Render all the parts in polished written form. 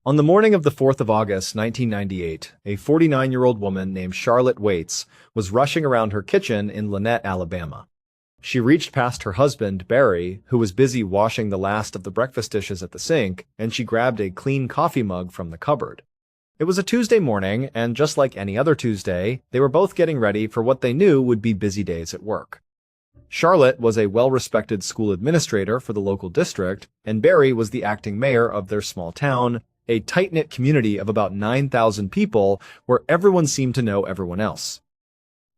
On the morning of the 4th of August, 1998, a 49-year-old woman named Charlotte Waits was rushing around her kitchen in Lynette, Alabama. She reached past her husband, Barry, who was busy washing the last of the breakfast dishes at the sink, and she grabbed a clean coffee mug from the cupboard. It was a Tuesday morning, and just like any other Tuesday, they were both getting ready for what they knew would be busy days at work. Charlotte was a well-respected school administrator for the local district, and Barry was the acting mayor of their small town, a tight-knit community of about 9,000 people where everyone seemed to know everyone else.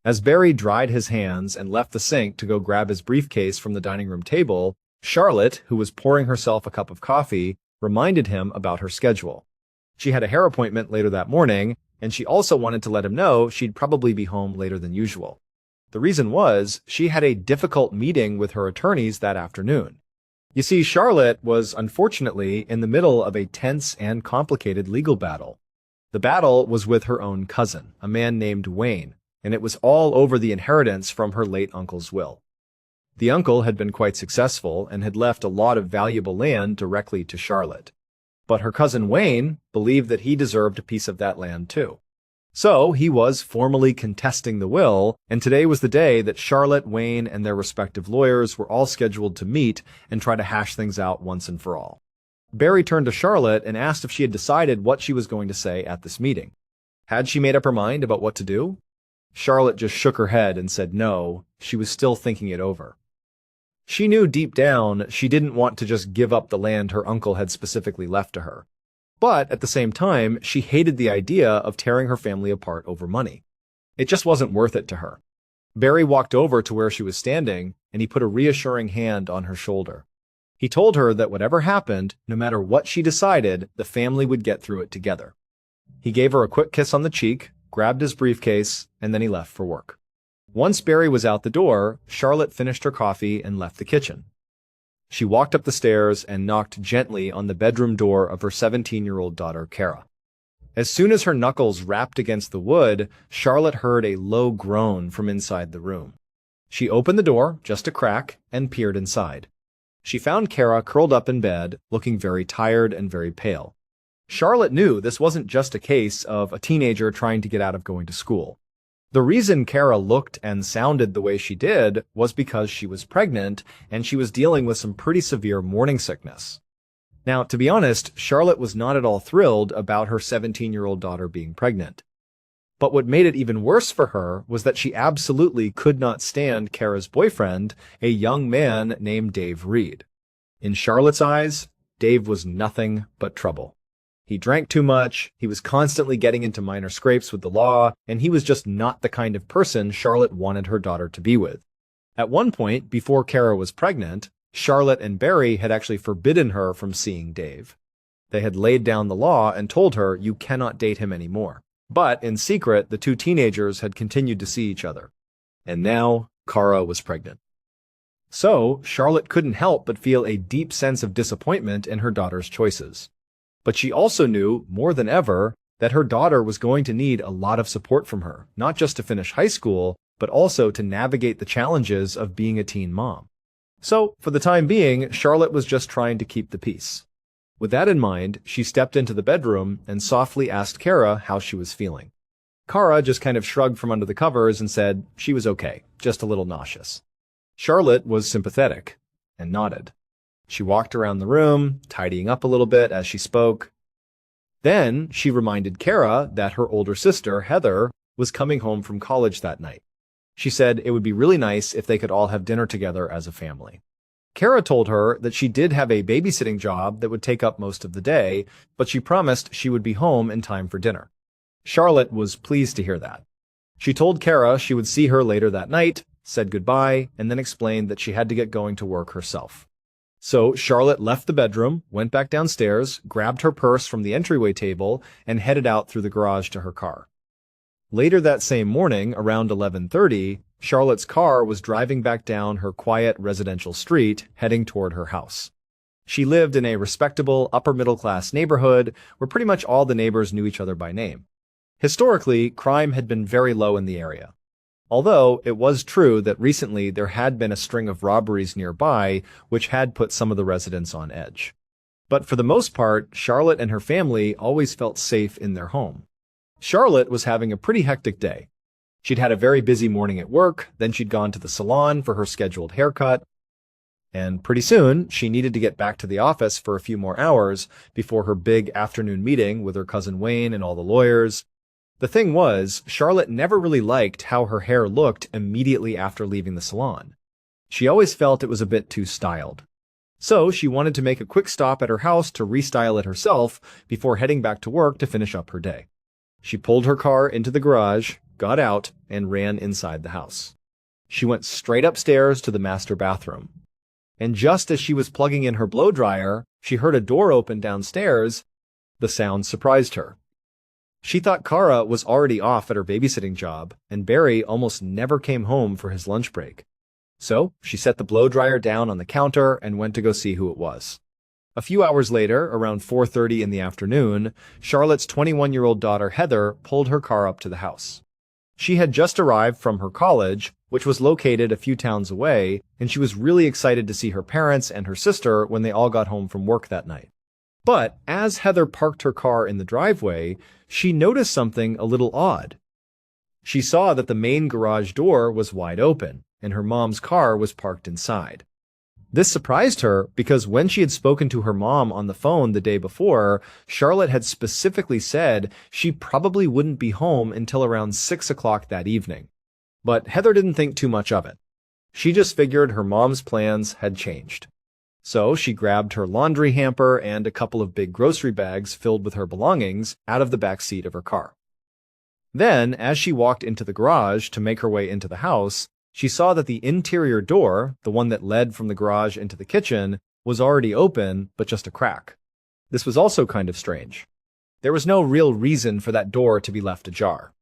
As Barry dried his hands and left the sink to go grab his briefcase from the dining room table, Charlotte, who was pouring herself a cup of coffee, reminded him about her schedule. She had a hair appointment later that morning, and she also wanted to let him know she'd probably be home later than usual. The reason was she had a difficult meeting with her attorneys that afternoon. You see, Charlotte was unfortunately in the middle of a tense and complicated legal battle. The battle was with her own cousin, a man named Wayne, and it was all over the inheritance from her late uncle's will. The uncle had been quite successful and had left a lot of valuable land directly to Charlotte. But her cousin Wayne believed that he deserved a piece of that land too. So he was formally contesting the will, and today was the day that Charlotte, Wayne, and their respective lawyers were all scheduled to meet and try to hash things out once and for all. Barry turned to Charlotte and asked if she had decided what she was going to say at this meeting. Had she made up her mind about what to do? Charlotte just shook her head and said no, she was still thinking it over. She knew deep down she didn't want to just give up the land her uncle had specifically left to her. But at the same time, she hated the idea of tearing her family apart over money. It just wasn't worth it to her. Barry walked over to where she was standing, and he put a reassuring hand on her shoulder. He told her that whatever happened, no matter what she decided, the family would get through it together. He gave her a quick kiss on the cheek, grabbed his briefcase, and then he left for work. Once Barry was out the door, Charlotte finished her coffee and left the kitchen. She walked up the stairs and knocked gently on the bedroom door of her 17-year-old daughter, Kara. As soon as her knuckles rapped against the wood, Charlotte heard a low groan from inside the room. She opened the door, just a crack, and peered inside. She found Kara curled up in bed, looking very tired and very pale. Charlotte knew this wasn't just a case of a teenager trying to get out of going to school. The reason Kara looked and sounded the way she did was because she was pregnant and she was dealing with some pretty severe morning sickness. Now, to be honest, Charlotte was not at all thrilled about her 17-year-old daughter being pregnant. But what made it even worse for her was that she absolutely could not stand Kara's boyfriend, a young man named Dave Reed. In Charlotte's eyes, Dave was nothing but trouble. He drank too much, he was constantly getting into minor scrapes with the law, and he was just not the kind of person Charlotte wanted her daughter to be with. At one point, before Kara was pregnant, Charlotte and Barry had actually forbidden her from seeing Dave. They had laid down the law and told her you cannot date him anymore. But in secret, the two teenagers had continued to see each other. And now, Kara was pregnant. So, Charlotte couldn't help but feel a deep sense of disappointment in her daughter's choices. But she also knew, more than ever, that her daughter was going to need a lot of support from her, not just to finish high school, but also to navigate the challenges of being a teen mom. So, for the time being, Charlotte was just trying to keep the peace. With that in mind, she stepped into the bedroom and softly asked Kara how she was feeling. Kara just kind of shrugged from under the covers and said she was okay, just a little nauseous. Charlotte was sympathetic and nodded. She walked around the room, tidying up a little bit as she spoke. Then she reminded Kara that her older sister, Heather, was coming home from college that night. She said it would be really nice if they could all have dinner together as a family. Kara told her that she did have a babysitting job that would take up most of the day, but she promised she would be home in time for dinner. Charlotte was pleased to hear that. She told Kara she would see her later that night, said goodbye, and then explained that she had to get going to work herself. So Charlotte left the bedroom, went back downstairs, grabbed her purse from the entryway table, and headed out through the garage to her car. Later that same morning, around 11:30, Charlotte's car was driving back down her quiet residential street, heading toward her house. She lived in a respectable, upper-middle-class neighborhood where pretty much all the neighbors knew each other by name. Historically, crime had been very low in the area. Although it was true that recently there had been a string of robberies nearby which had put some of the residents on edge. But for the most part, Charlotte and her family always felt safe in their home. Charlotte was having a pretty hectic day. She'd had a very busy morning at work, then she'd gone to the salon for her scheduled haircut, and pretty soon she needed to get back to the office for a few more hours before her big afternoon meeting with her cousin Wayne and all the lawyers. The thing was, Charlotte never really liked how her hair looked immediately after leaving the salon. She always felt it was a bit too styled. So she wanted to make a quick stop at her house to restyle it herself before heading back to work to finish up her day. She pulled her car into the garage, got out, and ran inside the house. She went straight upstairs to the master bathroom. And just as she was plugging in her blow dryer, she heard a door open downstairs. The sound surprised her. She thought Kara was already off at her babysitting job, and Barry almost never came home for his lunch break. So she set the blow dryer down on the counter and went to go see who it was. A few hours later, around 4:30 in the afternoon, Charlotte's 21-year-old daughter Heather pulled her car up to the house. She had just arrived from her college, which was located a few towns away, and she was really excited to see her parents and her sister when they all got home from work that night. But as Heather parked her car in the driveway, she noticed something a little odd. She saw that the main garage door was wide open, and her mom's car was parked inside. This surprised her because when she had spoken to her mom on the phone the day before, Charlotte had specifically said she probably wouldn't be home until around 6 o'clock that evening. But Heather didn't think too much of it. She just figured her mom's plans had changed. So she grabbed her laundry hamper and a couple of big grocery bags filled with her belongings out of the back seat of her car. Then, as she walked into the garage to make her way into the house, she saw that the interior door, the one that led from the garage into the kitchen, was already open, but just a crack. This was also kind of strange. There was no real reason for that door to be left ajar.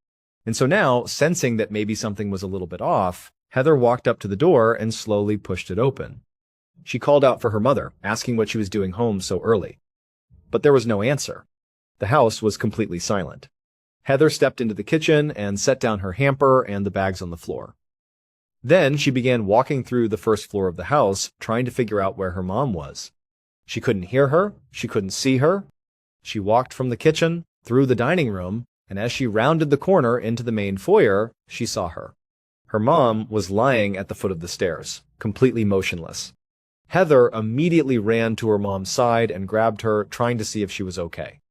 And so now, sensing that maybe something was a little bit off, Heather walked up to the door and slowly pushed it open. She called out for her mother, asking what she was doing home so early. But there was no answer. The house was completely silent. Heather stepped into the kitchen and set down her hamper and the bags on the floor. Then she began walking through the first floor of the house, trying to figure out where her mom was. She couldn't hear her, she couldn't see her. She walked from the kitchen, through the dining room, and as she rounded the corner into the main foyer, she saw her. Her mom was lying at the foot of the stairs, completely motionless. Heather immediately ran to her mom's side and grabbed her, trying to see if she was okay.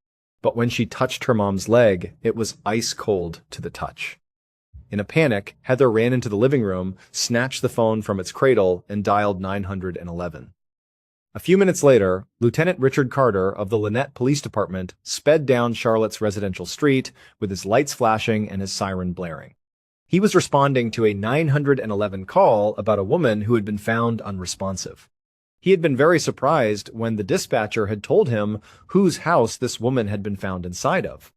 But when she touched her mom's leg, it was ice cold to the touch. In a panic, Heather ran into the living room, snatched the phone from its cradle, and dialed 911. A few minutes later, Lieutenant Richard Carter of the Lynette Police Department sped down Charlotte's residential street with his lights flashing and his siren blaring. He was responding to a 911 call about a woman who had been found unresponsive. He had been very surprised when the dispatcher had told him whose house this woman had been found inside of.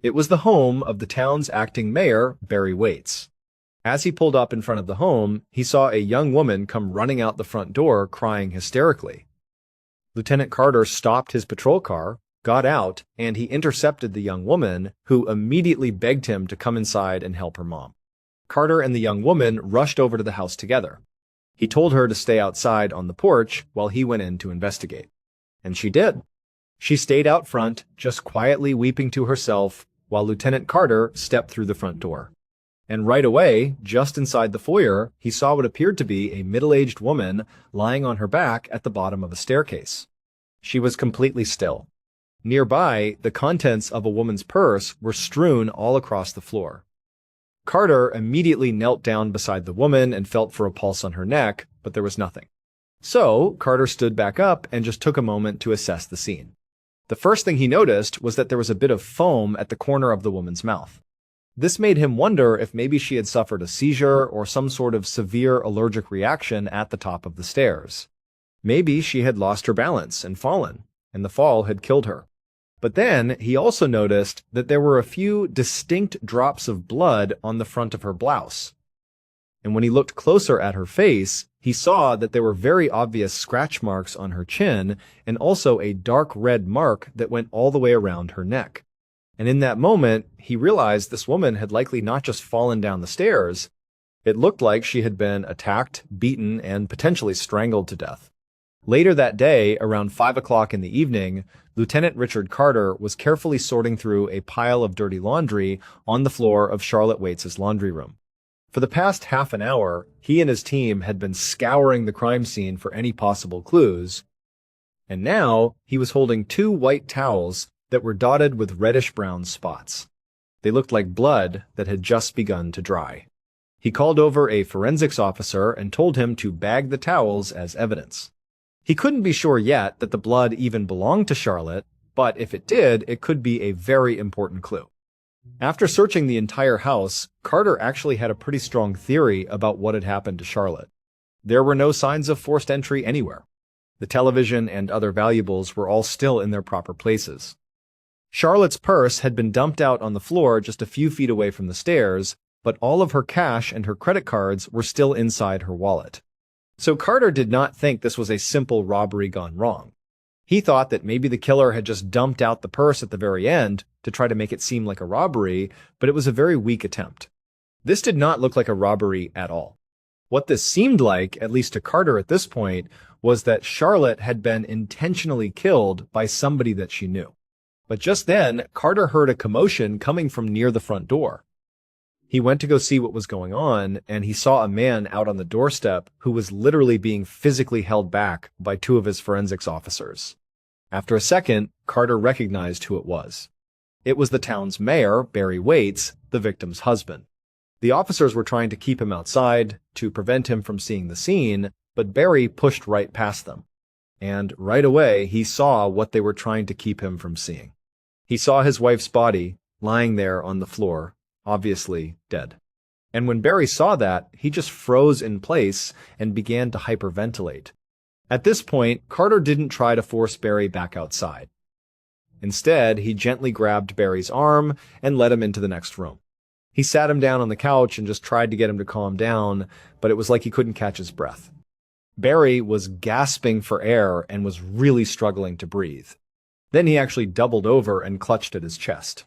It was the home of the town's acting mayor, Barry Waits. As he pulled up in front of the home, he saw a young woman come running out the front door crying hysterically. Lieutenant Carter stopped his patrol car, got out, and he intercepted the young woman, who immediately begged him to come inside and help her mom. Carter and the young woman rushed over to the house together. He told her to stay outside on the porch while he went in to investigate. And she did. She stayed out front, just quietly weeping to herself, while Lieutenant Carter stepped through the front door. And right away, just inside the foyer, he saw what appeared to be a middle-aged woman lying on her back at the bottom of a staircase. She was completely still. Nearby, the contents of a woman's purse were strewn all across the floor. Carter immediately knelt down beside the woman and felt for a pulse on her neck, but there was nothing. So, Carter stood back up and just took a moment to assess the scene. The first thing he noticed was that there was a bit of foam at the corner of the woman's mouth. This made him wonder if maybe she had suffered a seizure or some sort of severe allergic reaction at the top of the stairs. Maybe she had lost her balance and fallen, and the fall had killed her. But then he also noticed that there were a few distinct drops of blood on the front of her blouse. And when he looked closer at her face, he saw that there were very obvious scratch marks on her chin and also a dark red mark that went all the way around her neck. And in that moment, he realized this woman had likely not just fallen down the stairs. It looked like she had been attacked, beaten, and potentially strangled to death. Later that day, around 5 o'clock in the evening, Lieutenant Richard Carter was carefully sorting through a pile of dirty laundry on the floor of Charlotte Waits' laundry room. For the past half an hour, he and his team had been scouring the crime scene for any possible clues, and now he was holding two white towels that were dotted with reddish-brown spots. They looked like blood that had just begun to dry. He called over a forensics officer and told him to bag the towels as evidence. He couldn't be sure yet that the blood even belonged to Charlotte, but if it did, it could be a very important clue. After searching the entire house, Carter actually had a pretty strong theory about what had happened to Charlotte. There were no signs of forced entry anywhere. The television and other valuables were all still in their proper places. Charlotte's purse had been dumped out on the floor just a few feet away from the stairs, but all of her cash and her credit cards were still inside her wallet. So Carter did not think this was a simple robbery gone wrong. He thought that maybe the killer had just dumped out the purse at the very end to try to make it seem like a robbery, but it was a very weak attempt. This did not look like a robbery at all. What this seemed like, at least to Carter at this point, was that Charlotte had been intentionally killed by somebody that she knew. But just then, Carter heard a commotion coming from near the front door. He went to go see what was going on, and he saw a man out on the doorstep who was literally being physically held back by two of his forensics officers. After a second, Carter recognized who it was. It was the town's mayor, Barry Waits, the victim's husband. The officers were trying to keep him outside to prevent him from seeing the scene, but Barry pushed right past them. And right away, he saw what they were trying to keep him from seeing. He saw his wife's body lying there on the floor, obviously dead. And when Barry saw that, he just froze in place and began to hyperventilate. At this point, Carter didn't try to force Barry back outside. Instead, he gently grabbed Barry's arm and led him into the next room. He sat him down on the couch and just tried to get him to calm down, but it was like he couldn't catch his breath. Barry was gasping for air and was really struggling to breathe. Then he actually doubled over and clutched at his chest.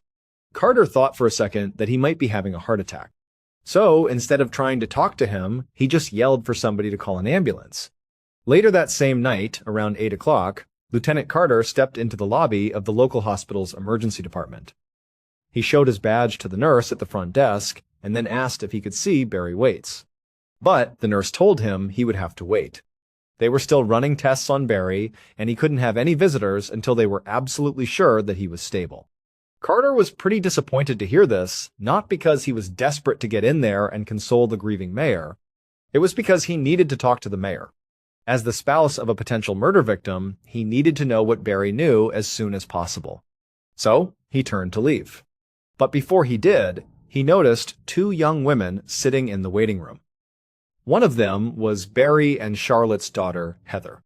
Carter thought for a second that he might be having a heart attack. So, instead of trying to talk to him, he just yelled for somebody to call an ambulance. Later that same night, around 8 o'clock, Lieutenant Carter stepped into the lobby of the local hospital's emergency department. He showed his badge to the nurse at the front desk and then asked if he could see Barry Waits. But the nurse told him he would have to wait. They were still running tests on Barry, and he couldn't have any visitors until they were absolutely sure that he was stable. Carter was pretty disappointed to hear this, not because he was desperate to get in there and console the grieving mayor. It was because he needed to talk to the mayor. As the spouse of a potential murder victim, he needed to know what Barry knew as soon as possible. So, he turned to leave. But before he did, he noticed two young women sitting in the waiting room. One of them was Barry and Charlotte's daughter, Heather.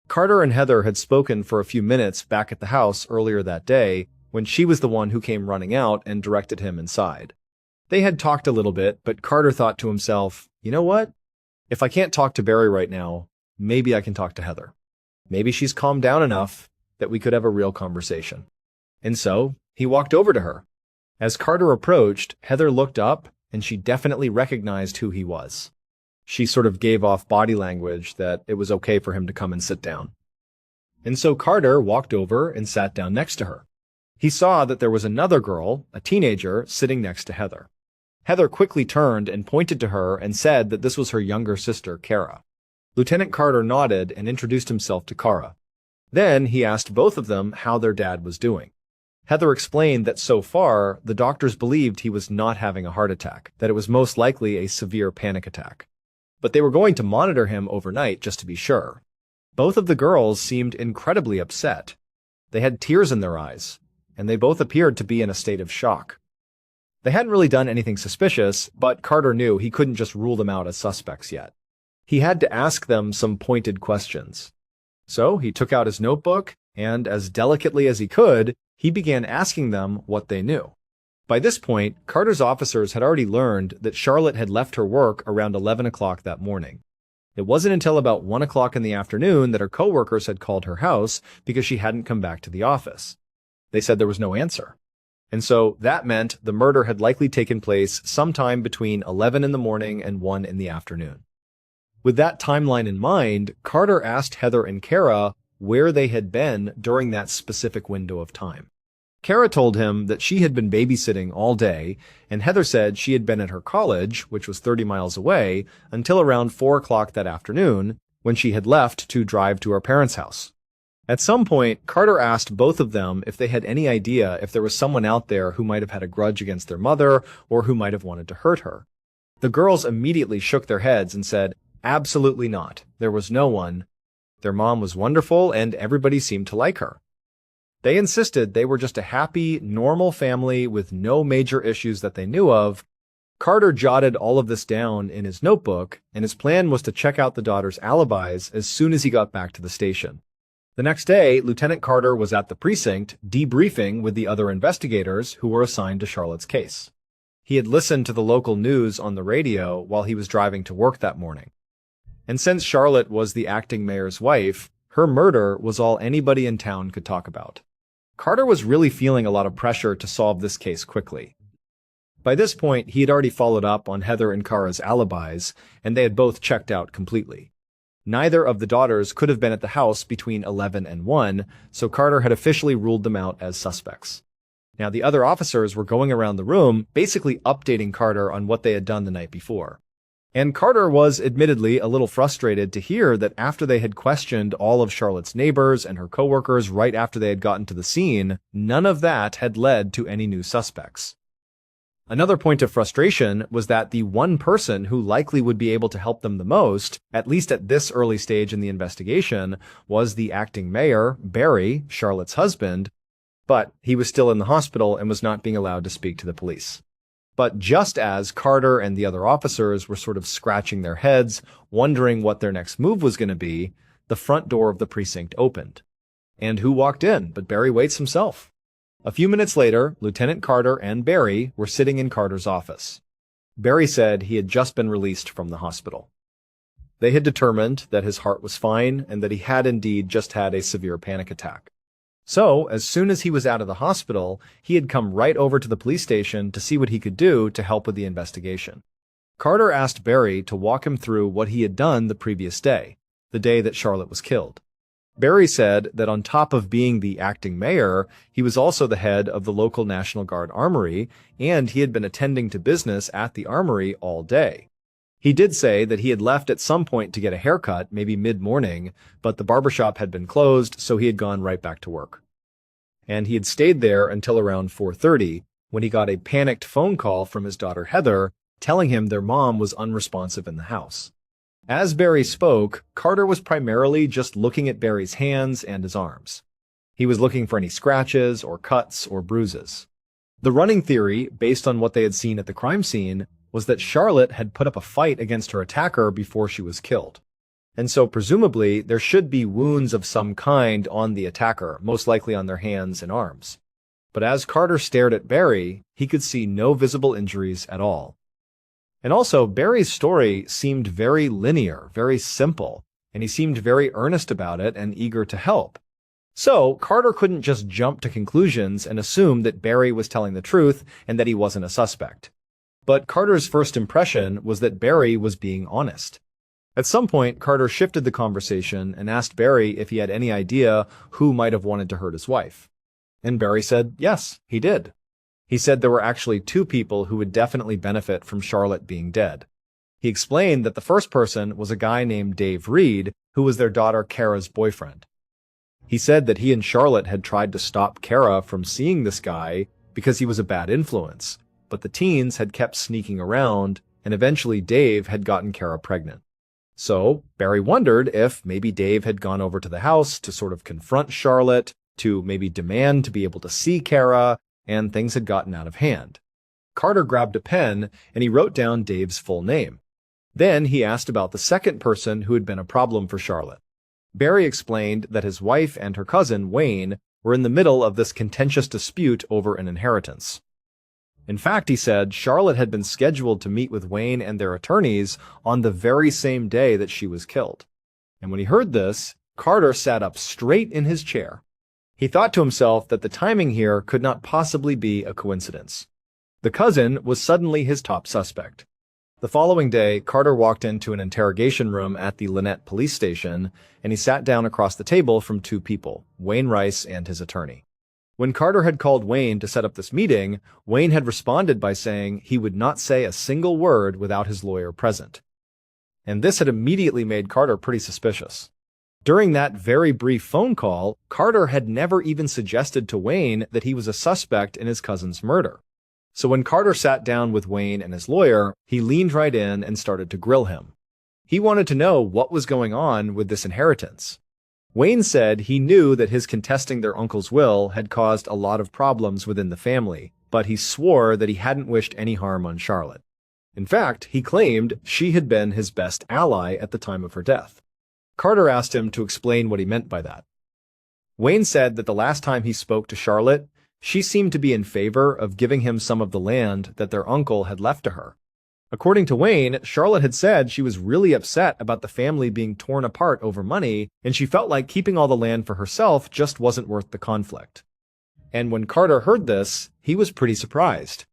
Carter and Heather had spoken for a few minutes back at the house earlier that day, when she was the one who came running out and directed him inside. They had talked a little bit, but Carter thought to himself, you know what? If I can't talk to Barry right now, maybe I can talk to Heather. Maybe she's calmed down enough that we could have a real conversation. And so, he walked over to her. As Carter approached, Heather looked up, and she definitely recognized who he was. She sort of gave off body language that it was okay for him to come and sit down. And so Carter walked over and sat down next to her. He saw that there was another girl, a teenager, sitting next to Heather. Heather quickly turned and pointed to her and said that this was her younger sister, Kara. Lieutenant Carter nodded and introduced himself to Kara. Then he asked both of them how their dad was doing. Heather explained that so far, the doctors believed he was not having a heart attack, that it was most likely a severe panic attack. But they were going to monitor him overnight just to be sure. Both of the girls seemed incredibly upset. They had tears in their eyes, and they both appeared to be in a state of shock. They hadn't really done anything suspicious, but Carter knew he couldn't just rule them out as suspects yet. He had to ask them some pointed questions. So he took out his notebook, and as delicately as he could, he began asking them what they knew. By this point, Carter's officers had already learned that Charlotte had left her work around 11 o'clock that morning. It wasn't until about 1 o'clock in the afternoon that her coworkers had called her house because she hadn't come back to the office. They said there was no answer. And so that meant the murder had likely taken place sometime between 11 in the morning and 1 in the afternoon. With that timeline in mind, Carter asked Heather and Kara where they had been during that specific window of time. Kara told him that she had been babysitting all day, and Heather said she had been at her college, which was 30 miles away, until around 4 o'clock that afternoon, when she had left to drive to her parents' house. At some point, Carter asked both of them if they had any idea if there was someone out there who might have had a grudge against their mother or who might have wanted to hurt her. The girls immediately shook their heads and said, "Absolutely not. There was no one. Their mom was wonderful and everybody seemed to like her." They insisted they were just a happy, normal family with no major issues that they knew of. Carter jotted all of this down in his notebook, and his plan was to check out the daughters' alibis as soon as he got back to the station. The next day, Lieutenant Carter was at the precinct, debriefing with the other investigators who were assigned to Charlotte's case. He had listened to the local news on the radio while he was driving to work that morning. And since Charlotte was the acting mayor's wife, her murder was all anybody in town could talk about. Carter was really feeling a lot of pressure to solve this case quickly. By this point, he had already followed up on Heather and Kara's alibis, and they had both checked out completely. Neither of the daughters could have been at the house between 11 and 1, so Carter had officially ruled them out as suspects. Now, the other officers were going around the room, basically updating Carter on what they had done the night before. And Carter was admittedly a little frustrated to hear that after they had questioned all of Charlotte's neighbors and her coworkers right after they had gotten to the scene, none of that had led to any new suspects. Another point of frustration was that the one person who likely would be able to help them the most, at least at this early stage in the investigation, was the acting mayor, Barry, Charlotte's husband, but he was still in the hospital and was not being allowed to speak to the police. But just as Carter and the other officers were sort of scratching their heads, wondering what their next move was going to be, the front door of the precinct opened. And who walked in but Barry Waits himself? A few minutes later, Lieutenant Carter and Barry were sitting in Carter's office. Barry said he had just been released from the hospital. They had determined that his heart was fine and that he had indeed just had a severe panic attack. So, as soon as he was out of the hospital, he had come right over to the police station to see what he could do to help with the investigation. Carter asked Barry to walk him through what he had done the previous day, the day that Charlotte was killed. Barry said that on top of being the acting mayor, he was also the head of the local National Guard armory, and he had been attending to business at the armory all day. He did say that he had left at some point to get a haircut, maybe mid-morning, but the barbershop had been closed, so he had gone right back to work. And he had stayed there until around 4:30, when he got a panicked phone call from his daughter Heather, telling him their mom was unresponsive in the house. As Barry spoke, Carter was primarily just looking at Barry's hands and his arms. He was looking for any scratches or cuts or bruises. The running theory, based on what they had seen at the crime scene, was that Charlotte had put up a fight against her attacker before she was killed. And so presumably there should be wounds of some kind on the attacker, most likely on their hands and arms. But as Carter stared at Barry, he could see no visible injuries at all. And also, Barry's story seemed very linear, very simple, and he seemed very earnest about it and eager to help. So, Carter couldn't just jump to conclusions and assume that Barry was telling the truth and that he wasn't a suspect. But Carter's first impression was that Barry was being honest. At some point, Carter shifted the conversation and asked Barry if he had any idea who might have wanted to hurt his wife. And Barry said yes, he did. He said there were actually 2 people who would definitely benefit from Charlotte being dead. He explained that the first person was a guy named Dave Reed, who was their daughter Kara's boyfriend. He said that he and Charlotte had tried to stop Kara from seeing this guy because he was a bad influence, but the teens had kept sneaking around, and eventually Dave had gotten Kara pregnant. So Barry wondered if maybe Dave had gone over to the house to sort of confront Charlotte, to maybe demand to be able to see Kara, and things had gotten out of hand. Carter grabbed a pen and he wrote down Dave's full name. Then he asked about the second person who had been a problem for Charlotte. Barry explained that his wife and her cousin, Wayne, were in the middle of this contentious dispute over an inheritance. In fact, he said, Charlotte had been scheduled to meet with Wayne and their attorneys on the very same day that she was killed. And when he heard this, Carter sat up straight in his chair. He thought to himself that the timing here could not possibly be a coincidence. The cousin was suddenly his top suspect. The following day, Carter walked into an interrogation room at the Lynette police station, and he sat down across the table from two people, Wayne Rice and his attorney. When Carter had called Wayne to set up this meeting, Wayne had responded by saying he would not say a single word without his lawyer present. And this had immediately made Carter pretty suspicious. During that very brief phone call, Carter had never even suggested to Wayne that he was a suspect in his cousin's murder. So when Carter sat down with Wayne and his lawyer, he leaned right in and started to grill him. He wanted to know what was going on with this inheritance. Wayne said he knew that his contesting their uncle's will had caused a lot of problems within the family, but he swore that he hadn't wished any harm on Charlotte. In fact, he claimed she had been his best ally at the time of her death. Carter asked him to explain what he meant by that. Wayne said that the last time he spoke to Charlotte, she seemed to be in favor of giving him some of the land that their uncle had left to her. According to Wayne, Charlotte had said she was really upset about the family being torn apart over money, and she felt like keeping all the land for herself just wasn't worth the conflict. And when Carter heard this, he was pretty surprised.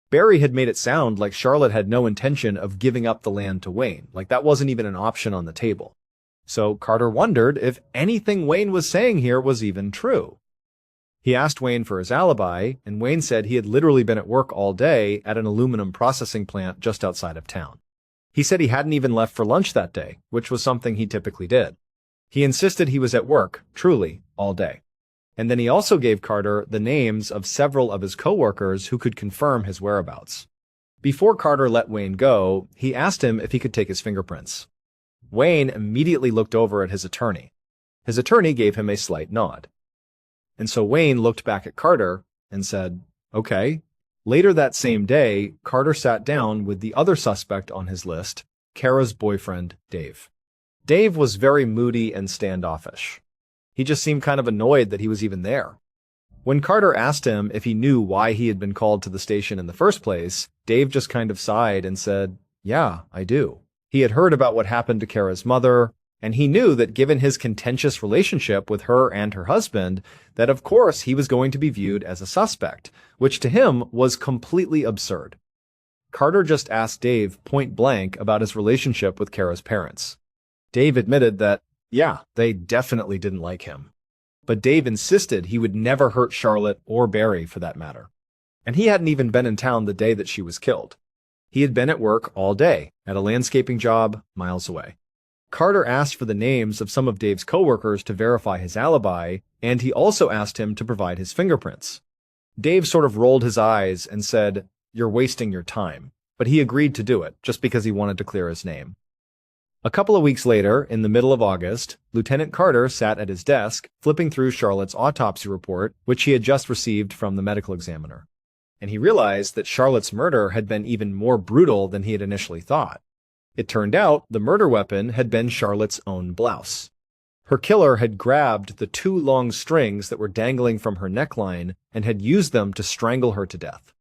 Barry had made it sound like Charlotte had no intention of giving up the land to Wayne, like that wasn't even an option on the table. So Carter wondered if anything Wayne was saying here was even true. He asked Wayne for his alibi, and Wayne said he had literally been at work all day at an aluminum processing plant just outside of town. He said he hadn't even left for lunch that day, which was something he typically did. He insisted he was at work, truly, all day. And then he also gave Carter the names of several of his coworkers who could confirm his whereabouts. Before Carter let Wayne go, he asked him if he could take his fingerprints. Wayne immediately looked over at his attorney. His attorney gave him a slight nod. And so Wayne looked back at Carter and said, "Okay." Later that same day, Carter sat down with the other suspect on his list, Kara's boyfriend, Dave. Dave was very moody and standoffish. He just seemed kind of annoyed that he was even there. When Carter asked him if he knew why he had been called to the station in the first place, Dave just kind of sighed and said, "Yeah, I do." He had heard about what happened to Kara's mother, and he knew that given his contentious relationship with her and her husband, that of course he was going to be viewed as a suspect, which to him was completely absurd. Carter just asked Dave point blank about his relationship with Kara's parents. Dave admitted that, yeah, they definitely didn't like him. But Dave insisted he would never hurt Charlotte or Barry for that matter. And he hadn't even been in town the day that she was killed. He had been at work all day, at a landscaping job miles away. Carter asked for the names of some of Dave's coworkers to verify his alibi, and he also asked him to provide his fingerprints. Dave sort of rolled his eyes and said, "You're wasting your time," but he agreed to do it just because he wanted to clear his name. A couple of weeks later, in the middle of August, Lieutenant Carter sat at his desk, flipping through Charlotte's autopsy report, which he had just received from the medical examiner. And he realized that Charlotte's murder had been even more brutal than he had initially thought. It turned out the murder weapon had been Charlotte's own blouse. Her killer had grabbed the two long strings that were dangling from her neckline and had used them to strangle her to death.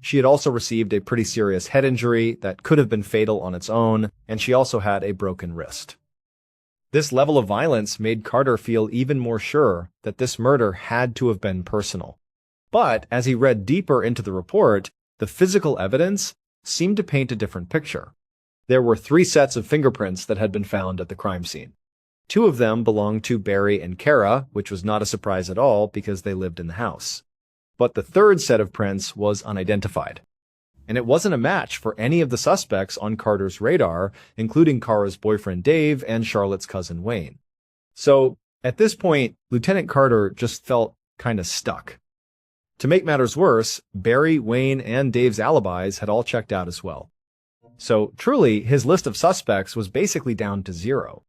She had also received a pretty serious head injury that could have been fatal on its own, and she also had a broken wrist. This level of violence made Carter feel even more sure that this murder had to have been personal. But as he read deeper into the report, the physical evidence seemed to paint a different picture. There were 3 sets of fingerprints that had been found at the crime scene. 2 of them belonged to Barry and Kara, which was not a surprise at all because they lived in the house. But the 3rd set of prints was unidentified. And it wasn't a match for any of the suspects on Carter's radar, including Kara's boyfriend Dave and Charlotte's cousin Wayne. So, at this point, Lieutenant Carter just felt kind of stuck. To make matters worse, Barry, Wayne, and Dave's alibis had all checked out as well. So, truly, his list of suspects was basically down to 0.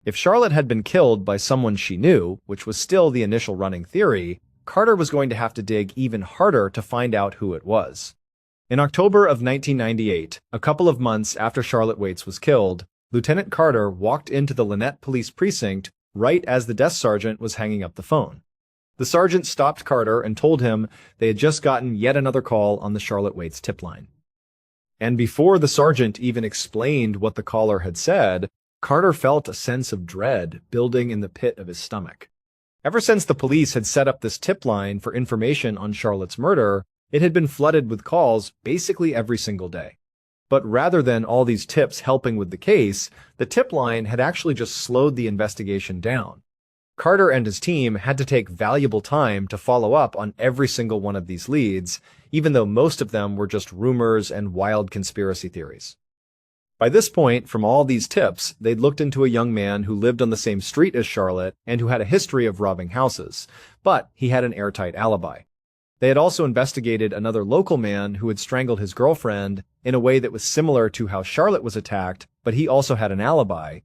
If Charlotte had been killed by someone she knew, which was still the initial running theory, Carter was going to have to dig even harder to find out who it was. In October of 1998, a couple of months after Charlotte Waits was killed, Lieutenant Carter walked into the Lynette Police Precinct right as the desk sergeant was hanging up the phone. The sergeant stopped Carter and told him they had just gotten yet another call on the Charlotte Waits tip line. And before the sergeant even explained what the caller had said, Carter felt a sense of dread building in the pit of his stomach. Ever since the police had set up this tip line for information on Charlotte's murder, it had been flooded with calls basically every single day. But rather than all these tips helping with the case, the tip line had actually just slowed the investigation down. Carter and his team had to take valuable time to follow up on every single one of these leads, even though most of them were just rumors and wild conspiracy theories. By this point, from all these tips, they'd looked into a young man who lived on the same street as Charlotte and who had a history of robbing houses, but he had an airtight alibi. They had also investigated another local man who had strangled his girlfriend in a way that was similar to how Charlotte was attacked, but he also had an alibi.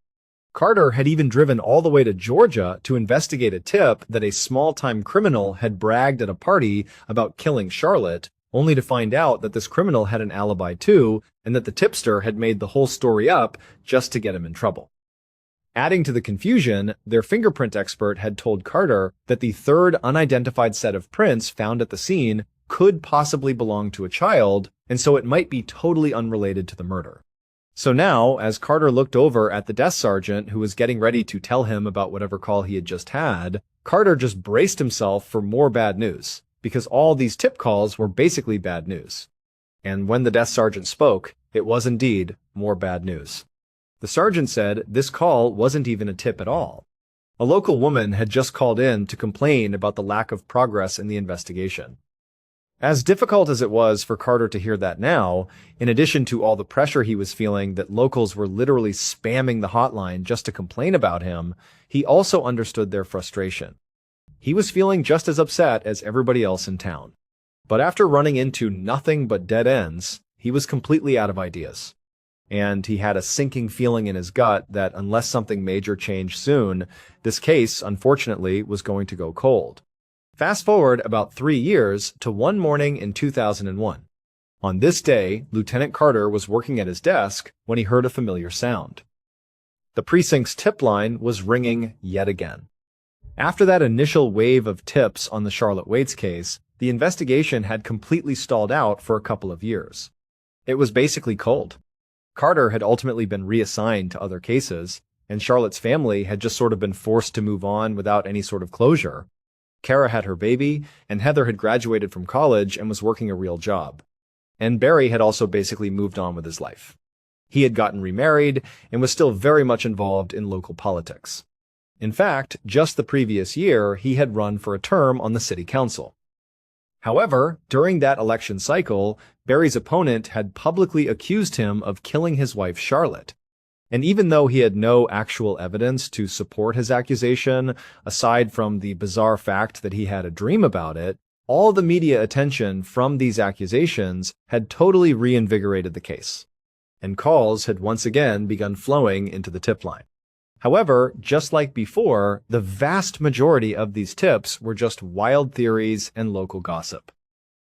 Carter had even driven all the way to Georgia to investigate a tip that a small-time criminal had bragged at a party about killing Charlotte, only to find out that this criminal had an alibi too, and that the tipster had made the whole story up just to get him in trouble. Adding to the confusion, their fingerprint expert had told Carter that the third unidentified set of prints found at the scene could possibly belong to a child, and so it might be totally unrelated to the murder. So now, as Carter looked over at the desk sergeant who was getting ready to tell him about whatever call he had just had, Carter just braced himself for more bad news, because all these tip calls were basically bad news. And when the desk sergeant spoke, it was indeed more bad news. The sergeant said this call wasn't even a tip at all. A local woman had just called in to complain about the lack of progress in the investigation. As difficult as it was for Carter to hear that now, in addition to all the pressure he was feeling that locals were literally spamming the hotline just to complain about him, he also understood their frustration. He was feeling just as upset as everybody else in town. But after running into nothing but dead ends, he was completely out of ideas. And he had a sinking feeling in his gut that unless something major changed soon, this case, unfortunately, was going to go cold. Fast forward about 3 years to one morning in 2001. On this day, Lieutenant Carter was working at his desk when he heard a familiar sound. The precinct's tip line was ringing yet again. After that initial wave of tips on the Charlotte Waits case, the investigation had completely stalled out for a couple of years. It was basically cold. Carter had ultimately been reassigned to other cases, and Charlotte's family had just sort of been forced to move on without any sort of closure. Kara had her baby, and Heather had graduated from college and was working a real job. And Barry had also basically moved on with his life. He had gotten remarried and was still very much involved in local politics. In fact, just the previous year, he had run for a term on the city council. However, during that election cycle, Barry's opponent had publicly accused him of killing his wife Charlotte. And even though he had no actual evidence to support his accusation, aside from the bizarre fact that he had a dream about it, all the media attention from these accusations had totally reinvigorated the case. And calls had once again begun flowing into the tip line. However, just like before, the vast majority of these tips were just wild theories and local gossip.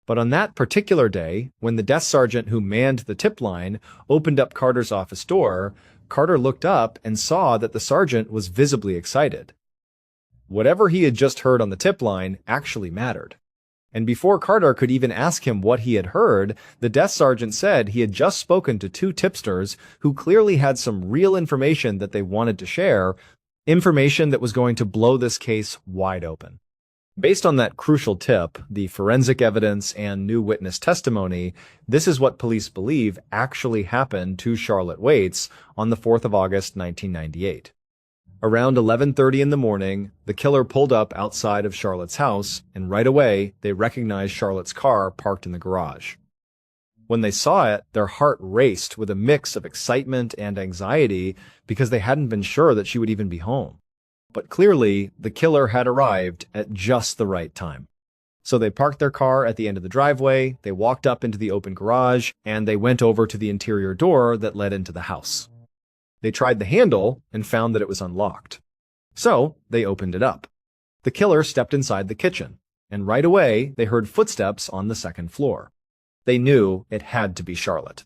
But on that particular day, when the desk sergeant who manned the tip line opened up Carter's office door, Carter looked up and saw that the sergeant was visibly excited. Whatever he had just heard on the tip line actually mattered. And before Carter could even ask him what he had heard, the desk sergeant said he had just spoken to 2 tipsters who clearly had some real information that they wanted to share, information that was going to blow this case wide open. Based on that crucial tip, the forensic evidence and new witness testimony, this is what police believe actually happened to Charlotte Waits on the 4th of August, 1998. Around 11:30 in the morning, the killer pulled up outside of Charlotte's house, and right away, they recognized Charlotte's car parked in the garage. When they saw it, their heart raced with a mix of excitement and anxiety because they hadn't been sure that she would even be home. But clearly, the killer had arrived at just the right time. So they parked their car at the end of the driveway, they walked up into the open garage, and they went over to the interior door that led into the house. They tried the handle and found that it was unlocked. So they opened it up. The killer stepped inside the kitchen, and right away they heard footsteps on the second floor. They knew it had to be Charlotte.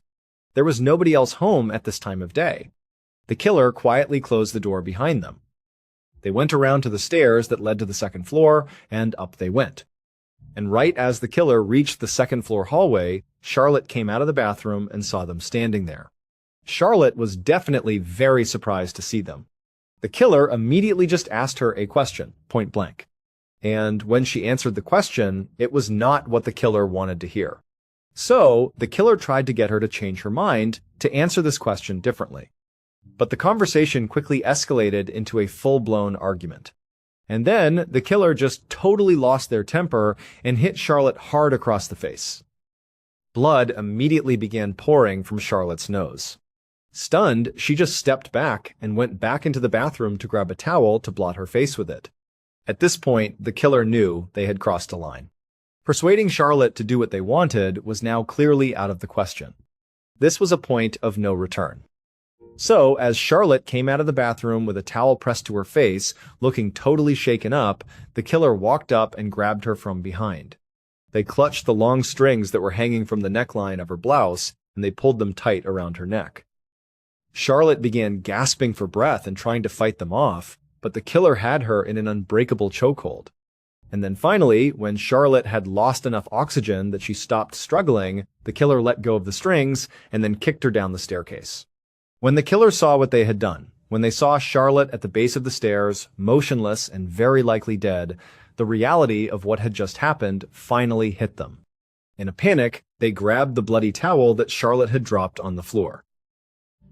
There was nobody else home at this time of day. The killer quietly closed the door behind them. They went around to the stairs that led to the second floor, and up they went. And right as the killer reached the second floor hallway, Charlotte came out of the bathroom and saw them standing there. Charlotte was definitely very surprised to see them. The killer immediately just asked her a question, point blank. And when she answered the question, it was not what the killer wanted to hear. So, the killer tried to get her to change her mind to answer this question differently. But the conversation quickly escalated into a full-blown argument. And then, the killer just totally lost their temper and hit Charlotte hard across the face. Blood immediately began pouring from Charlotte's nose. Stunned, she just stepped back and went back into the bathroom to grab a towel to blot her face with it. At this point, the killer knew they had crossed a line. Persuading Charlotte to do what they wanted was now clearly out of the question. This was a point of no return. So, as Charlotte came out of the bathroom with a towel pressed to her face, looking totally shaken up, the killer walked up and grabbed her from behind. They clutched the long strings that were hanging from the neckline of her blouse, and they pulled them tight around her neck. Charlotte began gasping for breath and trying to fight them off, but the killer had her in an unbreakable chokehold. And then finally, when Charlotte had lost enough oxygen that she stopped struggling, the killer let go of the strings and then kicked her down the staircase. When the killer saw what they had done, when they saw Charlotte at the base of the stairs, motionless and very likely dead, the reality of what had just happened finally hit them. In a panic, they grabbed the bloody towel that Charlotte had dropped on the floor.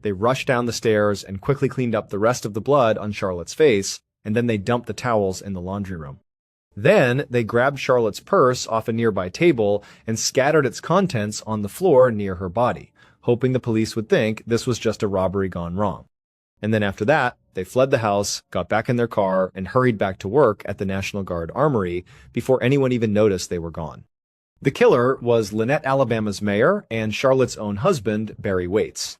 They rushed down the stairs and quickly cleaned up the rest of the blood on Charlotte's face, and then they dumped the towels in the laundry room. Then, they grabbed Charlotte's purse off a nearby table and scattered its contents on the floor near her body, hoping the police would think this was just a robbery gone wrong. And then after that, they fled the house, got back in their car, and hurried back to work at the National Guard Armory before anyone even noticed they were gone. The killer was Lynette, Alabama's mayor and Charlotte's own husband, Barry Waits.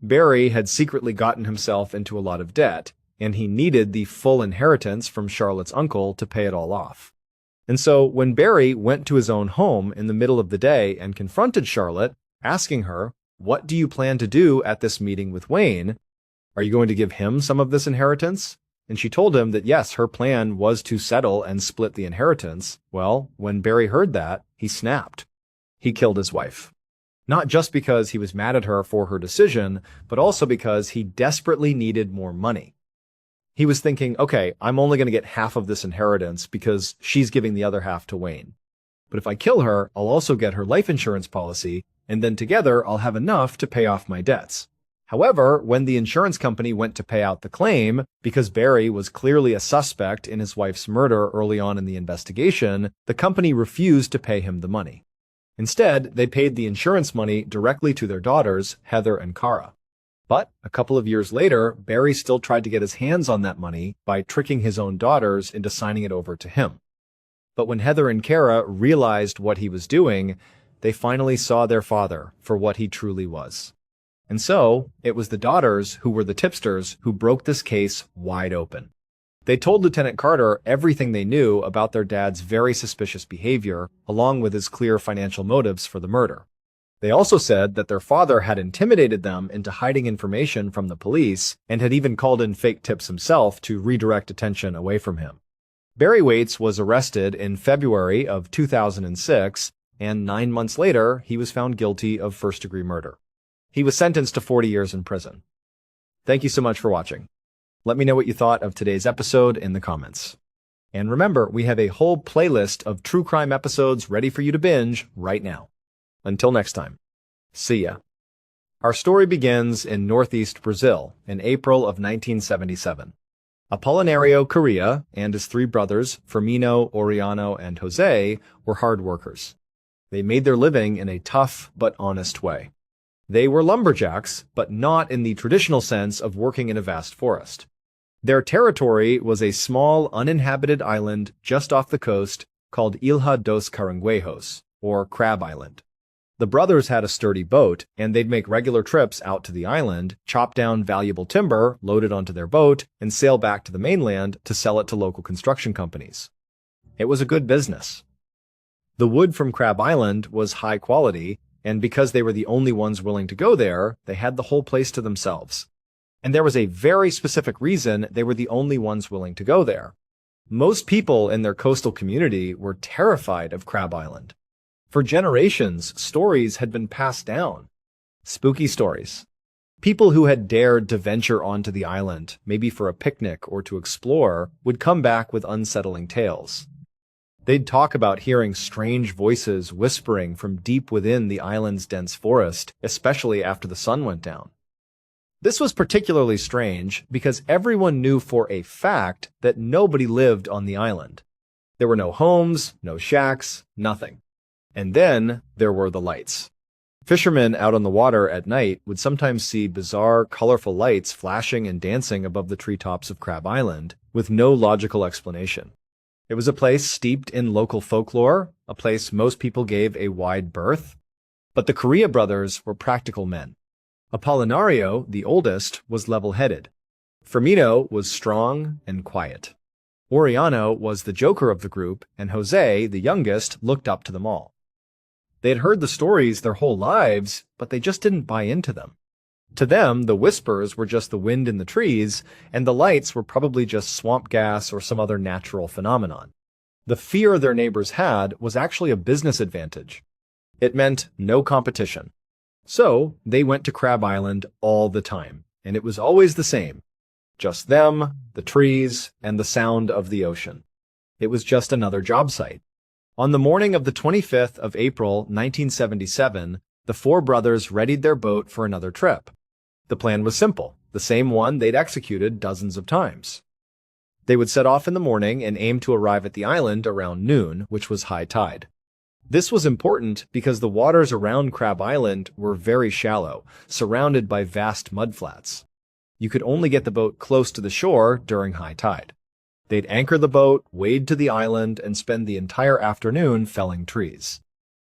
Barry had secretly gotten himself into a lot of debt, and he needed the full inheritance from Charlotte's uncle to pay it all off. And so when Barry went to his own home in the middle of the day and confronted Charlotte, asking her, "What do you plan to do at this meeting with Wayne? Are you going to give him some of this inheritance?" And she told him that yes, her plan was to settle and split the inheritance. Well, when Barry heard that, he snapped. He killed his wife. Not just because he was mad at her for her decision, but also because he desperately needed more money. He was thinking, okay, I'm only going to get half of this inheritance because she's giving the other half to Wayne. But if I kill her, I'll also get her life insurance policy, and then together I'll have enough to pay off my debts. However, when the insurance company went to pay out the claim, because Barry was clearly a suspect in his wife's murder early on in the investigation, the company refused to pay him the money. Instead, they paid the insurance money directly to their daughters, Heather and Cara. But a couple of years later, Barry still tried to get his hands on that money by tricking his own daughters into signing it over to him. But when Heather and Cara realized what he was doing, they finally saw their father for what he truly was. And so, it was the daughters who were the tipsters who broke this case wide open. They told Lieutenant Carter everything they knew about their dad's very suspicious behavior, along with his clear financial motives for the murder. They also said that their father had intimidated them into hiding information from the police and had even called in fake tips himself to redirect attention away from him. Barry Waits was arrested in February of 2006, and 9 months later, he was found guilty of first-degree murder. He was sentenced to 40 years in prison. Thank you so much for watching. Let me know what you thought of today's episode in the comments. And remember, we have a whole playlist of true crime episodes ready for you to binge right now. Until next time, see ya. Our story begins in northeast Brazil in April of 1977. Apolinario Correa and his 3 brothers, Firmino, Oriano, and Jose, were hard workers. They made their living in a tough but honest way. They were lumberjacks, but not in the traditional sense of working in a vast forest. Their territory was a small, uninhabited island just off the coast called Ilha dos Caranguejos, or Crab Island. The brothers had a sturdy boat, and they'd make regular trips out to the island, chop down valuable timber, load it onto their boat, and sail back to the mainland to sell it to local construction companies. It was a good business. The wood from Crab Island was high quality, and because they were the only ones willing to go there, they had the whole place to themselves. And there was a very specific reason they were the only ones willing to go there. Most people in their coastal community were terrified of Crab Island. For generations, stories had been passed down. Spooky stories. People who had dared to venture onto the island, maybe for a picnic or to explore, would come back with unsettling tales. They'd talk about hearing strange voices whispering from deep within the island's dense forest, especially after the sun went down. This was particularly strange because everyone knew for a fact that nobody lived on the island. There were no homes, no shacks, nothing. And then there were the lights. Fishermen out on the water at night would sometimes see bizarre, colorful lights flashing and dancing above the treetops of Crab Island, with no logical explanation. It was a place steeped in local folklore, a place most people gave a wide berth. But the Correa brothers were practical men. Apolinario, the oldest, was level-headed. Firmino was strong and quiet. Oriano was the joker of the group, and Jose, the youngest, looked up to them all. They had heard the stories their whole lives, but they just didn't buy into them. To them, the whispers were just the wind in the trees, and the lights were probably just swamp gas or some other natural phenomenon. The fear their neighbors had was actually a business advantage. It meant no competition. So, they went to Crab Island all the time, and it was always the same. Just them, the trees, and the sound of the ocean. It was just another job site. On the morning of the 25th of April, 1977, the four brothers readied their boat for another trip. The plan was simple, the same one they'd executed dozens of times. They would set off in the morning and aim to arrive at the island around noon, which was high tide. This was important because the waters around Crab Island were very shallow, surrounded by vast mudflats. You could only get the boat close to the shore during high tide. They'd anchor the boat, wade to the island, and spend the entire afternoon felling trees.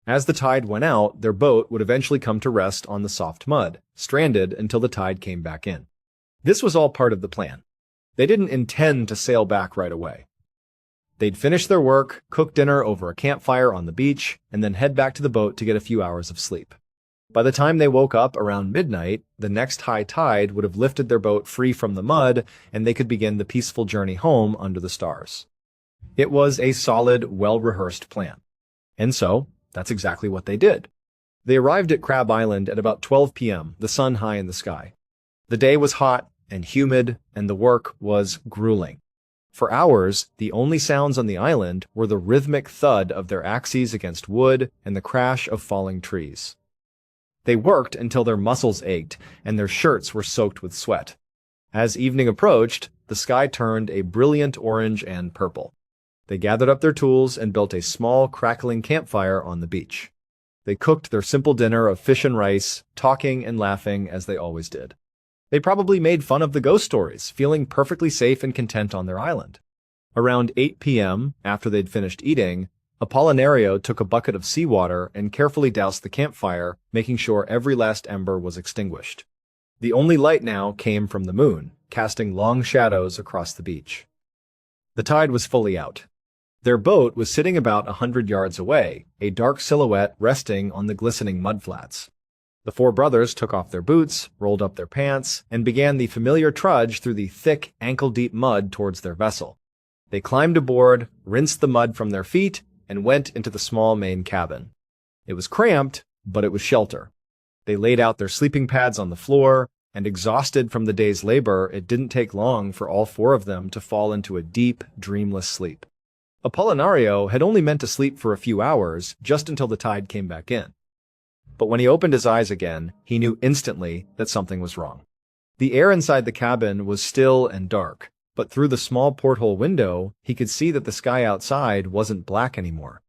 As the tide went out, their boat would eventually come to rest on the soft mud, stranded until the tide came back in. This was all part of the plan. They didn't intend to sail back right away. They'd finish their work, cook dinner over a campfire on the beach, and then head back to the boat to get a few hours of sleep. By the time they woke up around midnight, the next high tide would have lifted their boat free from the mud, and they could begin the peaceful journey home under the stars. It was a solid, well-rehearsed plan. And so, that's exactly what they did. They arrived at Crab Island at about 12 p.m., the sun high in the sky. The day was hot and humid, and the work was grueling. For hours, the only sounds on the island were the rhythmic thud of their axes against wood and the crash of falling trees. They worked until their muscles ached and their shirts were soaked with sweat. As evening approached, the sky turned a brilliant orange and purple. They gathered up their tools and built a small, crackling campfire on the beach. They cooked their simple dinner of fish and rice, talking and laughing as they always did. They probably made fun of the ghost stories, feeling perfectly safe and content on their island. Around 8 p.m., after they'd finished eating, Apolinario took a bucket of seawater and carefully doused the campfire, making sure every last ember was extinguished. The only light now came from the moon, casting long shadows across the beach. The tide was fully out. Their boat was sitting about 100 yards away, a dark silhouette resting on the glistening mudflats. The four brothers took off their boots, rolled up their pants, and began the familiar trudge through the thick, ankle-deep mud towards their vessel. They climbed aboard, rinsed the mud from their feet, and went into the small main cabin. It was cramped, but it was shelter. They laid out their sleeping pads on the floor, and exhausted from the day's labor, it didn't take long for all four of them to fall into a deep, dreamless sleep. Apolinario had only meant to sleep for a few hours, just until the tide came back in. But when he opened his eyes again, he knew instantly that something was wrong. The air inside the cabin was still and dark, but through the small porthole window, he could see that the sky outside wasn't black anymore.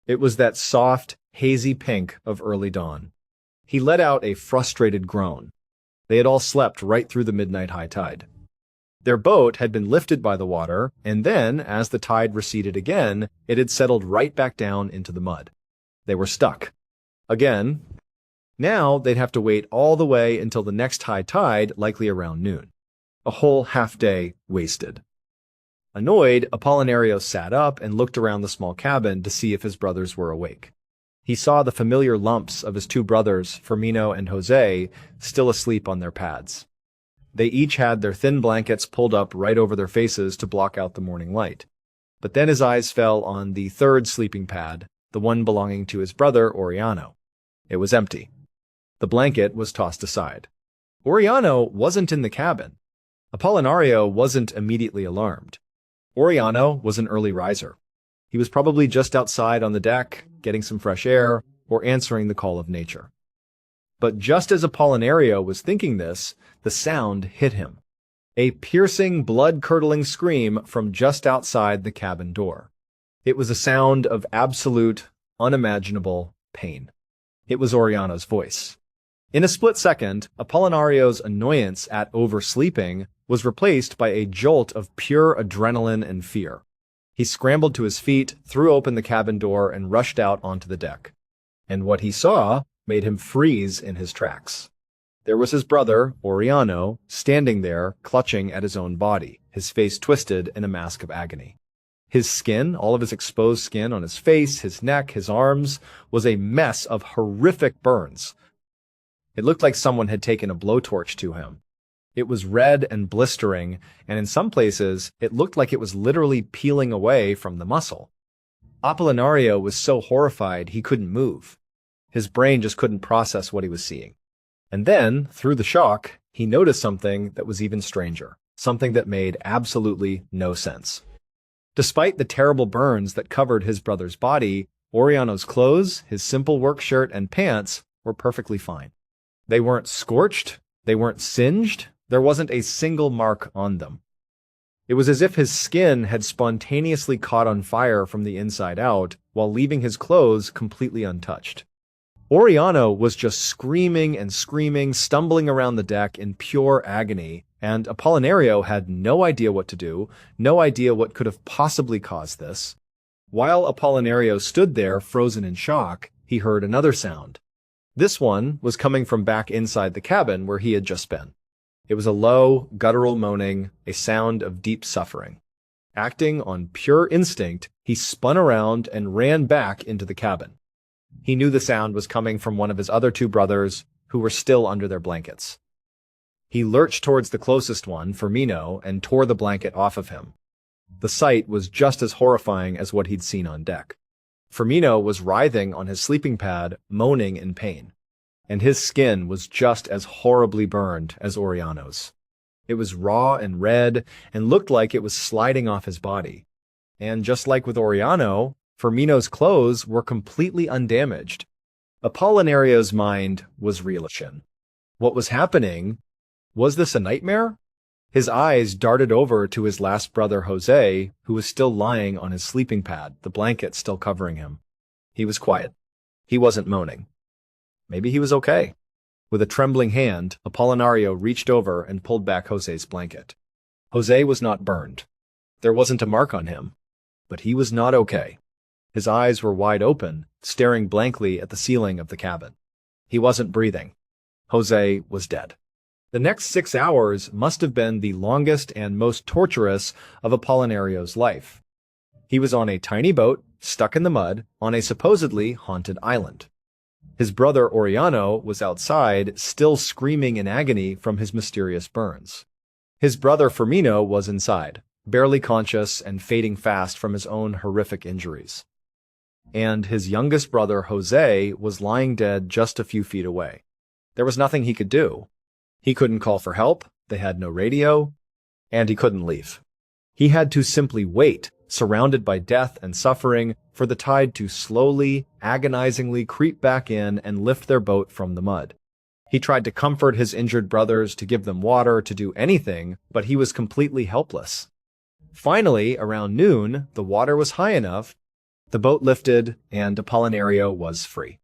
It was that soft, hazy pink of early dawn. He let out a frustrated groan. They had all slept right through the midnight high tide. Their boat had been lifted by the water, and then, as the tide receded again, it had settled right back down into the mud. They were stuck. Again. Now they'd have to wait all the way until the next high tide, likely around noon. A whole half-day wasted. Annoyed, Apolinario sat up and looked around the small cabin to see if his brothers were awake. He saw the familiar lumps of his two brothers, Firmino and Jose, still asleep on their pads. They each had their thin blankets pulled up right over their faces to block out the morning light. But then his eyes fell on the third sleeping pad, the one belonging to his brother, Oriano. It was empty. The blanket was tossed aside. Oriano wasn't in the cabin. Apolinario wasn't immediately alarmed. Oriano was an early riser. He was probably just outside on the deck, getting some fresh air, or answering the call of nature. But just as Apollinario was thinking this, the sound hit him. A piercing, blood-curdling scream from just outside the cabin door. It was a sound of absolute, unimaginable pain. It was Oriano's voice. In a split second, Apollinario's annoyance at oversleeping was replaced by a jolt of pure adrenaline and fear. He scrambled to his feet, threw open the cabin door, and rushed out onto the deck. And what he saw made him freeze in his tracks. There was his brother, Oriano, standing there, clutching at his own body, his face twisted in a mask of agony. His skin, all of his exposed skin on his face, his neck, his arms, was a mess of horrific burns. It looked like someone had taken a blowtorch to him. It was red and blistering, and in some places, it looked like it was literally peeling away from the muscle. Apollinario was so horrified he couldn't move. His brain just couldn't process what he was seeing. And then, through the shock, he noticed something that was even stranger, something that made absolutely no sense. Despite the terrible burns that covered his brother's body, Oriano's clothes, his simple work shirt and pants, were perfectly fine. They weren't scorched, they weren't singed, there wasn't a single mark on them. It was as if his skin had spontaneously caught on fire from the inside out, while leaving his clothes completely untouched. Oriano was just screaming and screaming, stumbling around the deck in pure agony, and Apollinario had no idea what to do, no idea what could have possibly caused this. While Apollinario stood there, frozen in shock, he heard another sound. This one was coming from back inside the cabin where he had just been. It was a low, guttural moaning, a sound of deep suffering. Acting on pure instinct, he spun around and ran back into the cabin. He knew the sound was coming from one of his other two brothers, who were still under their blankets. He lurched towards the closest one, Firmino, and tore the blanket off of him. The sight was just as horrifying as what he'd seen on deck. Firmino was writhing on his sleeping pad, moaning in pain, and his skin was just as horribly burned as Oriano's. It was raw and red and looked like it was sliding off his body. And just like with Oriano, Firmino's clothes were completely undamaged. Apollinario's mind was reeling. What was happening? Was this a nightmare? His eyes darted over to his last brother, Jose, who was still lying on his sleeping pad, the blanket still covering him. He was quiet. He wasn't moaning. Maybe he was okay. With a trembling hand, Apollinario reached over and pulled back Jose's blanket. Jose was not burned. There wasn't a mark on him. But he was not okay. His eyes were wide open, staring blankly at the ceiling of the cabin. He wasn't breathing. Jose was dead. The next 6 hours must have been the longest and most torturous of Apollinario's life. He was on a tiny boat, stuck in the mud, on a supposedly haunted island. His brother Oriano was outside, still screaming in agony from his mysterious burns. His brother Firmino was inside, barely conscious and fading fast from his own horrific injuries. And his youngest brother Jose was lying dead just a few feet away. There was nothing he could do. He couldn't call for help, they had no radio, and he couldn't leave. He had to simply wait, surrounded by death and suffering, for the tide to slowly, agonizingly creep back in and lift their boat from the mud. He tried to comfort his injured brothers, to give them water, to do anything, but he was completely helpless. Finally, around noon, the water was high enough, the boat lifted, and Apollinario was free.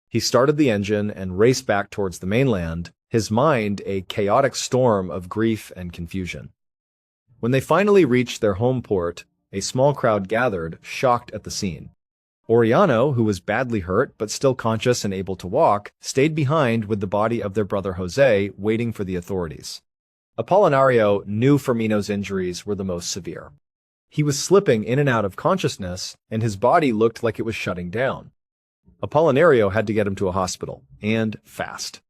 He started the engine and raced back towards the mainland, his mind a chaotic storm of grief and confusion. When they finally reached their home port, a small crowd gathered, shocked at the scene. Oriano, who was badly hurt but still conscious and able to walk, stayed behind with the body of their brother Jose, waiting for the authorities. Apollinario knew Firmino's injuries were the most severe. He was slipping in and out of consciousness, and his body looked like it was shutting down. Apollinario had to get him to a hospital, and fast.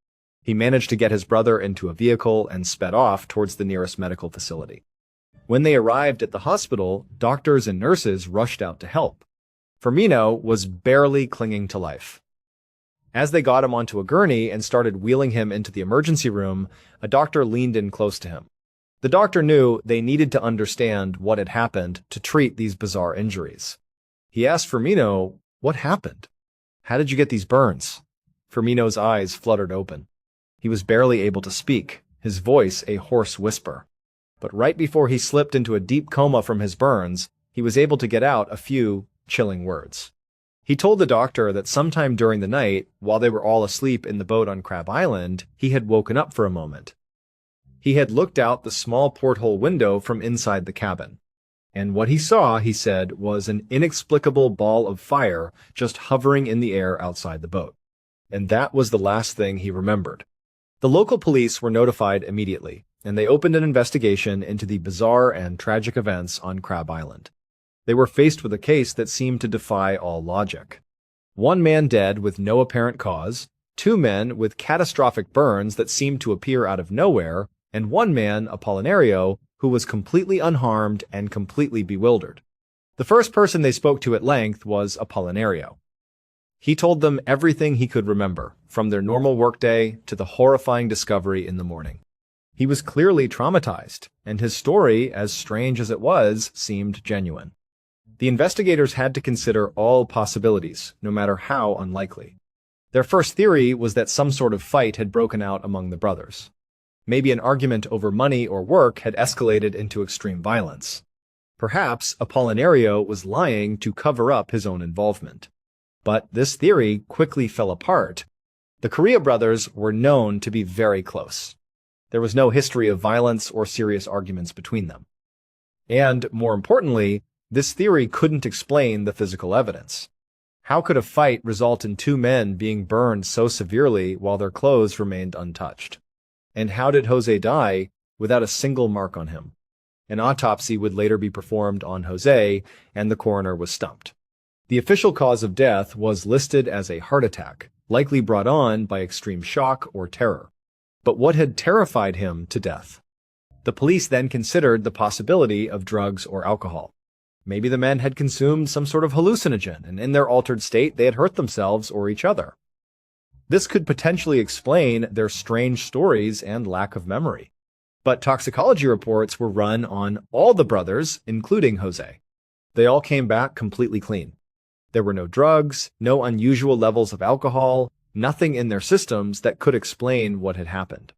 He managed to get his brother into a vehicle and sped off towards the nearest medical facility. When they arrived at the hospital, doctors and nurses rushed out to help. Firmino was barely clinging to life. As they got him onto a gurney and started wheeling him into the emergency room, a doctor leaned in close to him. The doctor knew they needed to understand what had happened to treat these bizarre injuries. He asked Firmino, "What happened? How did you get these burns?" Firmino's eyes fluttered open. He was barely able to speak, his voice a hoarse whisper. But right before he slipped into a deep coma from his burns, he was able to get out a few chilling words. He told the doctor that sometime during the night, while they were all asleep in the boat on Crab Island, he had woken up for a moment. He had looked out the small porthole window from inside the cabin. And what he saw, he said, was an inexplicable ball of fire just hovering in the air outside the boat. And that was the last thing he remembered. The local police were notified immediately, and they opened an investigation into the bizarre and tragic events on Crab Island. They were faced with a case that seemed to defy all logic. One man dead with no apparent cause, two men with catastrophic burns that seemed to appear out of nowhere, and one man, Apollinario, who was completely unharmed and completely bewildered. The first person they spoke to at length was Apollinario. He told them everything he could remember, from their normal workday to the horrifying discovery in the morning. He was clearly traumatized, and his story, as strange as it was, seemed genuine. The investigators had to consider all possibilities, no matter how unlikely. Their first theory was that some sort of fight had broken out among the brothers. Maybe an argument over money or work had escalated into extreme violence. Perhaps Apollinario was lying to cover up his own involvement. But this theory quickly fell apart. The Correa brothers were known to be very close. There was no history of violence or serious arguments between them. And, more importantly, this theory couldn't explain the physical evidence. How could a fight result in two men being burned so severely while their clothes remained untouched? And how did Jose die without a single mark on him? An autopsy would later be performed on Jose, and the coroner was stumped. The official cause of death was listed as a heart attack, likely brought on by extreme shock or terror. But what had terrified him to death? The police then considered the possibility of drugs or alcohol. Maybe the men had consumed some sort of hallucinogen, and in their altered state they had hurt themselves or each other. This could potentially explain their strange stories and lack of memory. But toxicology reports were run on all the brothers, including Jose. They all came back completely clean. There were no drugs, no unusual levels of alcohol, nothing in their systems that could explain what had happened.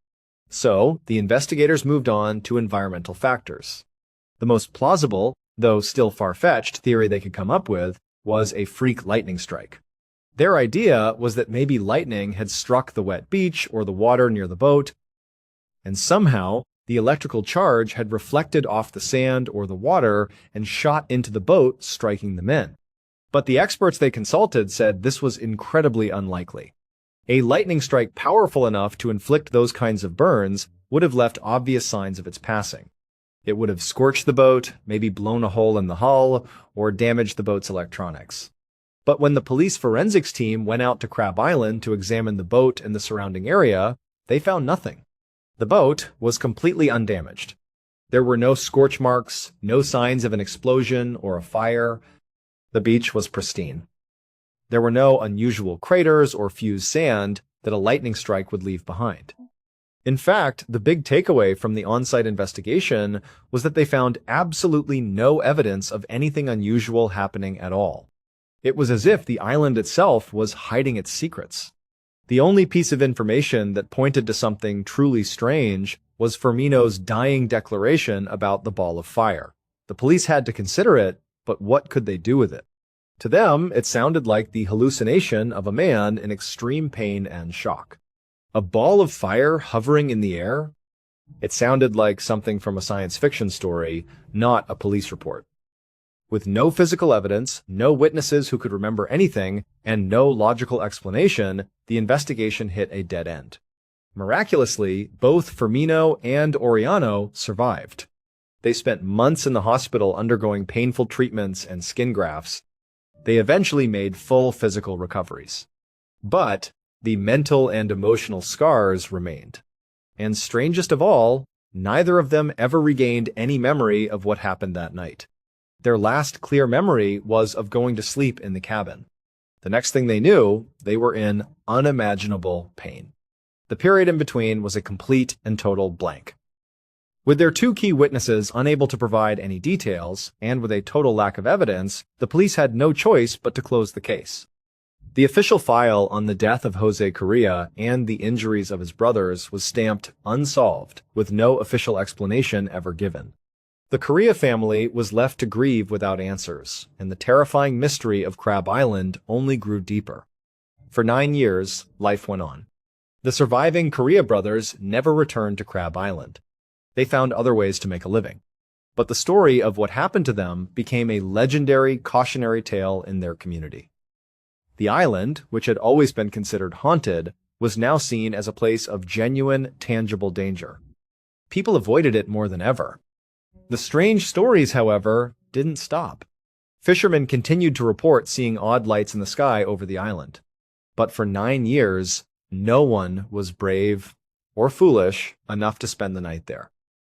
So, the investigators moved on to environmental factors. The most plausible, though still far-fetched, theory they could come up with was a freak lightning strike. Their idea was that maybe lightning had struck the wet beach or the water near the boat, and somehow the electrical charge had reflected off the sand or the water and shot into the boat, striking the men. But the experts they consulted said this was incredibly unlikely. A lightning strike powerful enough to inflict those kinds of burns would have left obvious signs of its passing. It would have scorched the boat, maybe blown a hole in the hull, or damaged the boat's electronics. But when the police forensics team went out to Crab Island to examine the boat and the surrounding area, they found nothing. The boat was completely undamaged. There were no scorch marks, no signs of an explosion or a fire. The beach was pristine. There were no unusual craters or fused sand that a lightning strike would leave behind. In fact, the big takeaway from the on-site investigation was that they found absolutely no evidence of anything unusual happening at all. It was as if the island itself was hiding its secrets. The only piece of information that pointed to something truly strange was Firmino's dying declaration about the ball of fire. The police had to consider it, but what could they do with it? To them, it sounded like the hallucination of a man in extreme pain and shock. A ball of fire hovering in the air? It sounded like something from a science fiction story, not a police report. With no physical evidence, no witnesses who could remember anything, and no logical explanation, the investigation hit a dead end. Miraculously, both Firmino and Oriano survived. They spent months in the hospital undergoing painful treatments and skin grafts. They eventually made full physical recoveries. But the mental and emotional scars remained. And strangest of all, neither of them ever regained any memory of what happened that night. Their last clear memory was of going to sleep in the cabin. The next thing they knew, they were in unimaginable pain. The period in between was a complete and total blank. With their two key witnesses unable to provide any details, and with a total lack of evidence, the police had no choice but to close the case. The official file on the death of Jose Correa and the injuries of his brothers was stamped unsolved, with no official explanation ever given. The Correa family was left to grieve without answers, and the terrifying mystery of Crab Island only grew deeper. For 9 years, life went on. The surviving Correa brothers never returned to Crab Island. They found other ways to make a living. But the story of what happened to them became a legendary cautionary tale in their community. The island, which had always been considered haunted, was now seen as a place of genuine, tangible danger. People avoided it more than ever. The strange stories, however, didn't stop. Fishermen continued to report seeing odd lights in the sky over the island. But for 9 years, no one was brave or foolish enough to spend the night there.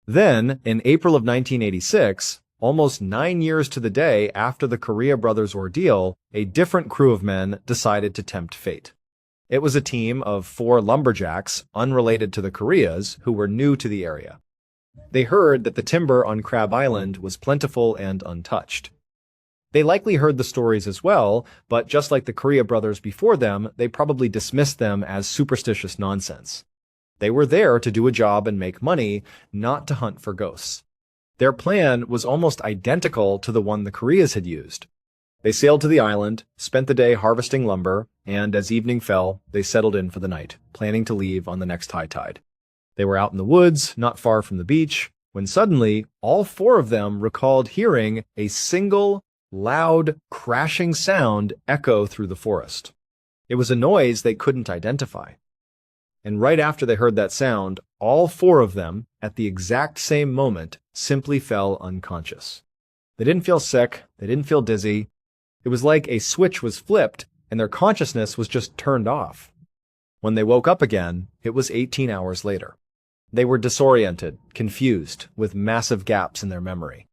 Then, in April of 1986, almost 9 years to the day after the Correa brothers' ordeal, a different crew of men decided to tempt fate. It was a team of 4 lumberjacks, unrelated to the Correas, who were new to the area. They heard that the timber on Crab Island was plentiful and untouched. They likely heard the stories as well, but just like the Correa brothers before them, they probably dismissed them as superstitious nonsense. They were there to do a job and make money, not to hunt for ghosts. Their plan was almost identical to the one the Correas had used. They sailed to the island, spent the day harvesting lumber, and as evening fell, they settled in for the night, planning to leave on the next high tide. They were out in the woods, not far from the beach, when suddenly all 4 of them recalled hearing a single, loud, crashing sound echo through the forest. It was a noise they couldn't identify. And right after they heard that sound, all 4 of them, at the exact same moment, simply fell unconscious. They didn't feel sick, they didn't feel dizzy. It was like a switch was flipped and their consciousness was just turned off. When they woke up again, it was 18 hours later. They were disoriented, confused, with massive gaps in their memory.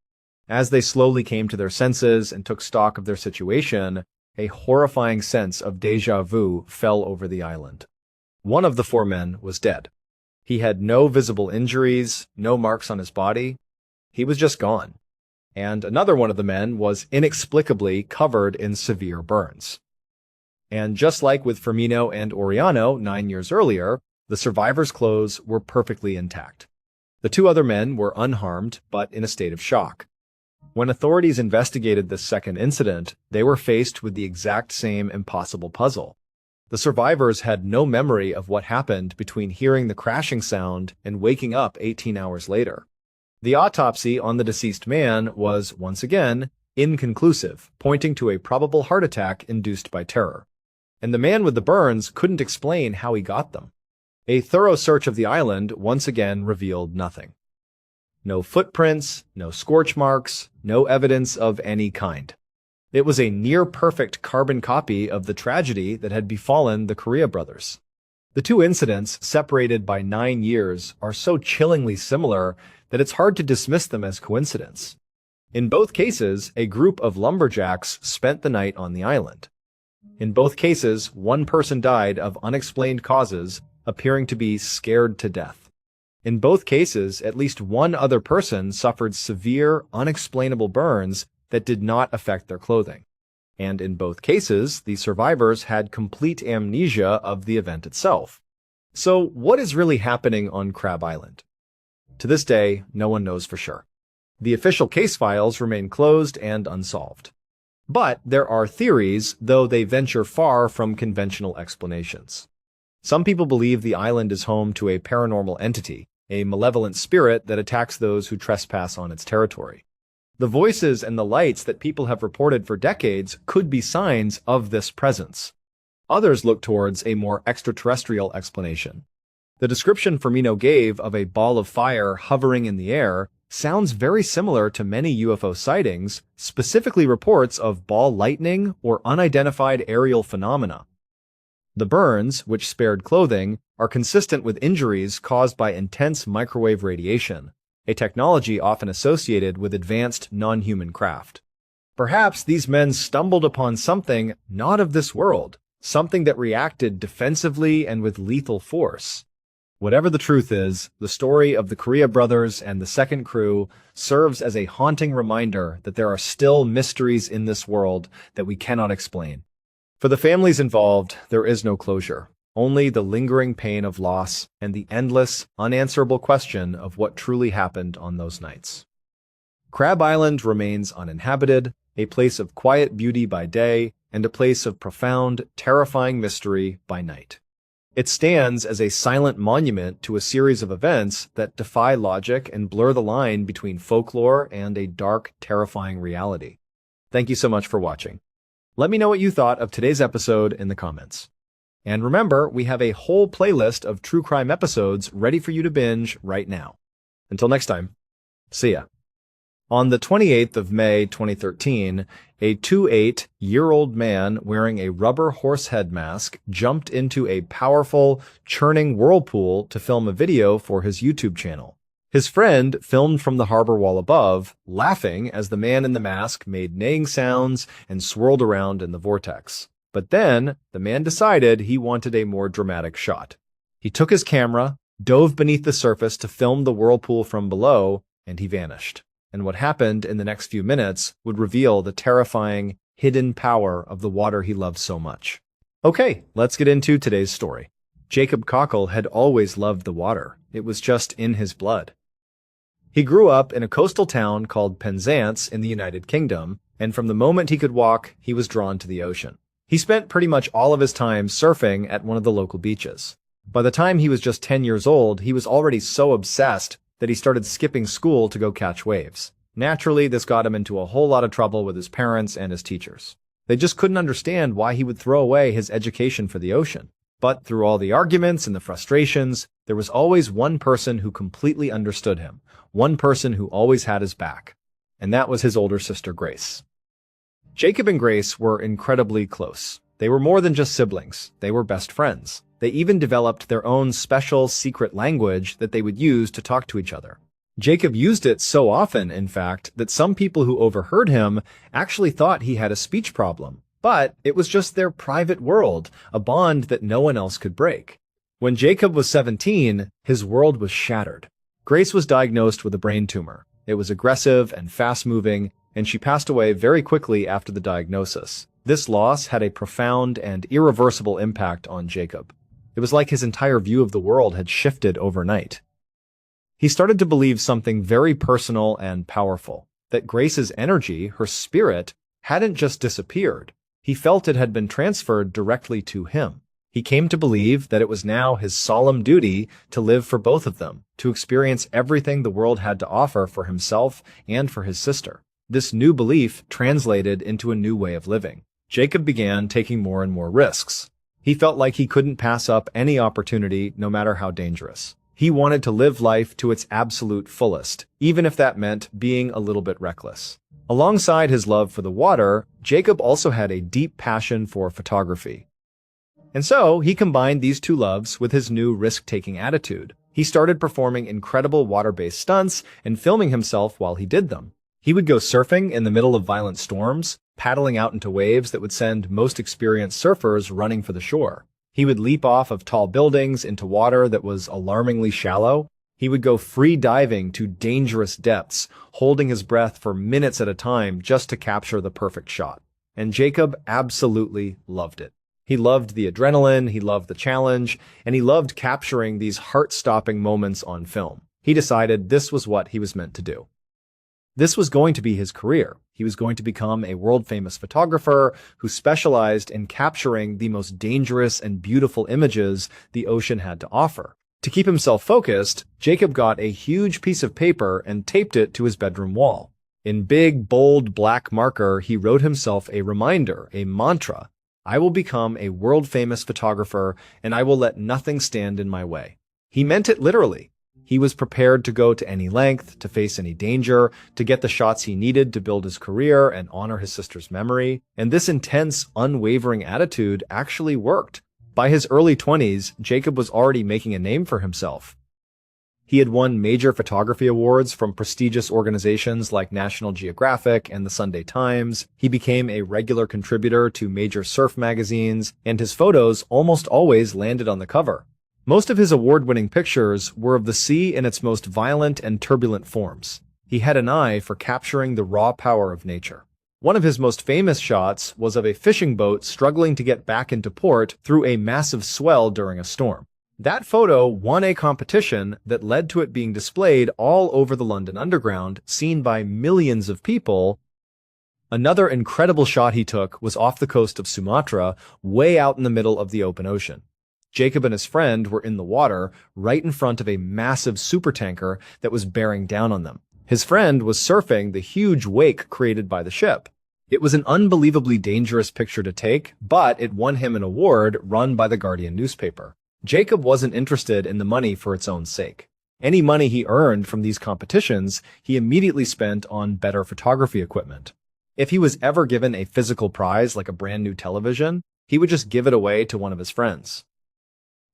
As they slowly came to their senses and took stock of their situation, a horrifying sense of déjà vu fell over the island. One of the 4 men was dead. He had no visible injuries, no marks on his body. He was just gone. And another one of the men was inexplicably covered in severe burns. And just like with Firmino and Oriano 9 years earlier, the survivors' clothes were perfectly intact. The 2 other men were unharmed, but in a state of shock. When authorities investigated this second incident, they were faced with the exact same impossible puzzle. The survivors had no memory of what happened between hearing the crashing sound and waking up 18 hours later. The autopsy on the deceased man was, once again, inconclusive, pointing to a probable heart attack induced by terror. And the man with the burns couldn't explain how he got them. A thorough search of the island once again revealed nothing. No footprints, no scorch marks, no evidence of any kind. It was a near-perfect carbon copy of the tragedy that had befallen the Correa brothers. The 2 incidents, separated by 9 years, are so chillingly similar that it's hard to dismiss them as coincidence. In both cases, a group of lumberjacks spent the night on the island. In both cases, one person died of unexplained causes, appearing to be scared to death. In both cases, at least one other person suffered severe, unexplainable burns that did not affect their clothing. And in both cases, the survivors had complete amnesia of the event itself. So what is really happening on Crab Island? To this day, no one knows for sure. The official case files remain closed and unsolved. But there are theories, though they venture far from conventional explanations. Some people believe the island is home to a paranormal entity, a malevolent spirit that attacks those who trespass on its territory. The voices and the lights that people have reported for decades could be signs of this presence. Others look towards a more extraterrestrial explanation. The description Firmino gave of a ball of fire hovering in the air sounds very similar to many UFO sightings, specifically reports of ball lightning or unidentified aerial phenomena. The burns, which spared clothing, are consistent with injuries caused by intense microwave radiation, a technology often associated with advanced non-human craft. Perhaps these men stumbled upon something not of this world, something that reacted defensively and with lethal force. Whatever the truth is, the story of the Korea brothers and the second crew serves as a haunting reminder that there are still mysteries in this world that we cannot explain. For the families involved, there is no closure, only the lingering pain of loss and the endless, unanswerable question of what truly happened on those nights. Crab Island remains uninhabited, a place of quiet beauty by day and a place of profound, terrifying mystery by night. It stands as a silent monument to a series of events that defy logic and blur the line between folklore and a dark, terrifying reality. Thank you so much for watching. Let me know what you thought of today's episode in the comments. And remember, we have a whole playlist of true crime episodes ready for you to binge right now. Until next time, see ya. On the 28th of May 2013, a 28-year-old man wearing a rubber horse head mask jumped into a powerful, churning whirlpool to film a video for his YouTube channel. His friend filmed from the harbor wall above, laughing as the man in the mask made neighing sounds and swirled around in the vortex. But then, the man decided he wanted a more dramatic shot. He took his camera, dove beneath the surface to film the whirlpool from below, and he vanished. And what happened in the next few minutes would reveal the terrifying, hidden power of the water he loved so much. Okay, let's get into today's story. Jacob Cockle had always loved the water. It was just in his blood. He grew up in a coastal town called Penzance in the United Kingdom, and from the moment he could walk, he was drawn to the ocean. He spent pretty much all of his time surfing at one of the local beaches. By the time he was just 10 years old, he was already so obsessed that he started skipping school to go catch waves. Naturally, this got him into a whole lot of trouble with his parents and his teachers. They just couldn't understand why he would throw away his education for the ocean. But through all the arguments and the frustrations, there was always one person who completely understood him, one person who always had his back. And that was his older sister, Grace. Jacob and Grace were incredibly close. They were more than just siblings. They were best friends. They even developed their own special secret language that they would use to talk to each other. Jacob used it so often, in fact, that some people who overheard him actually thought he had a speech problem. But it was just their private world, a bond that no one else could break. When Jacob was 17, his world was shattered. Grace was diagnosed with a brain tumor. It was aggressive and fast-moving, and she passed away very quickly after the diagnosis. This loss had a profound and irreversible impact on Jacob. It was like his entire view of the world had shifted overnight. He started to believe something very personal and powerful, that Grace's energy, her spirit, hadn't just disappeared. He felt it had been transferred directly to him. He came to believe that it was now his solemn duty to live for both of them, to experience everything the world had to offer for himself and for his sister. This new belief translated into a new way of living. Jacob began taking more and more risks. He felt like he couldn't pass up any opportunity, no matter how dangerous. He wanted to live life to its absolute fullest, even if that meant being a little bit reckless. Alongside his love for the water, Jacob also had a deep passion for photography. And so, he combined these two loves with his new risk-taking attitude. He started performing incredible water-based stunts and filming himself while he did them. He would go surfing in the middle of violent storms, paddling out into waves that would send most experienced surfers running for the shore. He would leap off of tall buildings into water that was alarmingly shallow. He would go free diving to dangerous depths, holding his breath for minutes at a time just to capture the perfect shot. And Jacob absolutely loved it. He loved the adrenaline, he loved the challenge, and he loved capturing these heart-stopping moments on film. He decided this was what he was meant to do. This was going to be his career. He was going to become a world-famous photographer who specialized in capturing the most dangerous and beautiful images the ocean had to offer. To keep himself focused, Jacob got a huge piece of paper and taped it to his bedroom wall. In big, bold black marker, he wrote himself a reminder, a mantra. I will become a world-famous photographer, and I will let nothing stand in my way. He meant it literally. He was prepared to go to any length, to face any danger, to get the shots he needed to build his career and honor his sister's memory. And this intense, unwavering attitude actually worked. By his early 20s, Jacob was already making a name for himself. He had won major photography awards from prestigious organizations like National Geographic and the Sunday Times. He became a regular contributor to major surf magazines, and his photos almost always landed on the cover. Most of his award-winning pictures were of the sea in its most violent and turbulent forms. He had an eye for capturing the raw power of nature. One of his most famous shots was of a fishing boat struggling to get back into port through a massive swell during a storm. That photo won a competition that led to it being displayed all over the London Underground, seen by millions of people. Another incredible shot he took was off the coast of Sumatra, way out in the middle of the open ocean. Jacob and his friend were in the water, right in front of a massive supertanker that was bearing down on them. His friend was surfing the huge wake created by the ship. It was an unbelievably dangerous picture to take, but it won him an award run by the Guardian newspaper. Jacob wasn't interested in the money for its own sake. Any money he earned from these competitions, he immediately spent on better photography equipment. If he was ever given a physical prize like a brand new television, he would just give it away to one of his friends.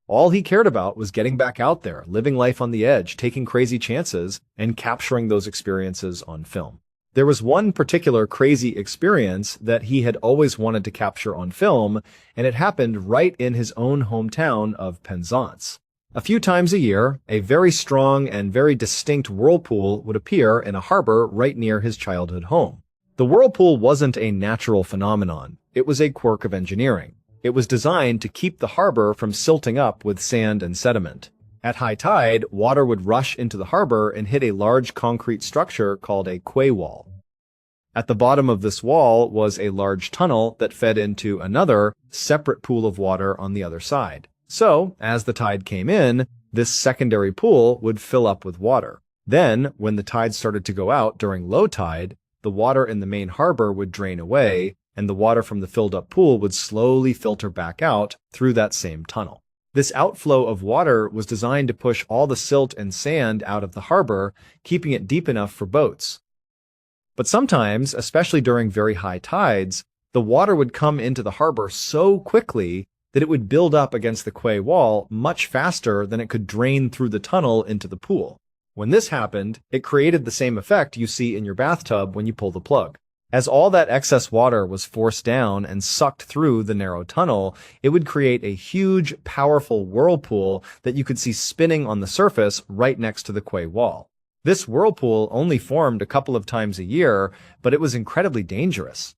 All he cared about was getting back out there, living life on the edge, taking crazy chances, and capturing those experiences on film. There was one particular crazy experience that he had always wanted to capture on film, and it happened right in his own hometown of Penzance. A few times a year, a very strong and very distinct whirlpool would appear in a harbor right near his childhood home. The whirlpool wasn't a natural phenomenon. It was a quirk of engineering. It was designed to keep the harbor from silting up with sand and sediment. At high tide, water would rush into the harbor and hit a large concrete structure called a quay wall. At the bottom of this wall was a large tunnel that fed into another, separate pool of water on the other side. So, as the tide came in, this secondary pool would fill up with water. Then, when the tide started to go out during low tide, the water in the main harbor would drain away, and the water from the filled-up pool would slowly filter back out through that same tunnel. This outflow of water was designed to push all the silt and sand out of the harbor, keeping it deep enough for boats. But sometimes, especially during very high tides, the water would come into the harbor so quickly that it would build up against the quay wall much faster than it could drain through the tunnel into the pool. When this happened, it created the same effect you see in your bathtub when you pull the plug. As all that excess water was forced down and sucked through the narrow tunnel, it would create a huge, powerful whirlpool that you could see spinning on the surface right next to the quay wall. This whirlpool only formed a couple of times a year, but it was incredibly dangerous.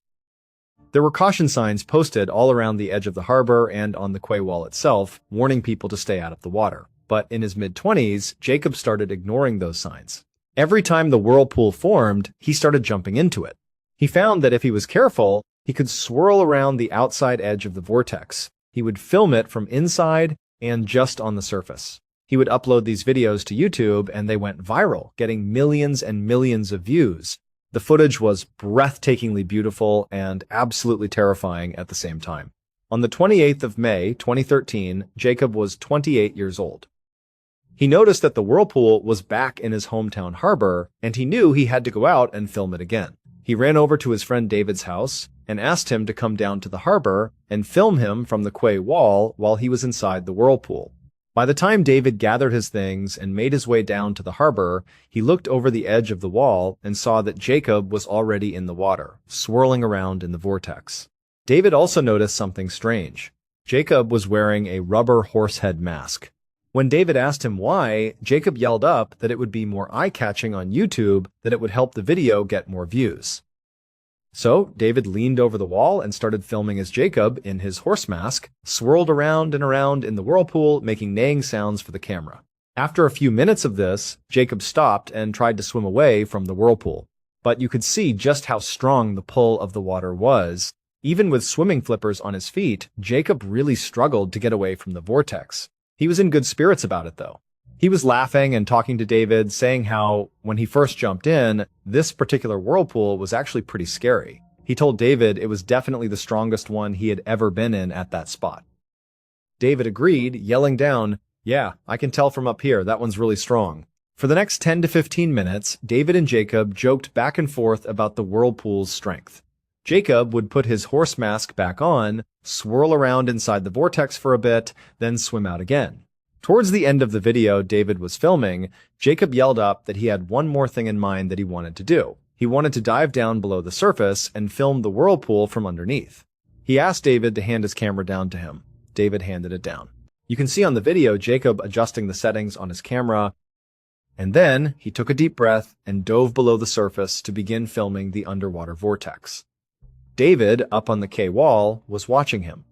There were caution signs posted all around the edge of the harbor and on the quay wall itself, warning people to stay out of the water. But in his mid-20s, Jacob started ignoring those signs. Every time the whirlpool formed, he started jumping into it. He found that if he was careful, he could swirl around the outside edge of the vortex. He would film it from inside and just on the surface. He would upload these videos to YouTube and they went viral, getting millions and millions of views. The footage was breathtakingly beautiful and absolutely terrifying at the same time. On the 28th of May, 2013, Jacob was 28 years old. He noticed that the whirlpool was back in his hometown harbor, and he knew he had to go out and film it again. He ran over to his friend David's house and asked him to come down to the harbor and film him from the quay wall while he was inside the whirlpool. By the time David gathered his things and made his way down to the harbor, he looked over the edge of the wall and saw that Jacob was already in the water, swirling around in the vortex. David also noticed something strange. Jacob was wearing a rubber horsehead mask. When David asked him why, Jacob yelled up that it would be more eye-catching on YouTube, that it would help the video get more views. So David leaned over the wall and started filming as Jacob, in his horse mask, swirled around and around in the whirlpool, making neighing sounds for the camera. After a few minutes of this, Jacob stopped and tried to swim away from the whirlpool. But you could see just how strong the pull of the water was. Even with swimming flippers on his feet, Jacob really struggled to get away from the vortex. He was in good spirits about it, though. He was laughing and talking to David, saying how, when he first jumped in, this particular whirlpool was actually pretty scary. He told David it was definitely the strongest one he had ever been in at that spot. David agreed, yelling down, "Yeah, I can tell from up here, that one's really strong." For the next 10 to 15 minutes, David and Jacob joked back and forth about the whirlpool's strength. Jacob would put his horse mask back on, swirl around inside the vortex for a bit, then swim out again. Towards the end of the video David was filming, Jacob yelled up that he had one more thing in mind that he wanted to do. He wanted to dive down below the surface and film the whirlpool from underneath. He asked David to hand his camera down to him. David handed it down. You can see on the video Jacob adjusting the settings on his camera, and then he took a deep breath and dove below the surface to begin filming the underwater vortex. David, up on the quay wall, was watching him.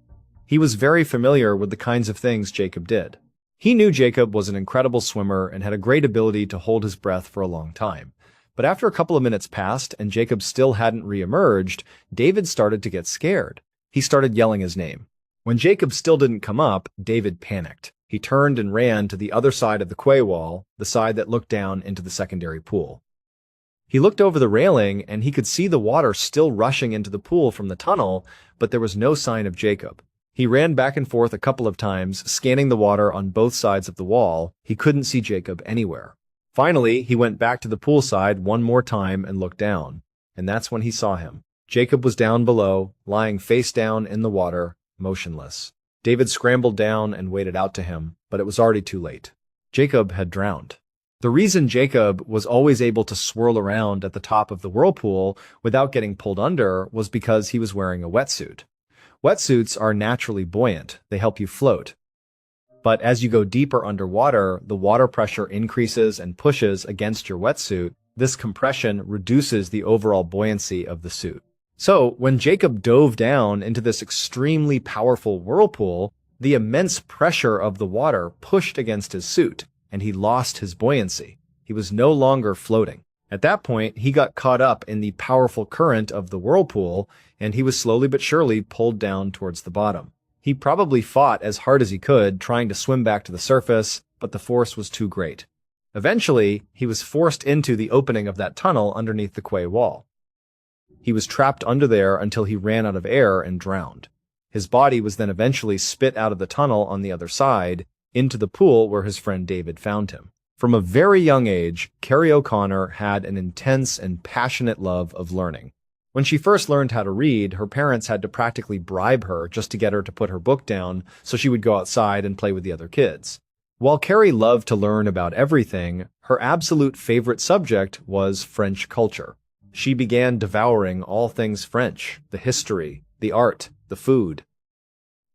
He was very familiar with the kinds of things Jacob did. He knew Jacob was an incredible swimmer and had a great ability to hold his breath for a long time. But after a couple of minutes passed and Jacob still hadn't re-emerged, David started to get scared. He started yelling his name. When Jacob still didn't come up, David panicked. He turned and ran to the other side of the quay wall, the side that looked down into the secondary pool. He looked over the railing and he could see the water still rushing into the pool from the tunnel, but there was no sign of Jacob. He ran back and forth a couple of times, scanning the water on both sides of the wall. He couldn't see Jacob anywhere. Finally, he went back to the pool side one more time and looked down, and that's when he saw him. Jacob was down below, lying face down in the water, motionless. David scrambled down and waded out to him, but it was already too late. Jacob had drowned. The reason Jacob was always able to swirl around at the top of the whirlpool without getting pulled under was because he was wearing a wetsuit. Wetsuits are naturally buoyant. They help you float. But as you go deeper underwater, the water pressure increases and pushes against your wetsuit. This compression reduces the overall buoyancy of the suit. So, when Jacob dove down into this extremely powerful whirlpool, the immense pressure of the water pushed against his suit, and he lost his buoyancy. He was no longer floating. At that point, he got caught up in the powerful current of the whirlpool, and he was slowly but surely pulled down towards the bottom. He probably fought as hard as he could, trying to swim back to the surface, but the force was too great. Eventually, he was forced into the opening of that tunnel underneath the quay wall. He was trapped under there until he ran out of air and drowned. His body was then eventually spit out of the tunnel on the other side, into the pool where his friend David found him. From a very young age, Carrie O'Connor had an intense and passionate love of learning. When she first learned how to read, her parents had to practically bribe her just to get her to put her book down so she would go outside and play with the other kids. While Carrie loved to learn about everything, her absolute favorite subject was French culture. She began devouring all things French, the history, the art, the food.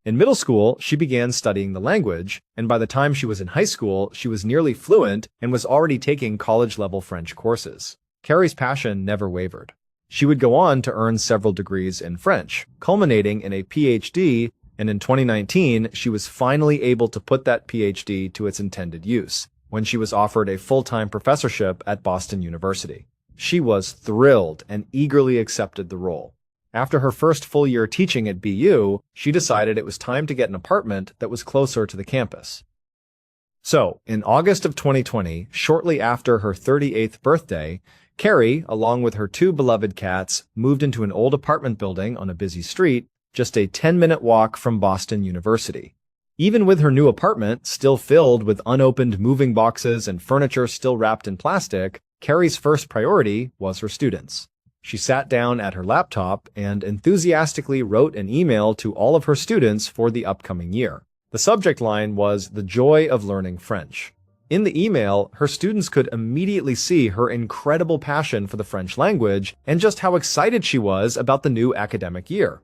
In middle school, she began studying the language, and by the time she was in high school, she was nearly fluent and was already taking college-level French courses. Carrie's passion never wavered. She would go on to earn several degrees in French, culminating in a PhD, and in 2019, she was finally able to put that PhD to its intended use, when she was offered a full-time professorship at Boston University. She was thrilled and eagerly accepted the role. After her first full year teaching at BU, she decided it was time to get an apartment that was closer to the campus. So, in August of 2020, shortly after her 38th birthday, Carrie, along with her two beloved cats, moved into an old apartment building on a busy street, just a 10-minute walk from Boston University. Even with her new apartment still filled with unopened moving boxes and furniture still wrapped in plastic, Carrie's first priority was her students. She sat down at her laptop and enthusiastically wrote an email to all of her students for the upcoming year. The subject line was "The Joy of Learning French." In the email, her students could immediately see her incredible passion for the French language and just how excited she was about the new academic year.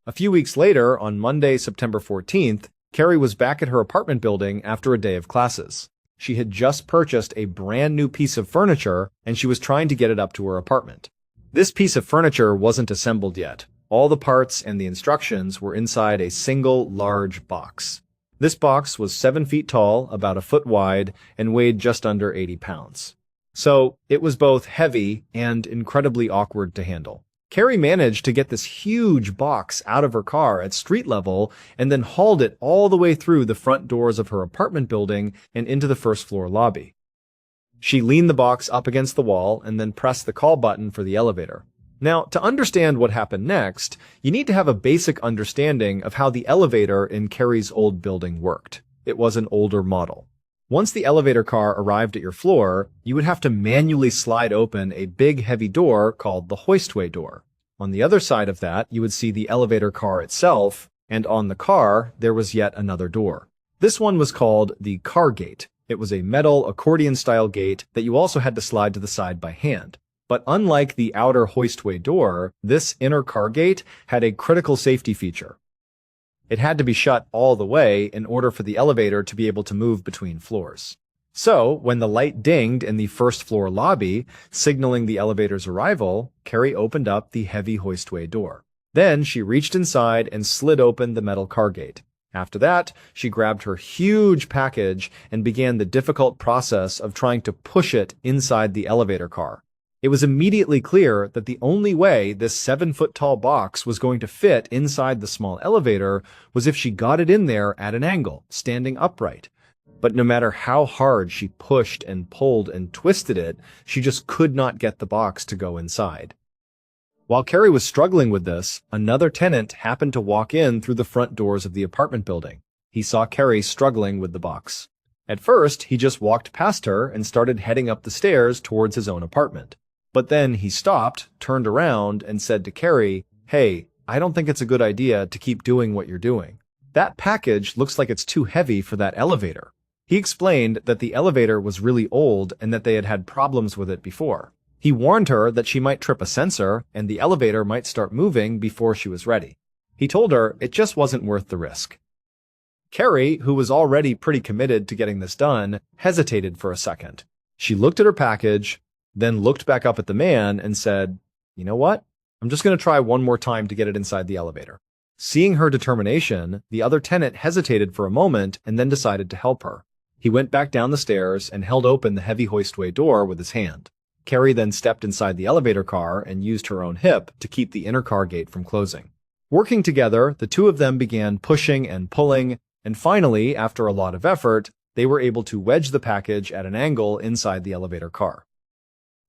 A few weeks later, on Monday, September 14th, Carrie was back at her apartment building after a day of classes. She had just purchased a brand new piece of furniture and she was trying to get it up to her apartment. This piece of furniture wasn't assembled yet. All the parts and the instructions were inside a single large box. This box was 7 feet tall, about a foot wide, and weighed just under 80 pounds. So, it was both heavy and incredibly awkward to handle. Carrie managed to get this huge box out of her car at street level and then hauled it all the way through the front doors of her apartment building and into the first floor lobby. She leaned the box up against the wall and then pressed the call button for the elevator. Now, to understand what happened next, you need to have a basic understanding of how the elevator in Carrie's old building worked. It was an older model. Once the elevator car arrived at your floor, you would have to manually slide open a big heavy door called the hoistway door. On the other side of that, you would see the elevator car itself, and on the car, there was yet another door. This one was called the car gate. It was a metal accordion-style gate that you also had to slide to the side by hand. But unlike the outer hoistway door, this inner car gate had a critical safety feature. It had to be shut all the way in order for the elevator to be able to move between floors. So, when the light dinged in the first floor lobby, signaling the elevator's arrival, Carrie opened up the heavy hoistway door. Then she reached inside and slid open the metal car gate. After that, she grabbed her huge package and began the difficult process of trying to push it inside the elevator car. It was immediately clear that the only way this 7-foot-tall box was going to fit inside the small elevator was if she got it in there at an angle, standing upright. But no matter how hard she pushed and pulled and twisted it, she just could not get the box to go inside. While Carrie was struggling with this, another tenant happened to walk in through the front doors of the apartment building. He saw Carrie struggling with the box. At first, he just walked past her and started heading up the stairs towards his own apartment. But then he stopped, turned around, and said to Carrie, "Hey, I don't think it's a good idea to keep doing what you're doing. That package looks like it's too heavy for that elevator." He explained that the elevator was really old and that they had had problems with it before. He warned her that she might trip a sensor and the elevator might start moving before she was ready. He told her it just wasn't worth the risk. Carrie, who was already pretty committed to getting this done, hesitated for a second. She looked at her package, then looked back up at the man and said, "You know what? I'm just going to try one more time to get it inside the elevator." Seeing her determination, the other tenant hesitated for a moment and then decided to help her. He went back down the stairs and held open the heavy hoistway door with his hand. Carrie then stepped inside the elevator car and used her own hip to keep the inner car gate from closing. Working together, the two of them began pushing and pulling, and finally, after a lot of effort, they were able to wedge the package at an angle inside the elevator car.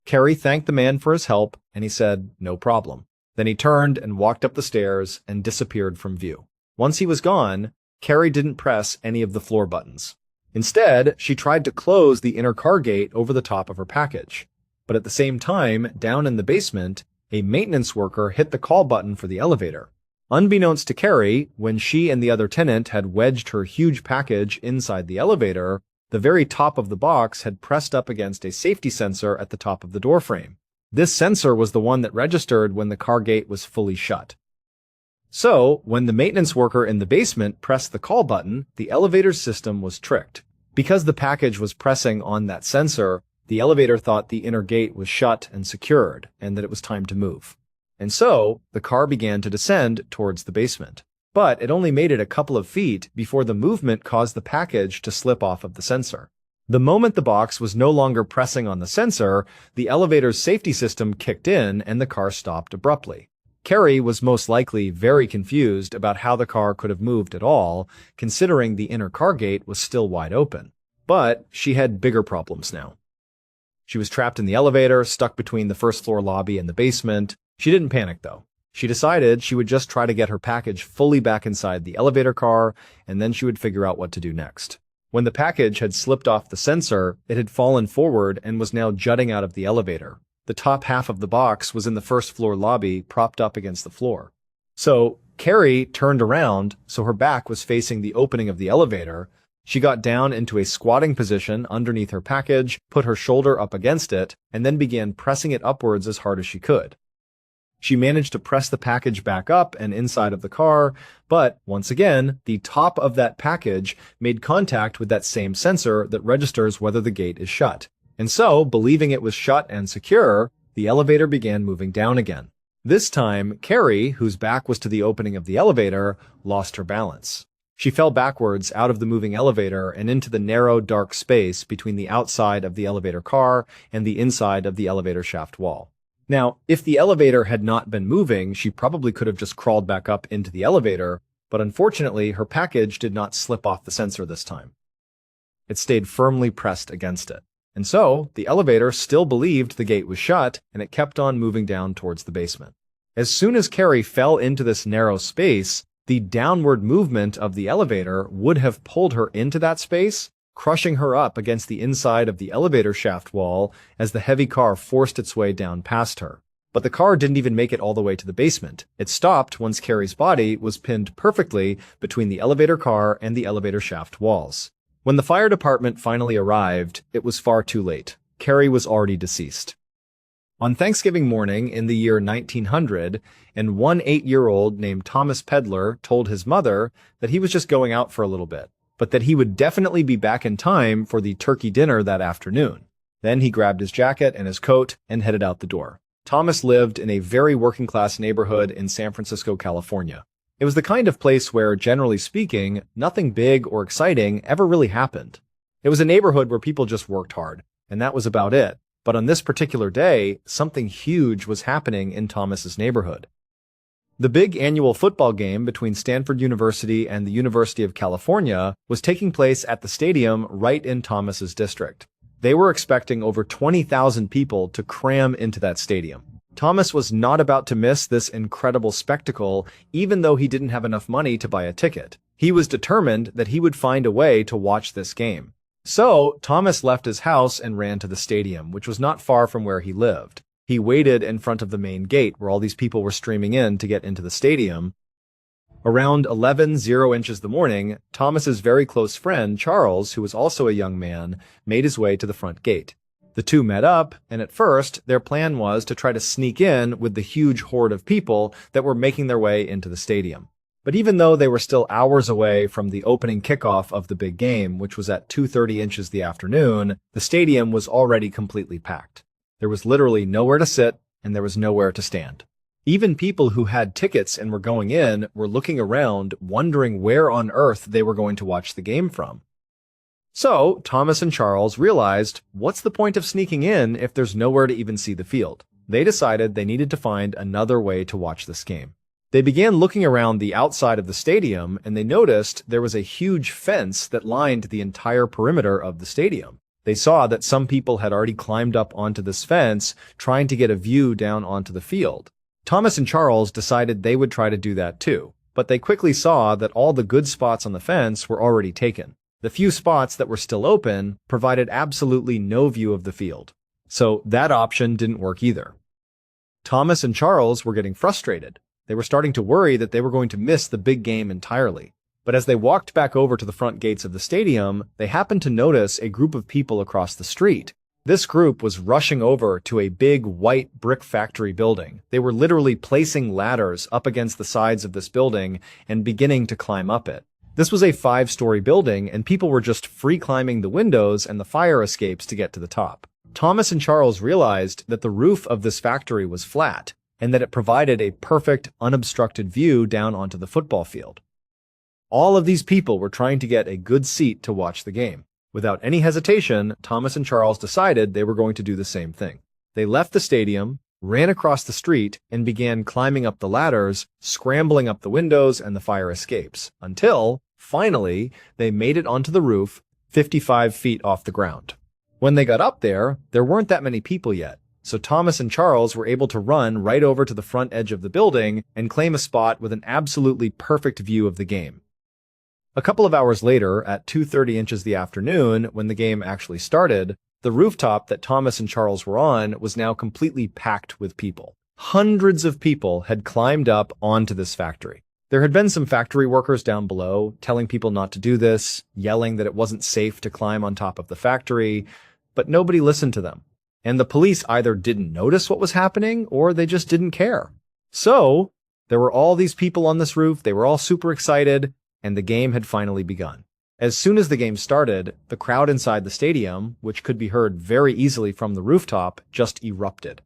Carrie thanked the man for his help, and he said, "No problem." Then he turned and walked up the stairs and disappeared from view. Once he was gone, Carrie didn't press any of the floor buttons. Instead, she tried to close the inner car gate over the top of her package. But at the same time, down in the basement, a maintenance worker hit the call button for the elevator. Unbeknownst to Carrie, when she and the other tenant had wedged her huge package inside the elevator, the very top of the box had pressed up against a safety sensor at the top of the doorframe. This sensor was the one that registered when the car gate was fully shut. So, when the maintenance worker in the basement pressed the call button, the elevator's system was tricked. Because the package was pressing on that sensor, the elevator thought the inner gate was shut and secured, and that it was time to move. And so, the car began to descend towards the basement. But it only made it a couple of feet before the movement caused the package to slip off of the sensor. The moment the box was no longer pressing on the sensor, the elevator's safety system kicked in and the car stopped abruptly. Carrie was most likely very confused about how the car could have moved at all, considering the inner car gate was still wide open. But she had bigger problems now. She was trapped in the elevator, stuck between the first floor lobby and the basement. She didn't panic, though. She decided she would just try to get her package fully back inside the elevator car, and then she would figure out what to do next. When the package had slipped off the sensor, it had fallen forward and was now jutting out of the elevator. The top half of the box was in the first floor lobby, propped up against the floor. So, Carrie turned around so her back was facing the opening of the elevator. She got down into a squatting position underneath her package, put her shoulder up against it, and then began pressing it upwards as hard as she could. She managed to press the package back up and inside of the car, but once again, the top of that package made contact with that same sensor that registers whether the gate is shut. And so, believing it was shut and secure, the elevator began moving down again. This time, Carrie, whose back was to the opening of the elevator, lost her balance. She fell backwards out of the moving elevator and into the narrow, dark space between the outside of the elevator car and the inside of the elevator shaft wall. Now, if the elevator had not been moving, she probably could have just crawled back up into the elevator, but unfortunately, her package did not slip off the sensor this time. It stayed firmly pressed against it. And so, the elevator still believed the gate was shut, and it kept on moving down towards the basement. As soon as Carrie fell into this narrow space, the downward movement of the elevator would have pulled her into that space, crushing her up against the inside of the elevator shaft wall as the heavy car forced its way down past her. But the car didn't even make it all the way to the basement. It stopped once Carrie's body was pinned perfectly between the elevator car and the elevator shaft walls. When the fire department finally arrived, it was far too late. Carrie was already deceased. On Thanksgiving morning in the year 1900, and one 8-year-old named Thomas Pedler told his mother that he was just going out for a little bit, but that he would definitely be back in time for the turkey dinner that afternoon. Then he grabbed his jacket and his coat and headed out the door. Thomas lived in a very working-class neighborhood in San Francisco, California. It was the kind of place where, generally speaking, nothing big or exciting ever really happened. It was a neighborhood where people just worked hard, and that was about it. But on this particular day, something huge was happening in Thomas's neighborhood. The big annual football game between Stanford University and the University of California was taking place at the stadium right in Thomas's district. They were expecting over 20,000 people to cram into that stadium. Thomas was not about to miss this incredible spectacle, even though he didn't have enough money to buy a ticket. He was determined that he would find a way to watch this game. So, Thomas left his house and ran to the stadium, which was not far from where he lived. He waited in front of the main gate where all these people were streaming in to get into the stadium. Around 11:00 in the morning, Thomas's very close friend, Charles, who was also a young man, made his way to the front gate. The two met up, and at first, their plan was to try to sneak in with the huge horde of people that were making their way into the stadium. But even though they were still hours away from the opening kickoff of the big game, which was at 2:30 the afternoon, the stadium was already completely packed. There was literally nowhere to sit, and there was nowhere to stand. Even people who had tickets and were going in were looking around, wondering where on earth they were going to watch the game from. So, Thomas and Charles realized, what's the point of sneaking in if there's nowhere to even see the field? They decided they needed to find another way to watch this game. They began looking around the outside of the stadium, and they noticed there was a huge fence that lined the entire perimeter of the stadium. They saw that some people had already climbed up onto this fence, trying to get a view down onto the field. Thomas and Charles decided they would try to do that too, but they quickly saw that all the good spots on the fence were already taken. The few spots that were still open provided absolutely no view of the field. So that option didn't work either. Thomas and Charles were getting frustrated. They were starting to worry that they were going to miss the big game entirely. But as they walked back over to the front gates of the stadium, they happened to notice a group of people across the street. This group was rushing over to a big white brick factory building. They were literally placing ladders up against the sides of this building and beginning to climb up it. This was a 5-story building, and people were just free climbing the windows and the fire escapes to get to the top. Thomas and Charles realized that the roof of this factory was flat, and that it provided a perfect, unobstructed view down onto the football field. All of these people were trying to get a good seat to watch the game. Without any hesitation, Thomas and Charles decided they were going to do the same thing. They left the stadium, ran across the street, and began climbing up the ladders, scrambling up the windows and the fire escapes, until, finally, they made it onto the roof, 55 feet off the ground. When they got up there weren't that many people yet, so Thomas and Charles were able to run right over to the front edge of the building and claim a spot with an absolutely perfect view of the game. A couple of hours later, at 2:30 the afternoon, when the game actually started, the rooftop that Thomas and Charles were on was now completely packed with people. Hundreds of people had climbed up onto this factory. There had been some factory workers down below, telling people not to do this, yelling that it wasn't safe to climb on top of the factory, but nobody listened to them. And the police either didn't notice what was happening, or they just didn't care. So, there were all these people on this roof, they were all super excited, and the game had finally begun. As soon as the game started, the crowd inside the stadium, which could be heard very easily from the rooftop, just erupted.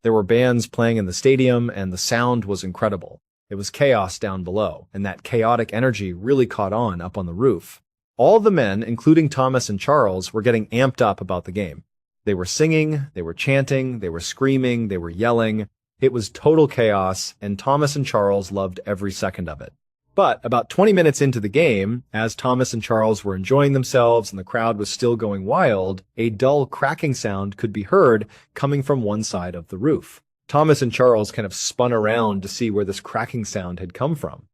There were bands playing in the stadium, and the sound was incredible. It was chaos down below, and that chaotic energy really caught on up on the roof. All the men, including Thomas and Charles, were getting amped up about the game. They were singing, they were chanting, they were screaming, they were yelling. It was total chaos, and Thomas and Charles loved every second of it. But about 20 minutes into the game, as Thomas and Charles were enjoying themselves and the crowd was still going wild, a dull cracking sound could be heard coming from one side of the roof. Thomas and Charles kind of spun around to see where this cracking sound had come from.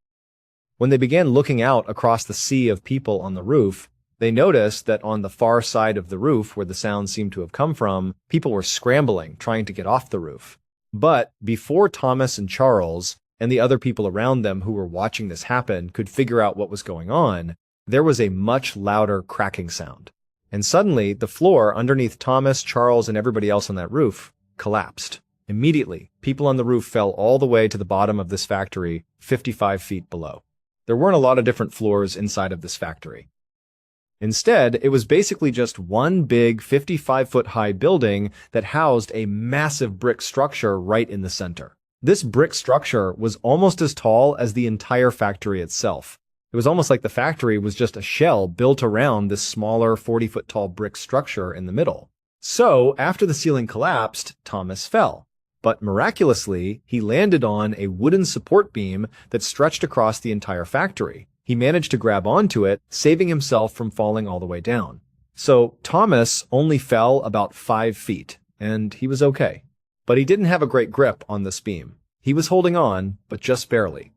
When they began looking out across the sea of people on the roof, they noticed that on the far side of the roof where the sound seemed to have come from, people were scrambling, trying to get off the roof. But before Thomas and Charles and the other people around them who were watching this happen could figure out what was going on, there was a much louder cracking sound. And suddenly, the floor underneath Thomas, Charles, and everybody else on that roof collapsed. Immediately, people on the roof fell all the way to the bottom of this factory, 55 feet below. There weren't a lot of different floors inside of this factory. Instead, it was basically just one big 55-foot-high building that housed a massive brick structure right in the center. This brick structure was almost as tall as the entire factory itself. It was almost like the factory was just a shell built around this smaller 40-foot-tall brick structure in the middle. So, after the ceiling collapsed, Thomas fell. But miraculously, he landed on a wooden support beam that stretched across the entire factory. He managed to grab onto it, saving himself from falling all the way down. So Thomas only fell about 5 feet, and he was okay. But he didn't have a great grip on this beam. He was holding on, but just barely.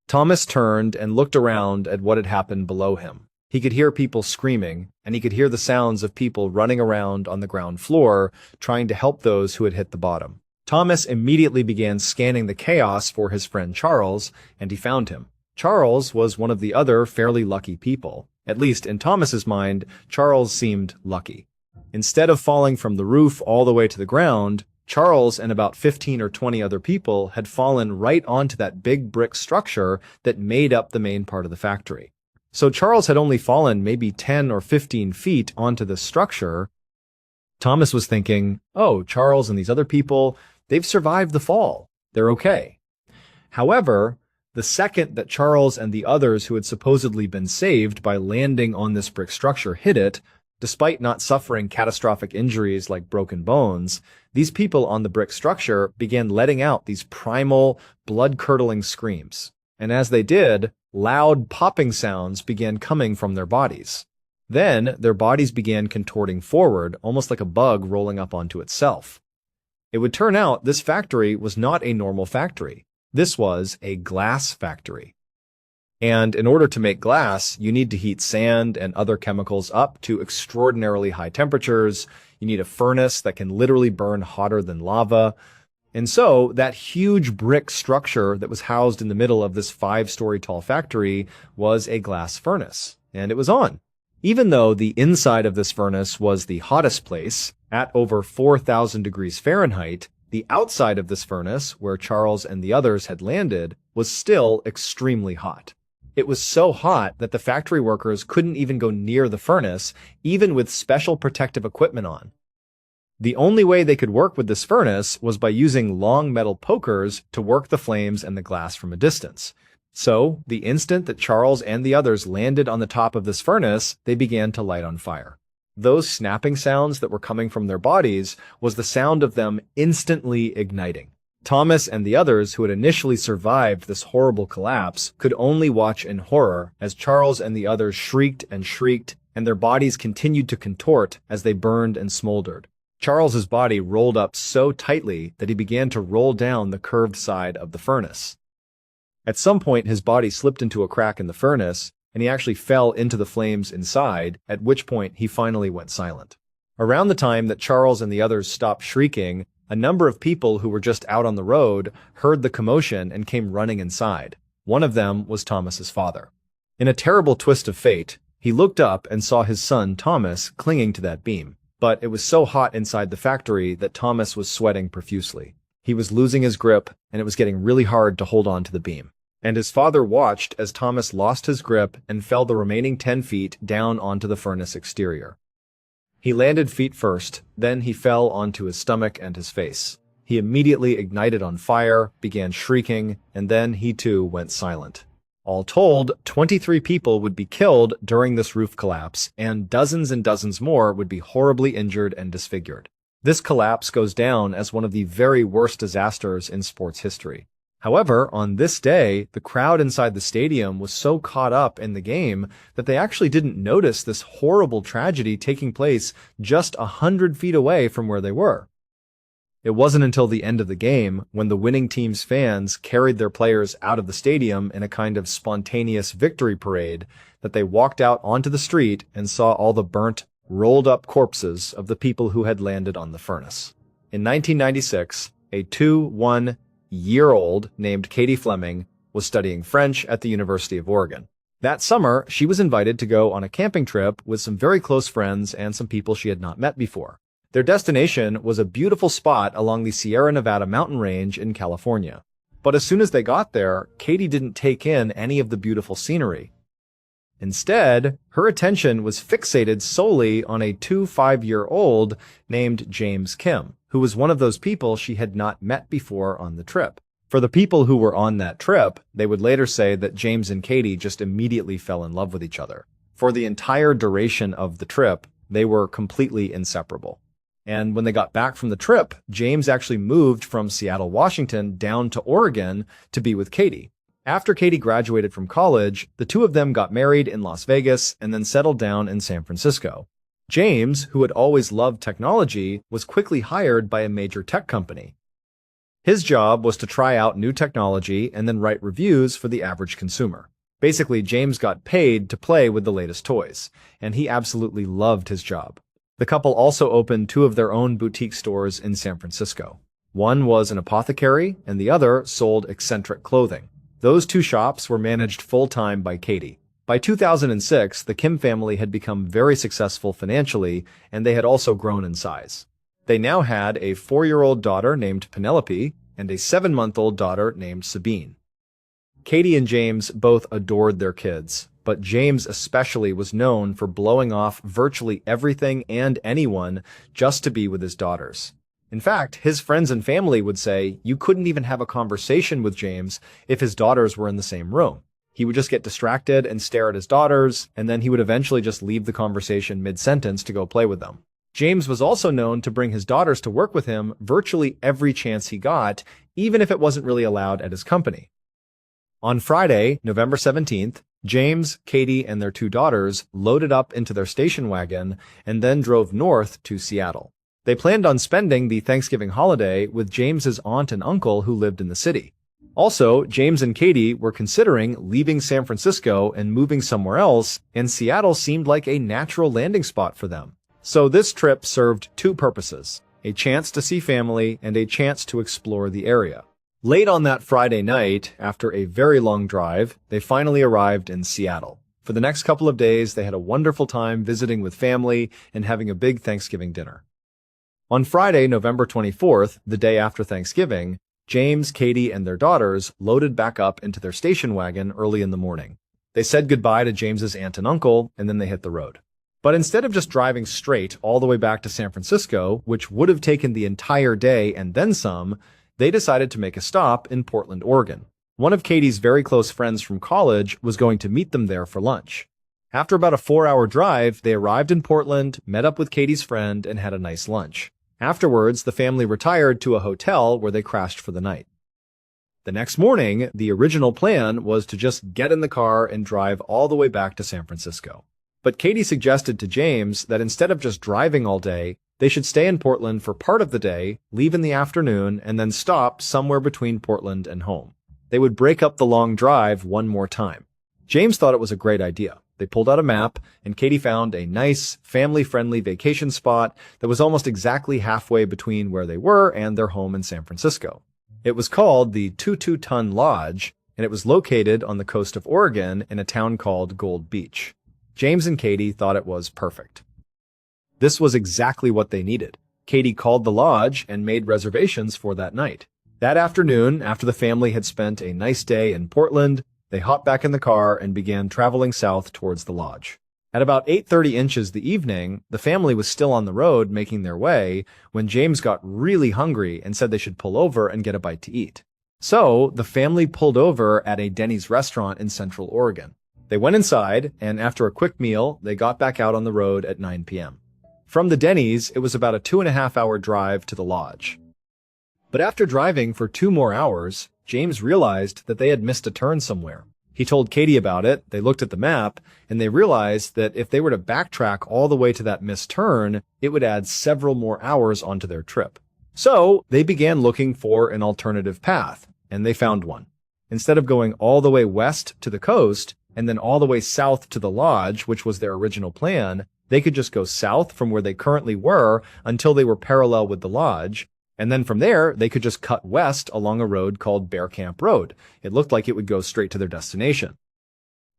Thomas turned and looked around at what had happened below him. He could hear people screaming, and he could hear the sounds of people running around on the ground floor, trying to help those who had hit the bottom. Thomas immediately began scanning the chaos for his friend Charles, and he found him. Charles was one of the other fairly lucky people. At least in Thomas's mind, Charles seemed lucky. Instead of falling from the roof all the way to the ground, Charles and about 15 or 20 other people had fallen right onto that big brick structure that made up the main part of the factory. So Charles had only fallen maybe 10 or 15 feet onto this structure. Thomas was thinking, oh, Charles and these other people, they've survived the fall. They're okay. However, the second that Charles and the others who had supposedly been saved by landing on this brick structure hit it, despite not suffering catastrophic injuries like broken bones, these people on the brick structure began letting out these primal, blood-curdling screams. And as they did, loud popping sounds began coming from their bodies. Then, their bodies began contorting forward, almost like a bug rolling up onto itself. It would turn out this factory was not a normal factory. This was a glass factory. And in order to make glass, you need to heat sand and other chemicals up to extraordinarily high temperatures. You need a furnace that can literally burn hotter than lava. And so that huge brick structure that was housed in the middle of this 5-story tall factory was a glass furnace. And it was on. Even though the inside of this furnace was the hottest place, at over 4,000 degrees Fahrenheit, the outside of this furnace, where Charles and the others had landed, was still extremely hot. It was so hot that the factory workers couldn't even go near the furnace, even with special protective equipment on. The only way they could work with this furnace was by using long metal pokers to work the flames and the glass from a distance. So, the instant that Charles and the others landed on the top of this furnace, they began to light on fire. Those snapping sounds that were coming from their bodies was the sound of them instantly igniting. Thomas and the others who had initially survived this horrible collapse could only watch in horror as Charles and the others shrieked, and their bodies continued to contort as they burned and smoldered. Charles's body rolled up so tightly that he began to roll down the curved side of the furnace. At some point, his body slipped into a crack in the furnace, and he actually fell into the flames inside, at which point he finally went silent. Around the time that Charles and the others stopped shrieking, a number of people who were just out on the road heard the commotion and came running inside. One of them was Thomas's father. In a terrible twist of fate, he looked up and saw his son Thomas clinging to that beam. But it was so hot inside the factory that Thomas was sweating profusely. He was losing his grip, and it was getting really hard to hold on to the beam. And his father watched as Thomas lost his grip and fell the remaining 10 feet down onto the furnace exterior. He landed feet first, then he fell onto his stomach and his face. He immediately ignited on fire, began shrieking, and then he too went silent. All told, 23 people would be killed during this roof collapse, and dozens more would be horribly injured and disfigured. This collapse goes down as one of the very worst disasters in sports history. However, on this day, the crowd inside the stadium was so caught up in the game that they actually didn't notice this horrible tragedy taking place just 100 feet away from where they were. It wasn't until the end of the game, when the winning team's fans carried their players out of the stadium in a kind of spontaneous victory parade, that they walked out onto the street and saw all the burnt, rolled-up corpses of the people who had landed on the furnace. In 1996, a 21-year-old named Katie Fleming was studying French at the University of Oregon. That summer, she was invited to go on a camping trip with some very close friends and some people she had not met before. Their destination was a beautiful spot along the Sierra Nevada mountain range in California. But as soon as they got there, Katie didn't take in any of the beautiful scenery. Instead, her attention was fixated solely on a 5-year-old named James Kim, who was one of those people she had not met before on the trip. For the people who were on that trip, they would later say that James and Katie just immediately fell in love with each other. For the entire duration of the trip, they were completely inseparable. And when they got back from the trip, James actually moved from Seattle, Washington down to Oregon to be with Katie. After Katie graduated from college, the two of them got married in Las Vegas and then settled down in San Francisco. James, who had always loved technology, was quickly hired by a major tech company. His job was to try out new technology and then write reviews for the average consumer. Basically, James got paid to play with the latest toys, and he absolutely loved his job. The couple also opened two of their own boutique stores in San Francisco. One was an apothecary, and the other sold eccentric clothing. Those two shops were managed full-time by Katie. By 2006, the Kim family had become very successful financially, and they had also grown in size. They now had a 4-year-old daughter named Penelope and a 7-month-old daughter named Sabine. Katie and James both adored their kids, but James especially was known for blowing off virtually everything and anyone just to be with his daughters. In fact, his friends and family would say you couldn't even have a conversation with James if his daughters were in the same room. He would just get distracted and stare at his daughters, and then he would eventually just leave the conversation mid-sentence to go play with them. James was also known to bring his daughters to work with him virtually every chance he got, even if it wasn't really allowed at his company. On Friday, November 17th, James, Katie, and their two daughters loaded up into their station wagon and then drove north to Seattle. They planned on spending the Thanksgiving holiday with James's aunt and uncle who lived in the city. Also, James and Katie were considering leaving San Francisco and moving somewhere else, and Seattle seemed like a natural landing spot for them. So this trip served two purposes: a chance to see family and a chance to explore the area. Late on that Friday night, after a very long drive, they finally arrived in Seattle. For the next couple of days, they had a wonderful time visiting with family and having a big Thanksgiving dinner. On Friday, November 24th, the day after Thanksgiving, James, Katie, and their daughters loaded back up into their station wagon early in the morning. They said goodbye to James's aunt and uncle, and then they hit the road. But instead of just driving straight all the way back to San Francisco, which would have taken the entire day and then some, they decided to make a stop in Portland, Oregon. One of Katie's very close friends from college was going to meet them there for lunch. After about a 4-hour drive, they arrived in Portland, met up with Katie's friend, and had a nice lunch. Afterwards, the family retired to a hotel where they crashed for the night. The next morning, the original plan was to just get in the car and drive all the way back to San Francisco. But Katie suggested to James that instead of just driving all day, they should stay in Portland for part of the day, leave in the afternoon, and then stop somewhere between Portland and home. They would break up the long drive one more time. James thought it was a great idea. They pulled out a map, and Katie found a nice, family-friendly vacation spot that was almost exactly halfway between where they were and their home in San Francisco. It was called the 22-Ton Lodge, and it was located on the coast of Oregon in a town called Gold Beach. James and Katie thought it was perfect. This was exactly what they needed. Katie called the lodge and made reservations for that night. That afternoon, after the family had spent a nice day in Portland, they hopped back in the car and began traveling south towards the lodge. At about 8:30 inches the evening, the family was still on the road making their way when James got really hungry and said they should pull over and get a bite to eat. So, the family pulled over at a Denny's restaurant in Central Oregon. They went inside, and after a quick meal, they got back out on the road at 9 p.m. From the Denny's, it was about a 2.5-hour drive to the lodge. But after driving for 2 more hours, James realized that they had missed a turn somewhere. He told Katie about it, they looked at the map, and they realized that if they were to backtrack all the way to that missed turn, it would add several more hours onto their trip. So, they began looking for an alternative path, and they found one. Instead of going all the way west to the coast, and then all the way south to the lodge, which was their original plan, they could just go south from where they currently were until they were parallel with the lodge, and then from there, they could just cut west along a road called Bear Camp Road. It looked like it would go straight to their destination.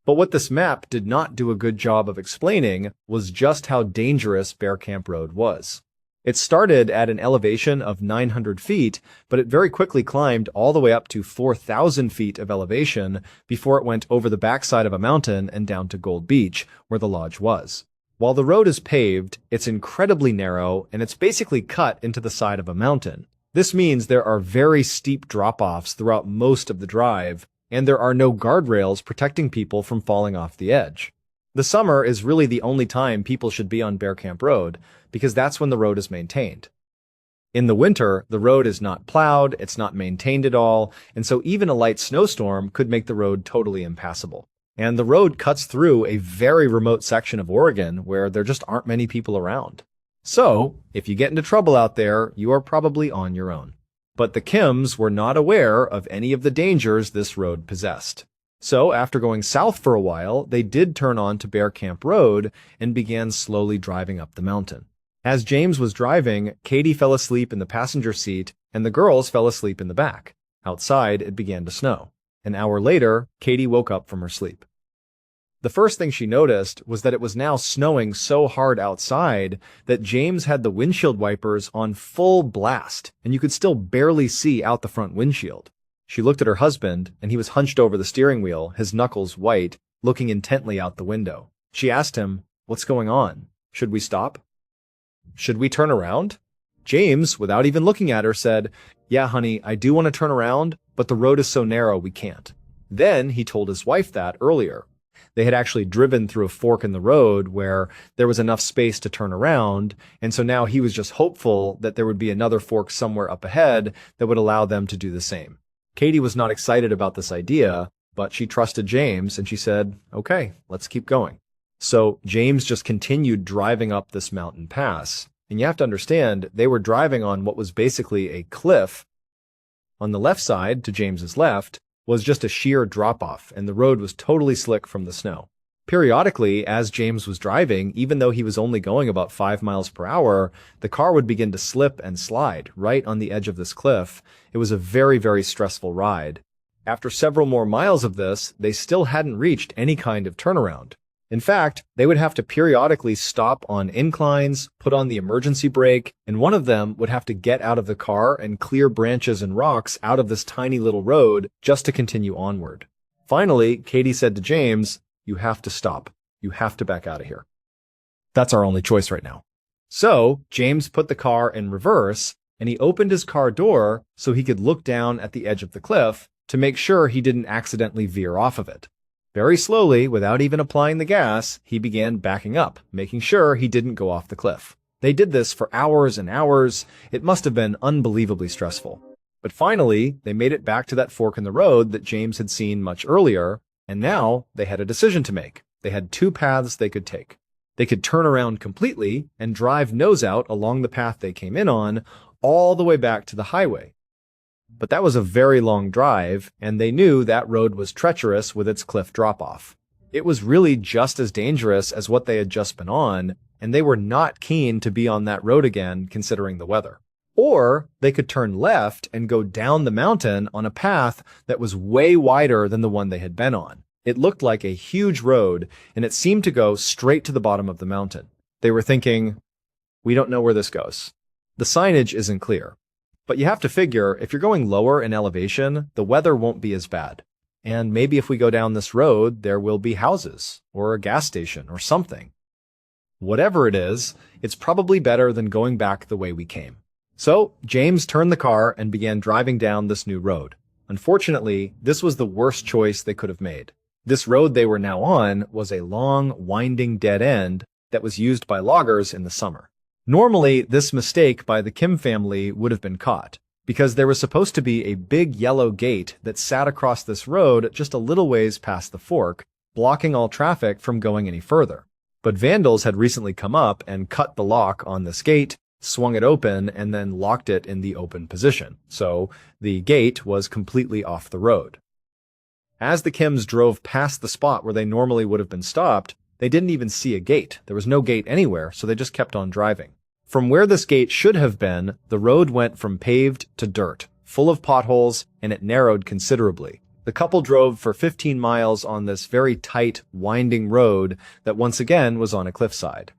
But what this map did not do a good job of explaining was just how dangerous Bear Camp Road was. It started at an elevation of 900 feet, but it very quickly climbed all the way up to 4,000 feet of elevation before it went over the backside of a mountain and down to Gold Beach, where the lodge was. While the road is paved, it's incredibly narrow and it's basically cut into the side of a mountain. This means there are very steep drop-offs throughout most of the drive, and there are no guardrails protecting people from falling off the edge. The summer is really the only time people should be on Bear Camp Road, because that's when the road is maintained. In the winter, the road is not plowed, it's not maintained at all, and so even a light snowstorm could make the road totally impassable. And the road cuts through a very remote section of Oregon where there just aren't many people around. So, if you get into trouble out there, you are probably on your own. But the Kims were not aware of any of the dangers this road possessed. So, after going south for a while, they did turn on to Bear Camp Road and began slowly driving up the mountain. As James was driving, Katie fell asleep in the passenger seat and the girls fell asleep in the back. Outside, it began to snow. An hour later, Katie woke up from her sleep. The first thing she noticed was that it was now snowing so hard outside that James had the windshield wipers on full blast, and you could still barely see out the front windshield. She looked at her husband, and he was hunched over the steering wheel, his knuckles white, looking intently out the window. She asked him, "What's going on? Should we stop? Should we turn around?" James, without even looking at her, said, "Yeah, honey, I do want to turn around, but the road is so narrow we can't." Then he told his wife that earlier. They had actually driven through a fork in the road where there was enough space to turn around, and so now he was just hopeful that there would be another fork somewhere up ahead that would allow them to do the same. Katie was not excited about this idea, but she trusted James and she said, "Okay, let's keep going." So James just continued driving up this mountain pass. And you have to understand, they were driving on what was basically a cliff. On the left side, to James's left, was just a sheer drop-off, and the road was totally slick from the snow. Periodically, as James was driving, even though he was only going about 5 miles per hour, the car would begin to slip and slide right on the edge of this cliff. It was a very, very stressful ride. After several more miles of this, they still hadn't reached any kind of turnaround. In fact, they would have to periodically stop on inclines, put on the emergency brake, and one of them would have to get out of the car and clear branches and rocks out of this tiny little road just to continue onward. Finally, Katie said to James, "You have to stop. You have to back out of here. That's our only choice right now." So, James put the car in reverse, and he opened his car door so he could look down at the edge of the cliff to make sure he didn't accidentally veer off of it. Very slowly, without even applying the gas, he began backing up, making sure he didn't go off the cliff. They did this for hours and hours. It must have been unbelievably stressful. But finally, they made it back to that fork in the road that James had seen much earlier, and now they had a decision to make. They had two paths they could take. They could turn around completely and drive nose out along the path they came in on, all the way back to the highway. But that was a very long drive, and they knew that road was treacherous with its cliff drop-off. It was really just as dangerous as what they had just been on, and they were not keen to be on that road again, considering the weather. Or they could turn left and go down the mountain on a path that was way wider than the one they had been on. It looked like a huge road, and it seemed to go straight to the bottom of the mountain. They were thinking, "We don't know where this goes. The signage isn't clear." But you have to figure, if you're going lower in elevation, the weather won't be as bad. And maybe if we go down this road, there will be houses, or a gas station, or something. Whatever it is, it's probably better than going back the way we came. So, James turned the car and began driving down this new road. Unfortunately, this was the worst choice they could have made. This road they were now on was a long, winding dead end that was used by loggers in the summer. Normally, this mistake by the Kim family would have been caught, because there was supposed to be a big yellow gate that sat across this road just a little ways past the fork, blocking all traffic from going any further. But vandals had recently come up and cut the lock on this gate, swung it open, and then locked it in the open position. So the gate was completely off the road. As the Kims drove past the spot where they normally would have been stopped, they didn't even see a gate. There was no gate anywhere, so they just kept on driving. From where this gate should have been, the road went from paved to dirt, full of potholes, and it narrowed considerably. The couple drove for 15 miles on this very tight, winding road that once again was on a cliffside.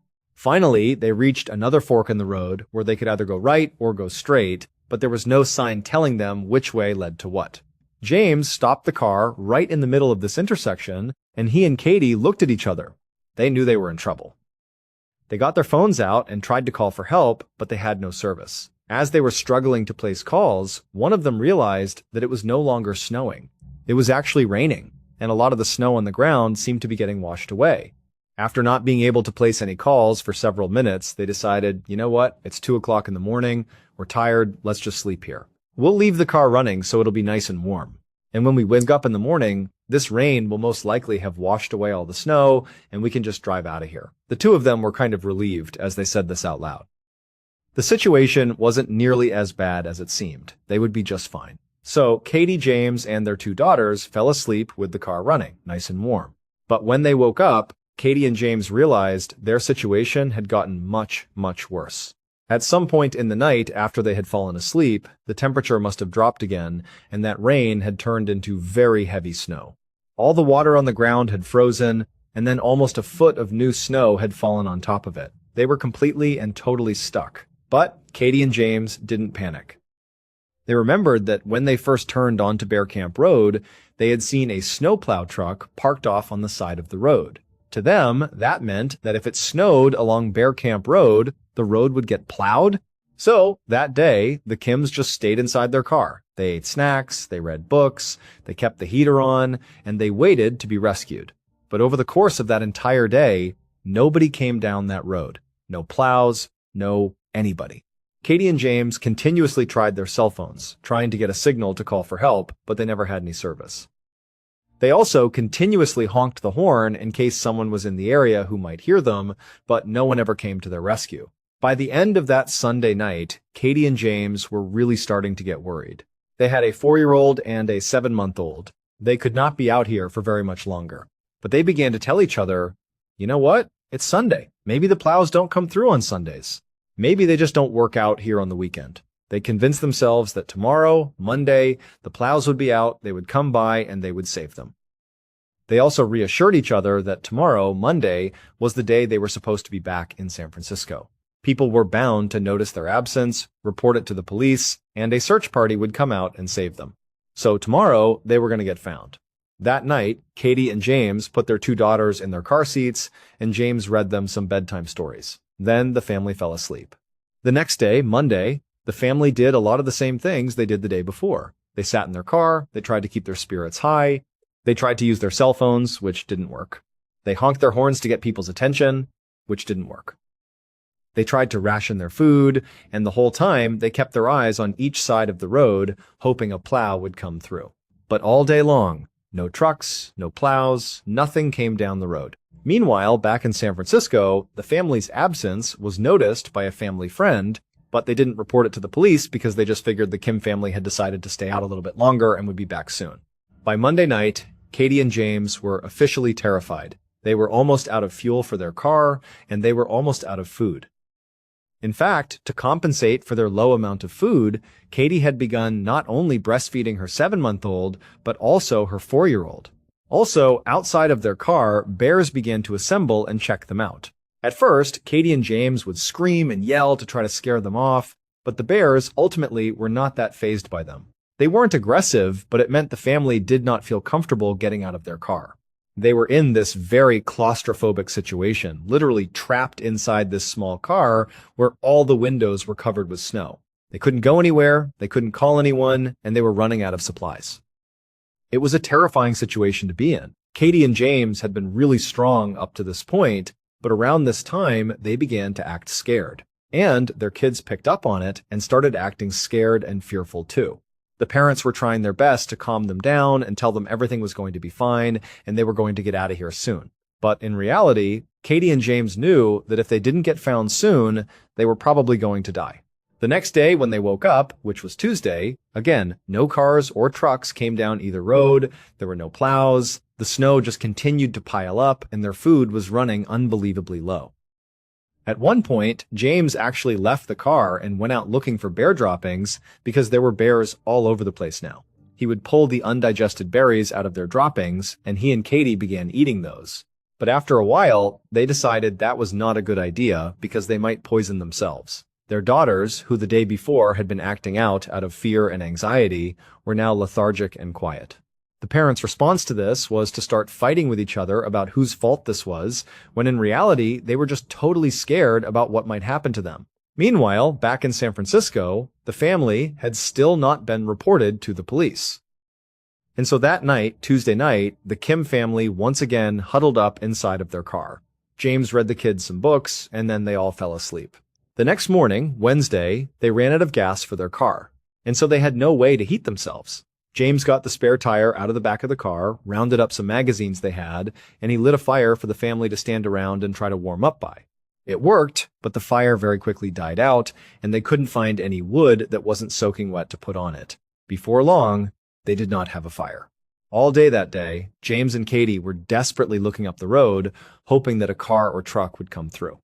Finally, they reached another fork in the road where they could either go right or go straight, but there was no sign telling them which way led to what. James stopped the car right in the middle of this intersection, and he and Katie looked at each other. They knew they were in trouble. They got their phones out and tried to call for help, but they had no service. As they were struggling to place calls, one of them realized that it was no longer snowing. It was actually raining, and a lot of the snow on the ground seemed to be getting washed away. After not being able to place any calls for several minutes, they decided, you know what, it's 2 o'clock in the morning, we're tired, let's just sleep here. We'll leave the car running so it'll be nice and warm. And when we wake up in the morning, this rain will most likely have washed away all the snow, and we can just drive out of here. The two of them were kind of relieved as they said this out loud. The situation wasn't nearly as bad as it seemed. They would be just fine. So Katie, James, and their 2 daughters fell asleep with the car running, nice and warm. But when they woke up, Katie and James realized their situation had gotten much, much worse. At some point in the night after they had fallen asleep, the temperature must have dropped again, and that rain had turned into very heavy snow. All the water on the ground had frozen, and then almost a foot of new snow had fallen on top of it. They were completely and totally stuck. But Katie and James didn't panic. They remembered that when they first turned onto Bear Camp Road, they had seen a snowplow truck parked off on the side of the road. To them, that meant that if it snowed along Bear Camp Road, the road would get plowed. So, that day, the Kims just stayed inside their car. They ate snacks, they read books, they kept the heater on, and they waited to be rescued. But over the course of that entire day, nobody came down that road. No plows, no anybody. Katie and James continuously tried their cell phones, trying to get a signal to call for help, but they never had any service. They also continuously honked the horn in case someone was in the area who might hear them, but no one ever came to their rescue. By the end of that Sunday night, Katie and James were really starting to get worried. They had a 4-year-old and a 7-month-old. They could not be out here for very much longer. But they began to tell each other, you know what? It's Sunday. Maybe the plows don't come through on Sundays. Maybe they just don't work out here on the weekend. They convinced themselves that tomorrow, Monday, the plows would be out, they would come by, and they would save them. They also reassured each other that tomorrow, Monday, was the day they were supposed to be back in San Francisco. People were bound to notice their absence, report it to the police, and a search party would come out and save them. So tomorrow, they were going to get found. That night, Katie and James put their 2 daughters in their car seats, and James read them some bedtime stories. Then the family fell asleep. The next day, Monday, the family did a lot of the same things they did the day before. They sat in their car, they tried to keep their spirits high, they tried to use their cell phones, which didn't work. They honked their horns to get people's attention, which didn't work. They tried to ration their food, and the whole time they kept their eyes on each side of the road, hoping a plow would come through. But all day long, no trucks, no plows, nothing came down the road. Meanwhile, back in San Francisco, the family's absence was noticed by a family friend, but they didn't report it to the police because they just figured the Kim family had decided to stay out a little bit longer and would be back soon. By Monday night, Katie and James were officially terrified. They were almost out of fuel for their car, and they were almost out of food. In fact, to compensate for their low amount of food, Katie had begun not only breastfeeding her 7-month-old, but also her 4-year-old. Also, outside of their car, bears began to assemble and check them out. At first, Katie and James would scream and yell to try to scare them off, but the bears ultimately were not that fazed by them. They weren't aggressive, but it meant the family did not feel comfortable getting out of their car. They were in this very claustrophobic situation, literally trapped inside this small car where all the windows were covered with snow. They couldn't go anywhere, they couldn't call anyone, and they were running out of supplies. It was a terrifying situation to be in. Katie and James had been really strong up to this point, but around this time, they began to act scared. And their kids picked up on it and started acting scared and fearful too. The parents were trying their best to calm them down and tell them everything was going to be fine and they were going to get out of here soon. But in reality, Katie and James knew that if they didn't get found soon, they were probably going to die. The next day when they woke up, which was Tuesday, again, no cars or trucks came down either road, there were no plows, the snow just continued to pile up, and their food was running unbelievably low. At one point, James actually left the car and went out looking for bear droppings because there were bears all over the place now. He would pull the undigested berries out of their droppings, and he and Katie began eating those. But after a while, they decided that was not a good idea because they might poison themselves. Their daughters, who the day before had been acting out of fear and anxiety, were now lethargic and quiet. The parents' response to this was to start fighting with each other about whose fault this was, when in reality, they were just totally scared about what might happen to them. Meanwhile, back in San Francisco, the family had still not been reported to the police. And so that night, Tuesday night, the Kim family once again huddled up inside of their car. James read the kids some books, and then they all fell asleep. The next morning, Wednesday, they ran out of gas for their car, and so they had no way to heat themselves. James got the spare tire out of the back of the car, rounded up some magazines they had, and he lit a fire for the family to stand around and try to warm up by. It worked, but the fire very quickly died out, and they couldn't find any wood that wasn't soaking wet to put on it. Before long, they did not have a fire. All day that day, James and Katie were desperately looking up the road, hoping that a car or truck would come through.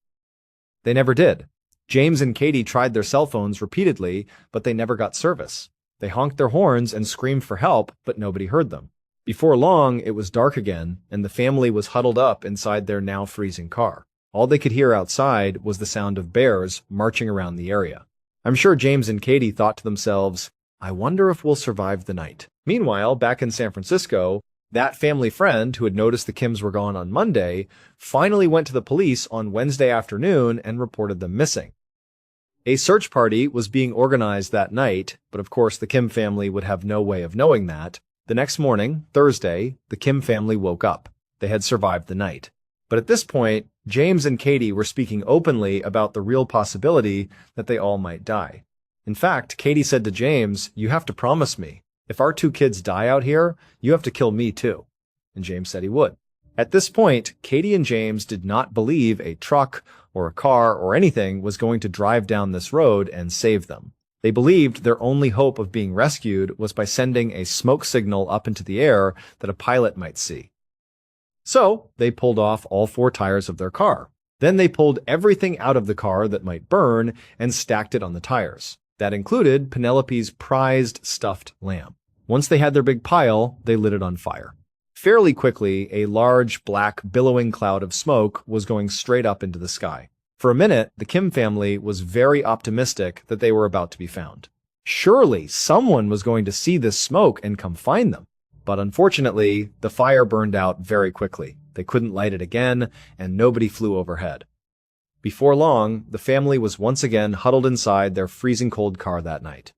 They never did. James and Katie tried their cell phones repeatedly, but they never got service. They honked their horns and screamed for help, but nobody heard them. Before long, it was dark again, and the family was huddled up inside their now freezing car. All they could hear outside was the sound of bears marching around the area. I'm sure James and Katie thought to themselves, I wonder if we'll survive the night. Meanwhile, back in San Francisco, that family friend who had noticed the Kims were gone on Monday finally went to the police on Wednesday afternoon and reported them missing. A search party was being organized that night, but of course the Kim family would have no way of knowing that. The next morning, Thursday, the Kim family woke up. They had survived the night. But at this point, James and Katie were speaking openly about the real possibility that they all might die. In fact, Katie said to James, "You have to promise me. If our two kids die out here, you have to kill me too." And James said he would. At this point, Katie and James did not believe a truck or a car or anything was going to drive down this road and save them. They believed their only hope of being rescued was by sending a smoke signal up into the air that a pilot might see. So they pulled off all four tires of their car. Then they pulled everything out of the car that might burn and stacked it on the tires. That included Penelope's prized stuffed lamb. Once they had their big pile, they lit it on fire. Fairly quickly, a large, black, billowing cloud of smoke was going straight up into the sky. For a minute, the Kim family was very optimistic that they were about to be found. Surely someone was going to see this smoke and come find them. But unfortunately, the fire burned out very quickly. They couldn't light it again, and nobody flew overhead. Before long, the family was once again huddled inside their freezing cold car that night.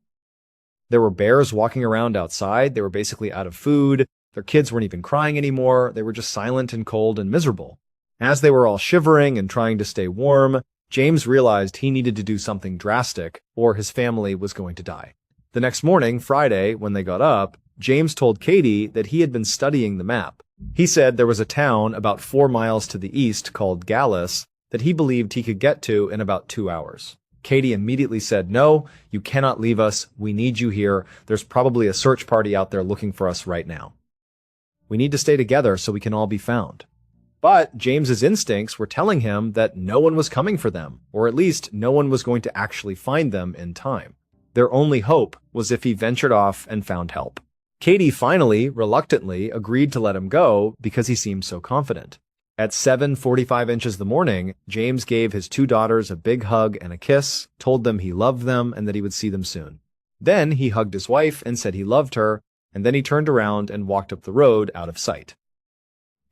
There were bears walking around outside. They were basically out of food. Their kids weren't even crying anymore. They were just silent and cold and miserable. As they were all shivering and trying to stay warm, James realized he needed to do something drastic, or his family was going to die. The next morning, Friday, when they got up, James told Katie that he had been studying the map. He said there was a town about 4 miles to the east called Gallus that he believed he could get to in about 2 hours. Katie immediately said, "No, you cannot leave us. We need you here. There's probably a search party out there looking for us right now. We need to stay together so we can all be found." But James's instincts were telling him that no one was coming for them, or at least no one was going to actually find them in time. Their only hope was if he ventured off and found help. Katie finally, reluctantly, agreed to let him go because he seemed so confident. At 7:45 inches the morning, James gave his two daughters a big hug and a kiss, told them he loved them and that he would see them soon. Then he hugged his wife and said he loved her, and then he turned around and walked up the road out of sight.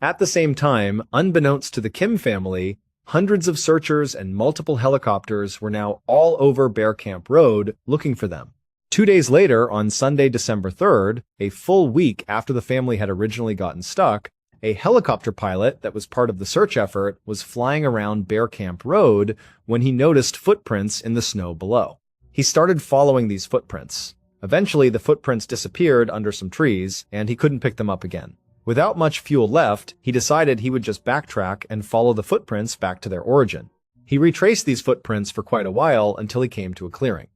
At the same time, unbeknownst to the Kim family, hundreds of searchers and multiple helicopters were now all over Bear Camp Road looking for them. 2 days later, on Sunday, December 3rd, a full week after the family had originally gotten stuck, a helicopter pilot that was part of the search effort was flying around Bear Camp Road when he noticed footprints in the snow below. He started following these footprints. Eventually, the footprints disappeared under some trees, and he couldn't pick them up again. Without much fuel left, he decided he would just backtrack and follow the footprints back to their origin. He retraced these footprints for quite a while until he came to a clearing.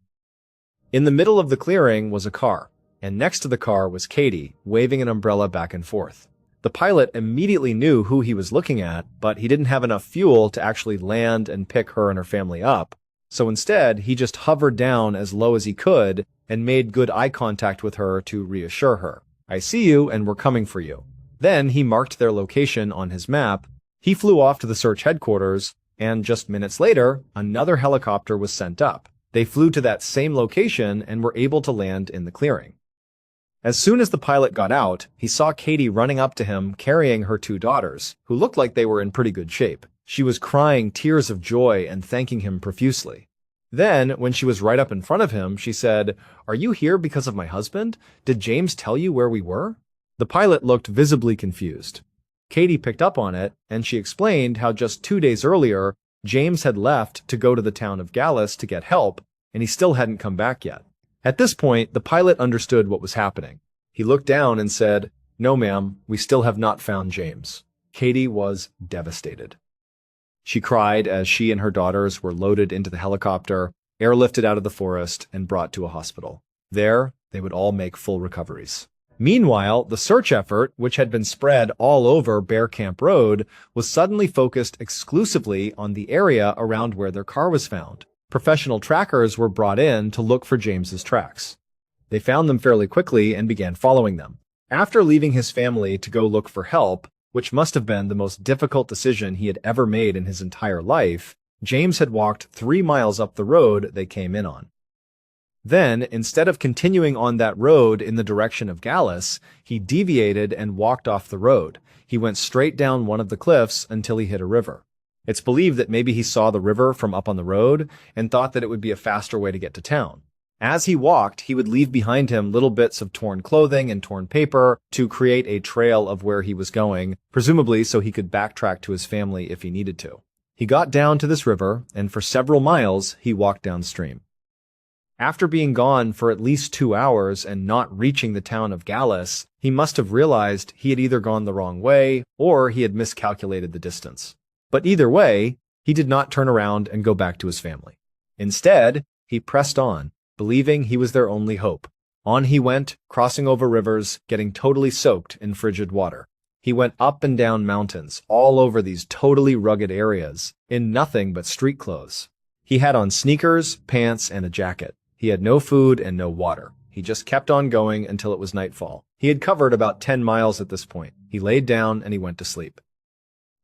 In the middle of the clearing was a car, and next to the car was Katie, waving an umbrella back and forth. The pilot immediately knew who he was looking at, but he didn't have enough fuel to actually land and pick her and her family up. So instead, he just hovered down as low as he could and made good eye contact with her to reassure her. "I see you and we're coming for you." Then he marked their location on his map, He flew off to the search headquarters, and just minutes later, another helicopter was sent up. They flew to that same location and were able to land in the clearing. As soon as the pilot got out, he saw Katie running up to him carrying her two daughters, who looked like they were in pretty good shape. She was crying tears of joy and thanking him profusely. Then, when she was right up in front of him, she said, "Are you here because of my husband? Did James tell you where we were?" The pilot looked visibly confused. Katie picked up on it, and she explained how just 2 days earlier, James had left to go to the town of Gallus to get help, and he still hadn't come back yet. At this point, the pilot understood what was happening. He looked down and said, "No, ma'am, we still have not found James." Katie was devastated. She cried as she and her daughters were loaded into the helicopter, airlifted out of the forest, and brought to a hospital. There, they would all make full recoveries. Meanwhile, the search effort, which had been spread all over Bear Camp Road, was suddenly focused exclusively on the area around where their car was found. Professional trackers were brought in to look for James's tracks. They found them fairly quickly and began following them. After leaving his family to go look for help, which must have been the most difficult decision he had ever made in his entire life, James had walked 3 miles up the road they came in on. Then, instead of continuing on that road in the direction of Gallus, he deviated and walked off the road. He went straight down one of the cliffs until he hit a river. It's believed that maybe he saw the river from up on the road and thought that it would be a faster way to get to town. As he walked, he would leave behind him little bits of torn clothing and torn paper to create a trail of where he was going, presumably so he could backtrack to his family if he needed to. He got down to this river, and for several miles, he walked downstream. After being gone for at least 2 hours and not reaching the town of Gallus, he must have realized he had either gone the wrong way or he had miscalculated the distance. But either way, he did not turn around and go back to his family. Instead, he pressed on, believing he was their only hope. On he went, crossing over rivers, getting totally soaked in frigid water. He went up and down mountains, all over these totally rugged areas, in nothing but street clothes. He had on sneakers, pants, and a jacket. He had no food and no water. He just kept on going until it was nightfall. He had covered about 10 miles at this point. He laid down and he went to sleep.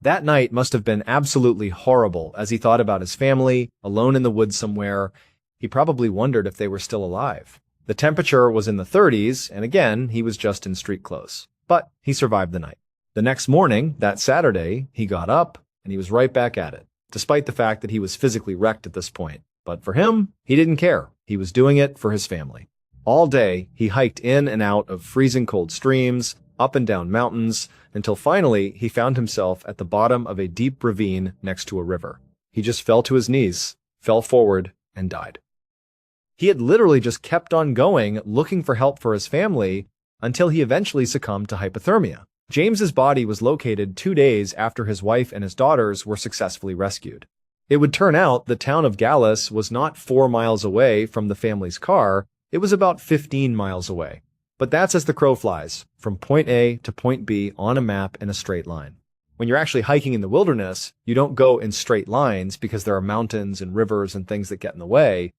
That night must have been absolutely horrible as he thought about his family, alone in the woods somewhere. He probably wondered if they were still alive. The temperature was in the 30s, and again, he was just in street clothes. But he survived the night. The next morning, that Saturday, he got up and he was right back at it, despite the fact that he was physically wrecked at this point. But for him, he didn't care. He was doing it for his family. All day, he hiked in and out of freezing cold streams, up and down mountains, until finally he found himself at the bottom of a deep ravine next to a river. He just fell to his knees, fell forward, and died. He had literally just kept on going, looking for help for his family, until he eventually succumbed to hypothermia. James's body was located 2 days after his wife and his daughters were successfully rescued. It would turn out the town of Gallus was not 4 miles away from the family's car, it was about 15 miles away. But that's as the crow flies, from point A to point B on a map in a straight line. When you're actually hiking in the wilderness, you don't go in straight lines because there are mountains and rivers and things that get in the way.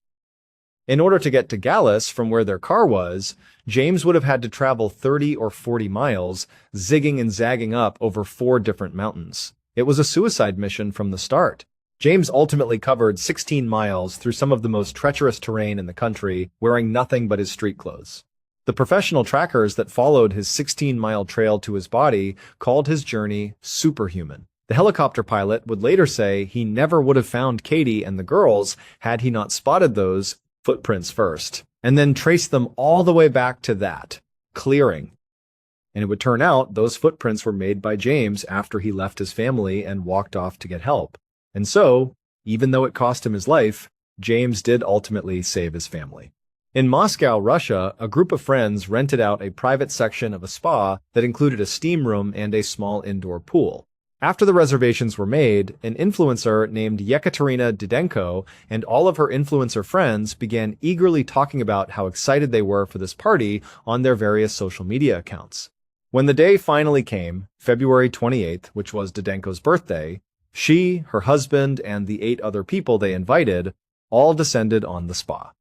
In order to get to Gallus from where their car was, James would have had to travel 30 or 40 miles, zigging and zagging up over 4 different mountains. It was a suicide mission from the start. James ultimately covered 16 miles through some of the most treacherous terrain in the country, wearing nothing but his street clothes. The professional trackers that followed his 16-mile trail to his body called his journey superhuman. The helicopter pilot would later say he never would have found Katie and the girls had he not spotted those footprints first, and then traced them all the way back to that clearing. And it would turn out those footprints were made by James after he left his family and walked off to get help. And so, even though it cost him his life, James did ultimately save his family. In Moscow, Russia, a group of friends rented out a private section of a spa that included a steam room and a small indoor pool. After the reservations were made, an influencer named Yekaterina Didenko and all of her influencer friends began eagerly talking about how excited they were for this party on their various social media accounts. When the day finally came, February 28th, which was Didenko's birthday, she, her husband, and the 8 other people they invited all descended on the spa.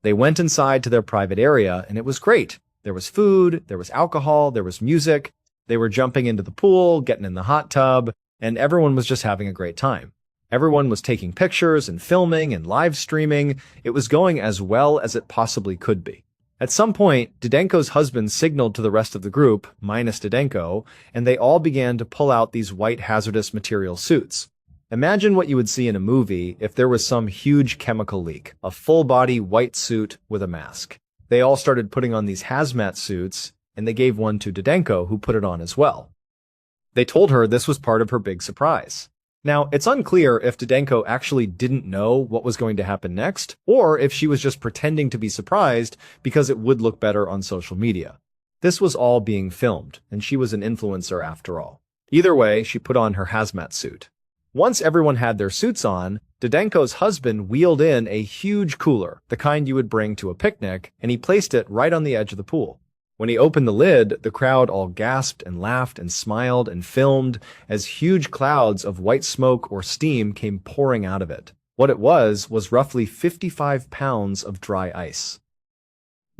They went inside to their private area, and it was great. There was food, there was alcohol, there was music. They were jumping into the pool, getting in the hot tub. and everyone was just having a great time. Everyone was taking pictures and filming and live streaming. It was going as well as it possibly could be. At some point, Didenko's husband signaled to the rest of the group, minus Didenko, and they all began to pull out these white hazardous material suits. Imagine what you would see in a movie if there was some huge chemical leak, a full-body white suit with a mask. They all started putting on these hazmat suits, and they gave one to Didenko, who put it on as well. They told her this was part of her big surprise. Now, it's unclear if Didenko actually didn't know what was going to happen next, or if she was just pretending to be surprised because it would look better on social media. This was all being filmed, and she was an influencer after all. Either way, she put on her hazmat suit. Once everyone had their suits on, Didenko's husband wheeled in a huge cooler, the kind you would bring to a picnic, and he placed it right on the edge of the pool. When he opened the lid, the crowd all gasped and laughed and smiled and filmed as huge clouds of white smoke or steam came pouring out of it. What it was roughly 55 pounds of dry ice.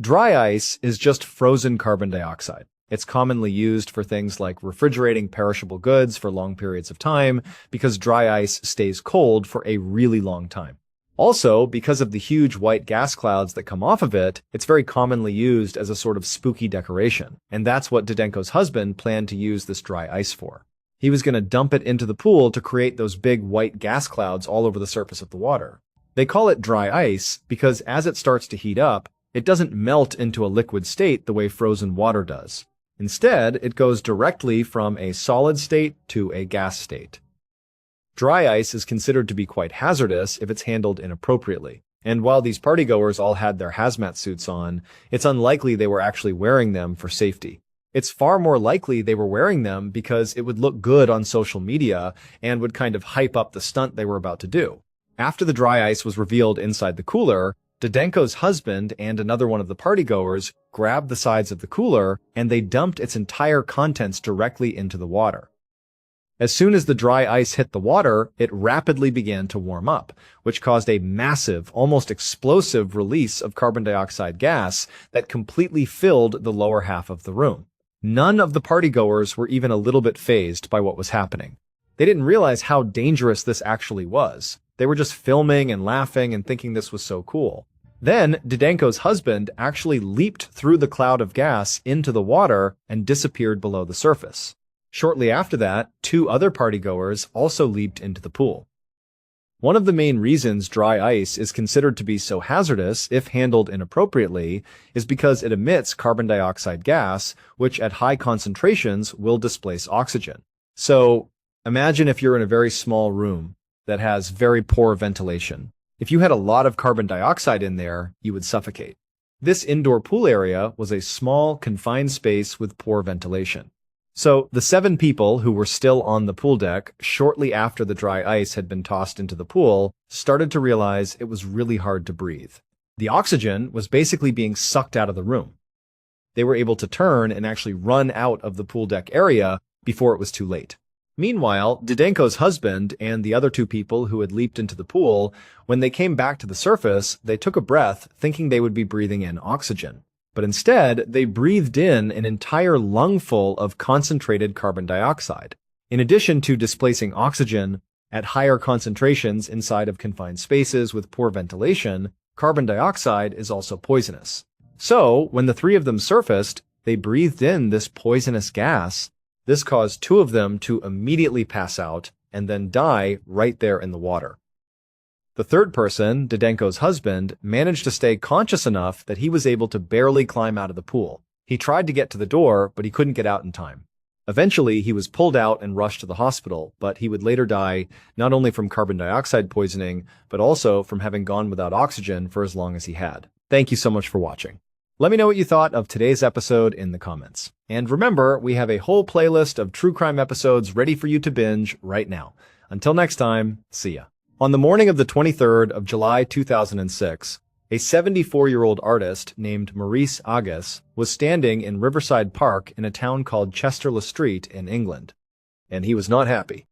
Dry ice is just frozen carbon dioxide. It's commonly used for things like refrigerating perishable goods for long periods of time because dry ice stays cold for a really long time. Also, because of the huge white gas clouds that come off of it, it's very commonly used as a sort of spooky decoration, and that's what Didenko's husband planned to use this dry ice for. He was going to dump it into the pool to create those big white gas clouds all over the surface of the water. They call it dry ice because as it starts to heat up, it doesn't melt into a liquid state the way frozen water does. Instead, it goes directly from a solid state to a gas state. Dry ice is considered to be quite hazardous if it's handled inappropriately. And while these partygoers all had their hazmat suits on, it's unlikely they were actually wearing them for safety. It's far more likely they were wearing them because it would look good on social media and would kind of hype up the stunt they were about to do. After the dry ice was revealed inside the cooler, Didenko's husband and another one of the partygoers grabbed the sides of the cooler and they dumped its entire contents directly into the water. As soon as the dry ice hit the water, it rapidly began to warm up, which caused a massive, almost explosive release of carbon dioxide gas that completely filled the lower half of the room. None of the partygoers were even a little bit fazed by what was happening. They didn't realize how dangerous this actually was. They were just filming and laughing and thinking this was so cool. Then, Didenko's husband actually leaped through the cloud of gas into the water and disappeared below the surface. Shortly after that, 2 other partygoers also leaped into the pool. One of the main reasons dry ice is considered to be so hazardous if handled inappropriately is because it emits carbon dioxide gas, which at high concentrations will displace oxygen. So, imagine if you're in a very small room that has very poor ventilation. If you had a lot of carbon dioxide in there, you would suffocate. This indoor pool area was a small, confined space with poor ventilation. So, the 7 people who were still on the pool deck shortly after the dry ice had been tossed into the pool started to realize it was really hard to breathe. The oxygen was basically being sucked out of the room. They were able to turn and actually run out of the pool deck area before it was too late. Meanwhile, Didenko's husband and the other 2 people who had leaped into the pool, when they came back to the surface, they took a breath thinking they would be breathing in oxygen. But instead, they breathed in an entire lungful of concentrated carbon dioxide. In addition to displacing oxygen at higher concentrations inside of confined spaces with poor ventilation, carbon dioxide is also poisonous. So, when the 3 of them surfaced, they breathed in this poisonous gas. This caused 2 of them to immediately pass out and then die right there in the water. The 3rd person, Didenko's husband, managed to stay conscious enough that he was able to barely climb out of the pool. He tried to get to the door, but he couldn't get out in time. Eventually, he was pulled out and rushed to the hospital, but he would later die not only from carbon dioxide poisoning, but also from having gone without oxygen for as long as he had. Thank you so much for watching. Let me know what you thought of today's episode in the comments. And remember, we have a whole playlist of true crime episodes ready for you to binge right now. Until next time, see ya. On the morning of the 23rd of July 2006, a 74-year-old artist named Maurice Agus was standing in Riverside Park in a town called Chester-le-Street in England. And he was not happy.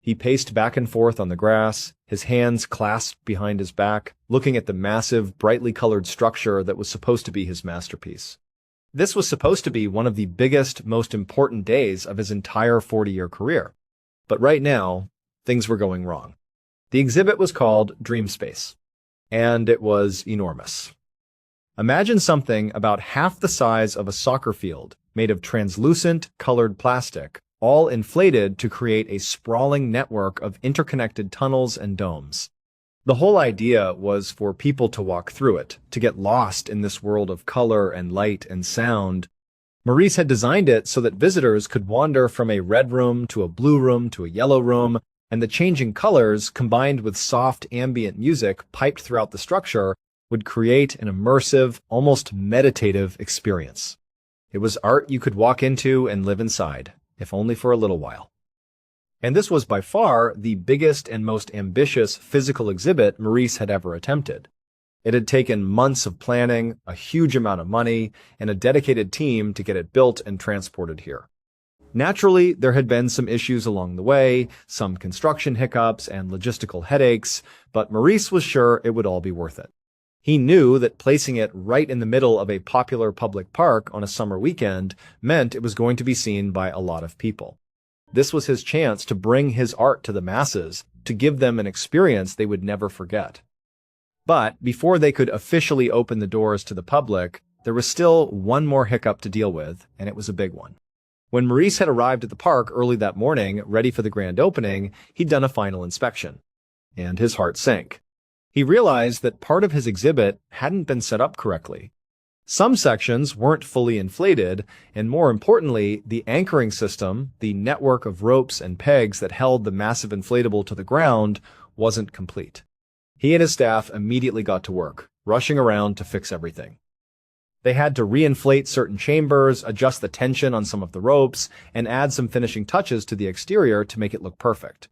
He paced back and forth on the grass, his hands clasped behind his back, looking at the massive, brightly colored structure that was supposed to be his masterpiece. This was supposed to be one of the biggest, most important days of his entire 40-year career. But right now, things were going wrong. The exhibit was called Dream Space, and it was enormous. Imagine something about half the size of a soccer field, made of translucent, colored plastic, all inflated to create a sprawling network of interconnected tunnels and domes. The whole idea was for people to walk through it, to get lost in this world of color and light and sound. Maurice had designed it so that visitors could wander from a red room to a blue room to a yellow room, and the changing colors, combined with soft ambient music piped throughout the structure, would create an immersive, almost meditative experience. It was art you could walk into and live inside, if only for a little while. And this was by far the biggest and most ambitious physical exhibit Maurice had ever attempted. It had taken months of planning, a huge amount of money, and a dedicated team to get it built and transported here. Naturally, there had been some issues along the way, some construction hiccups and logistical headaches, but Maurice was sure it would all be worth it. He knew that placing it right in the middle of a popular public park on a summer weekend meant it was going to be seen by a lot of people. This was his chance to bring his art to the masses, to give them an experience they would never forget. But before they could officially open the doors to the public, there was still one more hiccup to deal with, and it was a big one. When Maurice had arrived at the park early that morning, ready for the grand opening, he'd done a final inspection, and his heart sank. He realized that part of his exhibit hadn't been set up correctly. Some sections weren't fully inflated, and more importantly, the anchoring system, the network of ropes and pegs that held the massive inflatable to the ground, wasn't complete. He and his staff immediately got to work, rushing around to fix everything. They had to reinflate certain chambers, adjust the tension on some of the ropes, and add some finishing touches to the exterior to make it look perfect.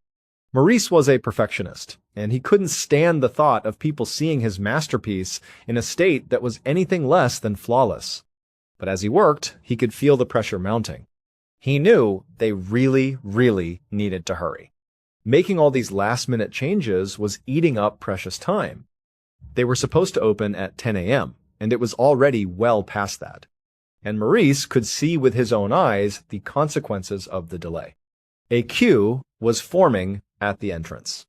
Maurice was a perfectionist, and he couldn't stand the thought of people seeing his masterpiece in a state that was anything less than flawless. But as he worked, he could feel the pressure mounting. He knew they really, really needed to hurry. Making all these last-minute changes was eating up precious time. They were supposed to open at 10 a.m., and it was already well past that. And Maurice could see with his own eyes the consequences of the delay. A queue was forming at the entrance.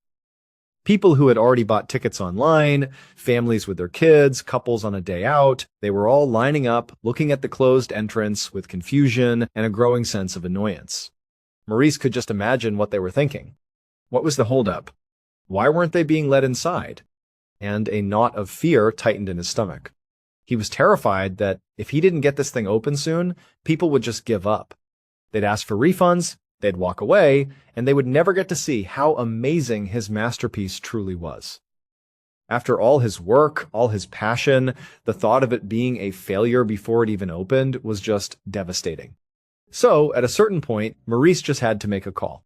People who had already bought tickets online, families with their kids, couples on a day out, they were all lining up, looking at the closed entrance with confusion and a growing sense of annoyance. Maurice could just imagine what they were thinking. What was the holdup? Why weren't they being let inside? And a knot of fear tightened in his stomach. He was terrified that if he didn't get this thing open soon, people would just give up. They'd ask for refunds, they'd walk away, and they would never get to see how amazing his masterpiece truly was. After all his work, all his passion, the thought of it being a failure before it even opened was just devastating. So, at a certain point, Maurice just had to make a call.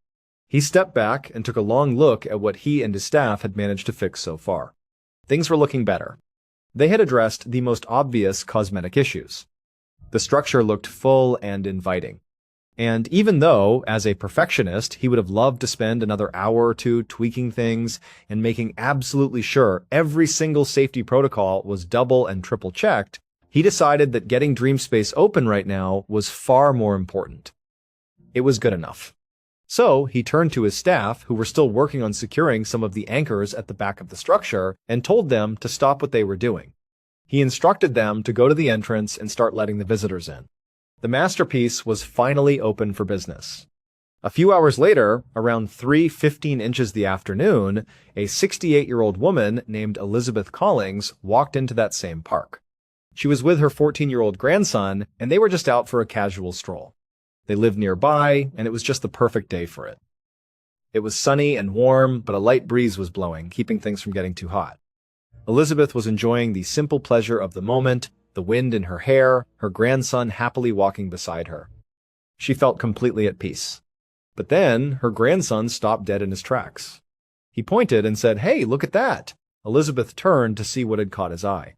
He stepped back and took a long look at what he and his staff had managed to fix so far. Things were looking better. They had addressed the most obvious cosmetic issues. The structure looked full and inviting. And even though, as a perfectionist, he would have loved to spend another hour or two tweaking things and making absolutely sure every single safety protocol was double and triple checked, he decided that getting Dreamspace open right now was far more important. It was good enough. So he turned to his staff, who were still working on securing some of the anchors at the back of the structure, and told them to stop what they were doing. He instructed them to go to the entrance and start letting the visitors in. The masterpiece was finally open for business. A few hours later, around 3:15 inches the afternoon, a 68-year-old woman named Elizabeth Collings walked into that same park. She was with her 14-year-old grandson, and they were just out for a casual stroll. They lived nearby, and it was just the perfect day for it. It was sunny and warm, but a light breeze was blowing, keeping things from getting too hot. Elizabeth was enjoying the simple pleasure of the moment, the wind in her hair, her grandson happily walking beside her. She felt completely at peace. But then her grandson stopped dead in his tracks. He pointed and said, "Hey, look at that!" Elizabeth turned to see what had caught his eye.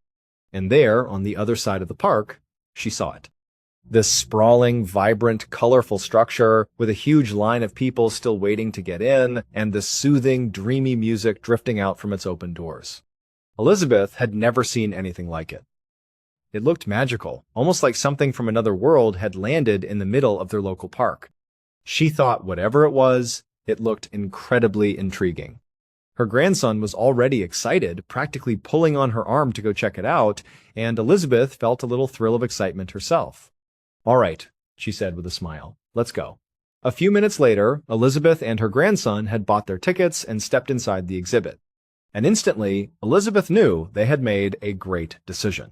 And there, on the other side of the park, she saw it. This sprawling, vibrant, colorful structure with a huge line of people still waiting to get in, and the soothing, dreamy music drifting out from its open doors. Elizabeth had never seen anything like it. It looked magical, almost like something from another world had landed in the middle of their local park. She thought whatever it was, It looked incredibly intriguing. Her grandson was already excited, practically pulling on her arm to go check it out, and Elizabeth felt a little thrill of excitement herself. "All right," she said with a smile. "Let's go." A few minutes later, Elizabeth and her grandson had bought their tickets and stepped inside the exhibit. And instantly, Elizabeth knew they had made a great decision.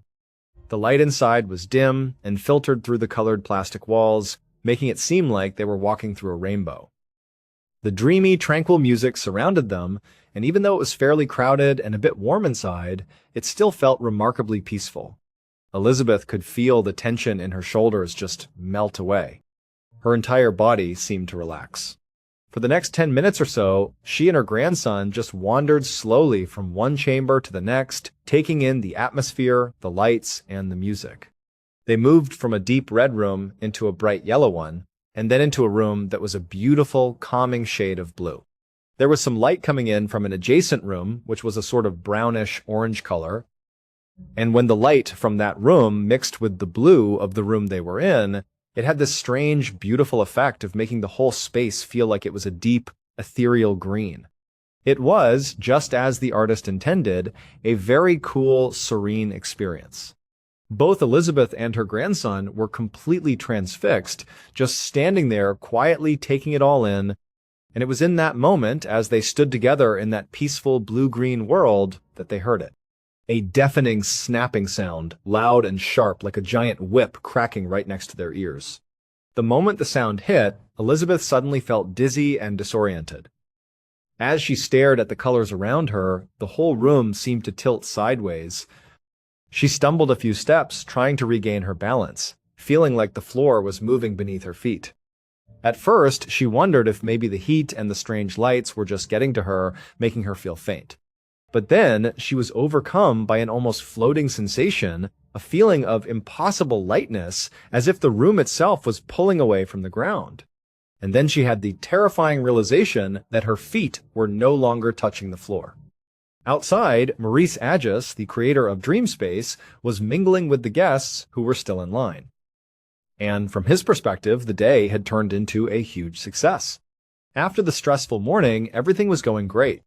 The light inside was dim and filtered through the colored plastic walls, making it seem like they were walking through a rainbow. The dreamy, tranquil music surrounded them, and even though it was fairly crowded and a bit warm inside, it still felt remarkably peaceful. Elizabeth could feel the tension in her shoulders just melt away. Her entire body seemed to relax. For the next 10 minutes or so, she and her grandson just wandered slowly from one chamber to the next, taking in the atmosphere, the lights, and the music. They moved from a deep red room into a bright yellow one, and then into a room that was a beautiful, calming shade of blue. There was some light coming in from an adjacent room, which was a sort of brownish orange color, and when the light from that room mixed with the blue of the room they were in, it had this strange, beautiful effect of making the whole space feel like it was a deep, ethereal green. It was, just as the artist intended, a very cool, serene experience. Both Elizabeth and her grandson were completely transfixed, just standing there quietly taking it all in, and it was in that moment, as they stood together in that peaceful blue-green world, that they heard it. A deafening snapping sound, loud and sharp like a giant whip cracking right next to their ears. The moment the sound hit, Elizabeth suddenly felt dizzy and disoriented. As she stared at the colors around her, the whole room seemed to tilt sideways. She stumbled a few steps, trying to regain her balance, feeling like the floor was moving beneath her feet. At first, she wondered if maybe the heat and the strange lights were just getting to her, making her feel faint. But then she was overcome by an almost floating sensation, a feeling of impossible lightness, as if the room itself was pulling away from the ground. And then she had the terrifying realization that her feet were no longer touching the floor. Outside, Maurice Agis, the creator of Dreamspace, was mingling with the guests who were still in line. And from his perspective, the day had turned into a huge success. After the stressful morning, everything was going great.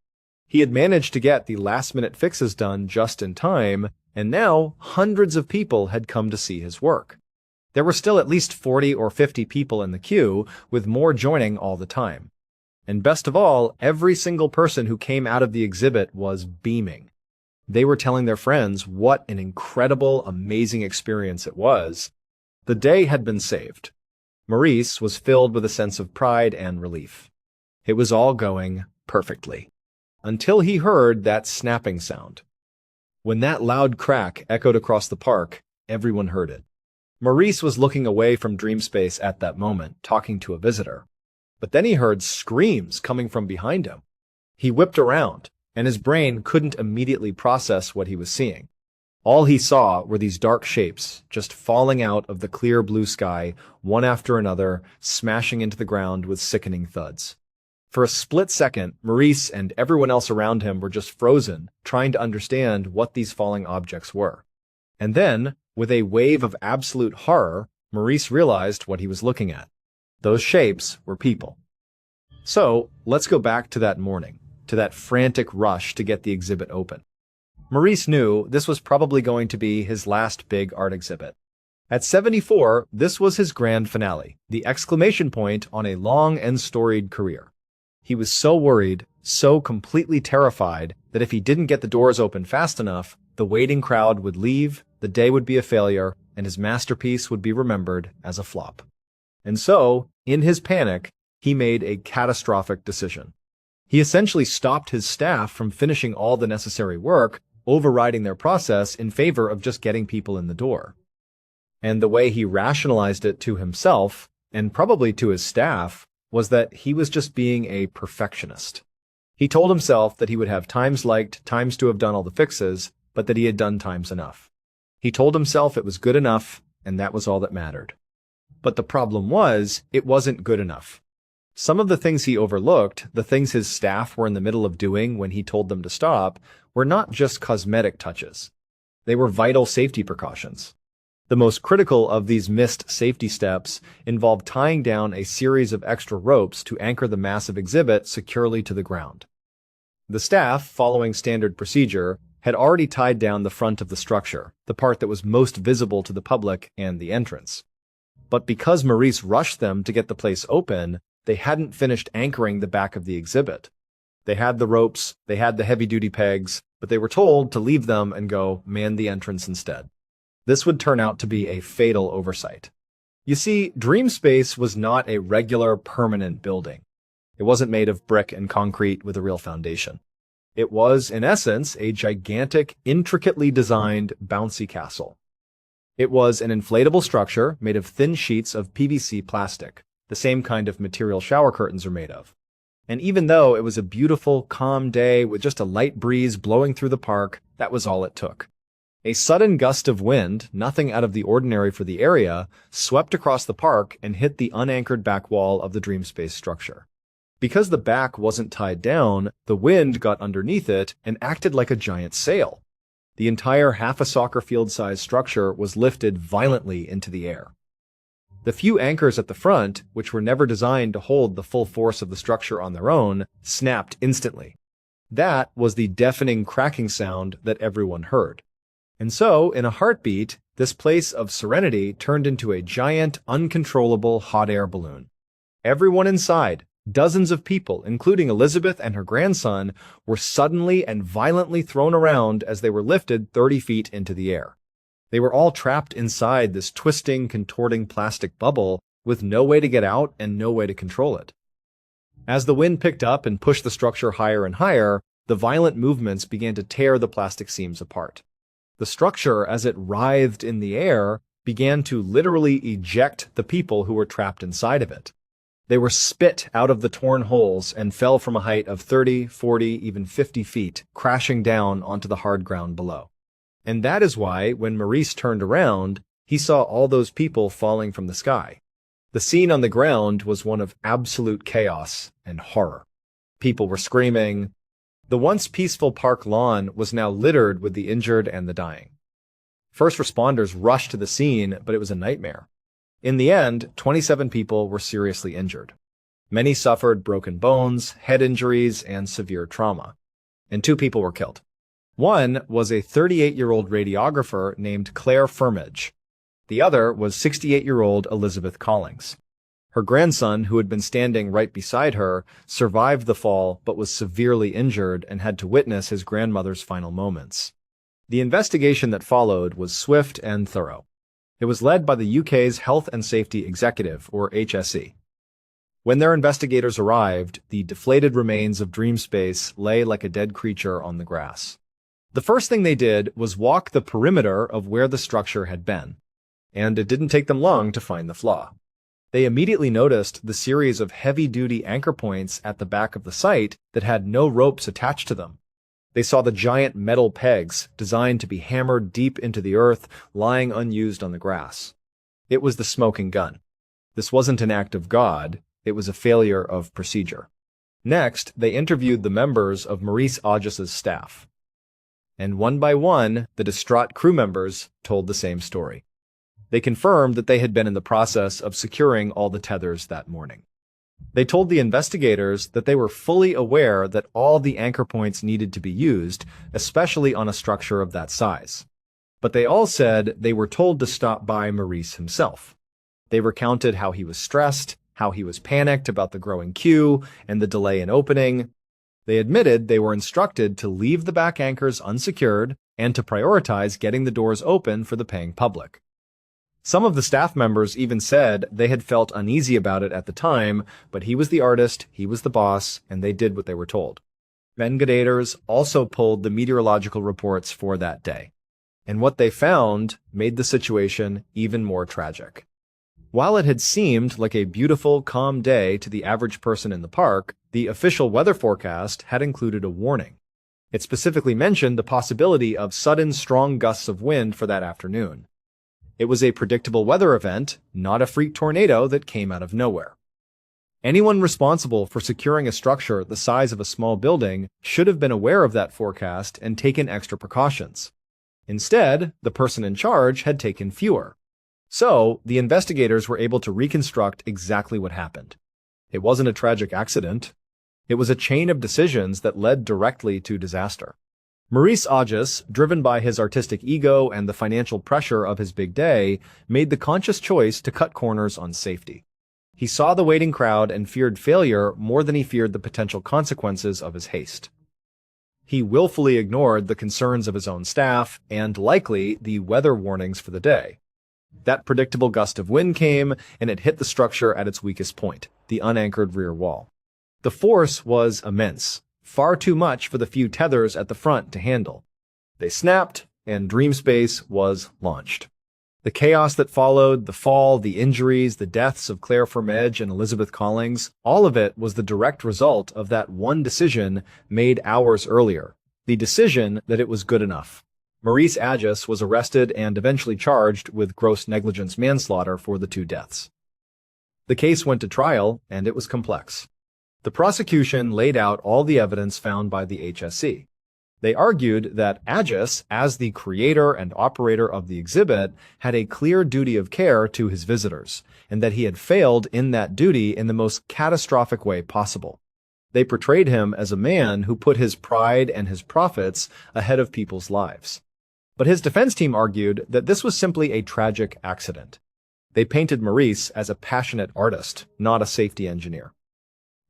He had managed to get the last-minute fixes done just in time, and now hundreds of people had come to see his work. There were still at least 40 or 50 people in the queue, with more joining all the time. And best of all, every single person who came out of the exhibit was beaming. They were telling their friends what an incredible, amazing experience it was. The day had been saved. Maurice was filled with a sense of pride and relief. It was all going perfectly. Until he heard that snapping sound. When that loud crack echoed across the park, everyone heard it. Maurice was looking away from Dreamspace at that moment, talking to a visitor. But then he heard screams coming from behind him. He whipped around, and his brain couldn't immediately process what he was seeing. All he saw were these dark shapes just falling out of the clear blue sky, one after another, smashing into the ground with sickening thuds. For a split second, Maurice and everyone else around him were just frozen, trying to understand what these falling objects were. And then, with a wave of absolute horror, Maurice realized what he was looking at. Those shapes were people. So, let's go back to that morning, to that frantic rush to get the exhibit open. Maurice knew this was probably going to be his last big art exhibit. At 74, this was his grand finale, the exclamation point on a long and storied career. He was so worried, so completely terrified, that if he didn't get the doors open fast enough, the waiting crowd would leave, the day would be a failure, and his masterpiece would be remembered as a flop. And so, in his panic, he made a catastrophic decision. He essentially stopped his staff from finishing all the necessary work, overriding their process in favor of just getting people in the door. And the way he rationalized it to himself, and probably to his staff, was that he was just being a perfectionist. He told himself that he would have times liked, times to have done all the fixes, but that he had done times enough. He told himself it was good enough, and that was all that mattered. But the problem was, it wasn't good enough. Some of the things he overlooked, the things his staff were in the middle of doing when he told them to stop, were not just cosmetic touches. They were vital safety precautions. The most critical of these missed safety steps involved tying down a series of extra ropes to anchor the massive exhibit securely to the ground. The staff, following standard procedure, had already tied down the front of the structure, the part that was most visible to the public and the entrance. But because Maurice rushed them to get the place open, they hadn't finished anchoring the back of the exhibit. They had the ropes, they had the heavy-duty pegs, but they were told to leave them and go man the entrance instead. This would turn out to be a fatal oversight. You see, Dreamspace was not a regular, permanent building. It wasn't made of brick and concrete with a real foundation. It was, in essence, a gigantic, intricately designed, bouncy castle. It was an inflatable structure made of thin sheets of PVC plastic, the same kind of material shower curtains are made of. And even though it was a beautiful, calm day with just a light breeze blowing through the park, that was all it took. A sudden gust of wind, nothing out of the ordinary for the area, swept across the park and hit the unanchored back wall of the Dreamspace structure. Because the back wasn't tied down, the wind got underneath it and acted like a giant sail. The entire half a soccer field-sized structure was lifted violently into the air. The few anchors at the front, which were never designed to hold the full force of the structure on their own, snapped instantly. That was the deafening cracking sound that everyone heard. And so, in a heartbeat, this place of serenity turned into a giant, uncontrollable hot air balloon. Everyone inside, dozens of people, including Elizabeth and her grandson, were suddenly and violently thrown around as they were lifted 30 feet into the air. They were all trapped inside this twisting, contorting plastic bubble with no way to get out and no way to control it. As the wind picked up and pushed the structure higher and higher, the violent movements began to tear the plastic seams apart. The structure, as it writhed in the air, began to literally eject the people who were trapped inside of it. They were spit out of the torn holes and fell from a height of 30, 40, even 50 feet, crashing down onto the hard ground below. And that is why, when Maurice turned around, he saw all those people falling from the sky. The scene on the ground was one of absolute chaos and horror. People were screaming. The once peaceful park lawn was now littered with the injured and the dying. First responders rushed to the scene, but it was a nightmare. In the end, 27 people were seriously injured. Many suffered broken bones, head injuries, and severe trauma. And 2 people were killed. One was a 38-year-old radiographer named Claire Firmage. The other was 68-year-old Elizabeth Collings. Her grandson, who had been standing right beside her, survived the fall but was severely injured and had to witness his grandmother's final moments. The investigation that followed was swift and thorough. It was led by the UK's Health and Safety Executive, or HSE. When their investigators arrived, the deflated remains of Dreamspace lay like a dead creature on the grass. The first thing they did was walk the perimeter of where the structure had been, and it didn't take them long to find the flaw. They immediately noticed the series of heavy-duty anchor points at the back of the site that had no ropes attached to them. They saw the giant metal pegs, designed to be hammered deep into the earth, lying unused on the grass. It was the smoking gun. This wasn't an act of God, it was a failure of procedure. Next, they interviewed the members of Maurice Augus's staff. And one by one, the distraught crew members told the same story. They confirmed that they had been in the process of securing all the tethers that morning. They told the investigators that they were fully aware that all the anchor points needed to be used, especially on a structure of that size. But they all said they were told to stop by Maurice himself. They recounted how he was stressed, how he was panicked about the growing queue and the delay in opening. They admitted they were instructed to leave the back anchors unsecured and to prioritize getting the doors open for the paying public. Some of the staff members even said they had felt uneasy about it at the time, but he was the artist, he was the boss, and they did what they were told. Investigators also pulled the meteorological reports for that day, and what they found made the situation even more tragic. While it had seemed like a beautiful, calm day to the average person in the park, the official weather forecast had included a warning. It specifically mentioned the possibility of sudden, strong gusts of wind for that afternoon. It was a predictable weather event, not a freak tornado that came out of nowhere. Anyone responsible for securing a structure the size of a small building should have been aware of that forecast and taken extra precautions. Instead, the person in charge had taken fewer, So, the investigators were able to reconstruct exactly what happened. It wasn't a tragic accident. It was a chain of decisions that led directly to disaster. Maurice Agius, driven by his artistic ego and the financial pressure of his big day, made the conscious choice to cut corners on safety. He saw the waiting crowd and feared failure more than he feared the potential consequences of his haste. He willfully ignored the concerns of his own staff and, likely, the weather warnings for the day. That predictable gust of wind came, and it hit the structure at its weakest point, the unanchored rear wall. The force was immense, far too much for the few tethers at the front to handle. They snapped, and Dreamspace was launched. The chaos that followed, the fall, the injuries, the deaths of Claire Firmage and Elizabeth Collings, all of it was the direct result of that one decision made hours earlier, the decision that it was good enough. Maurice Agius was arrested and eventually charged with gross negligence manslaughter for the two deaths. The case went to trial, and it was complex. The prosecution laid out all the evidence found by the HSC. They argued that Agius, as the creator and operator of the exhibit, had a clear duty of care to his visitors, and that he had failed in that duty in the most catastrophic way possible. They portrayed him as a man who put his pride and his profits ahead of people's lives. But his defense team argued that this was simply a tragic accident. They painted Maurice as a passionate artist, not a safety engineer.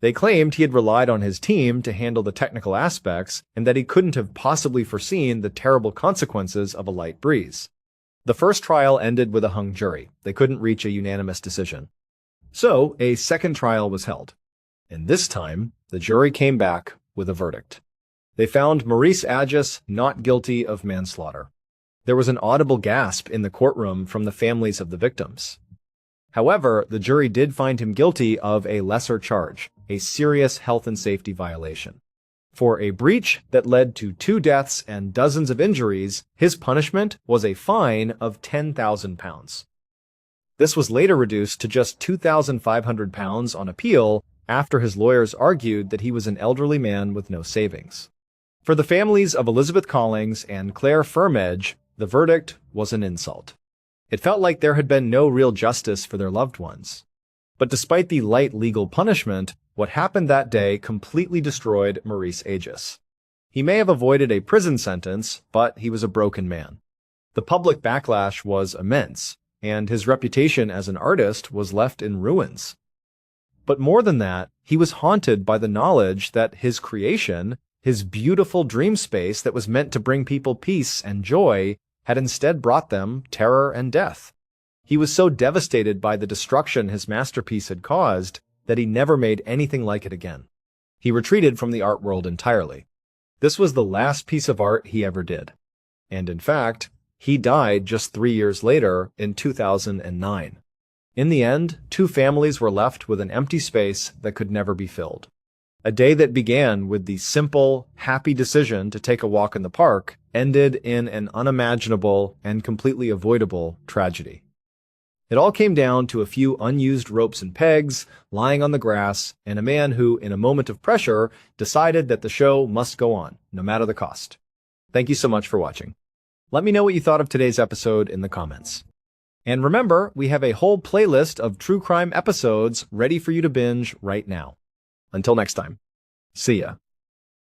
They claimed he had relied on his team to handle the technical aspects and that he couldn't have possibly foreseen the terrible consequences of a light breeze. The first trial ended with a hung jury. They couldn't reach a unanimous decision. So, a second trial was held. And this time, the jury came back with a verdict. They found Maurice Agius not guilty of manslaughter. There was an audible gasp in the courtroom from the families of the victims. However, the jury did find him guilty of a lesser charge, a serious health and safety violation. For a breach that led to 2 deaths and dozens of injuries, his punishment was a fine of £10,000. This was later reduced to just £2,500 on appeal after his lawyers argued that he was an elderly man with no savings. For the families of Elizabeth Collings and Claire Firmage, the verdict was an insult. It felt like there had been no real justice for their loved ones. But despite the light legal punishment, what happened that day completely destroyed Maurice Agius. He may have avoided a prison sentence, but he was a broken man. The public backlash was immense, and his reputation as an artist was left in ruins. But more than that, he was haunted by the knowledge that his creation, his beautiful dream space that was meant to bring people peace and joy, had instead brought them terror and death. He was so devastated by the destruction his masterpiece had caused that he never made anything like it again. He retreated from the art world entirely. This was the last piece of art he ever did. And in fact, he died just 3 years later in 2009. In the end, 2 families were left with an empty space that could never be filled. A day that began with the simple, happy decision to take a walk in the park ended in an unimaginable and completely avoidable tragedy. It all came down to a few unused ropes and pegs lying on the grass and a man who, in a moment of pressure, decided that the show must go on, no matter the cost. Thank you so much for watching. Let me know what you thought of today's episode in the comments. And remember, we have a whole playlist of true crime episodes ready for you to binge right now. Until next time, see ya.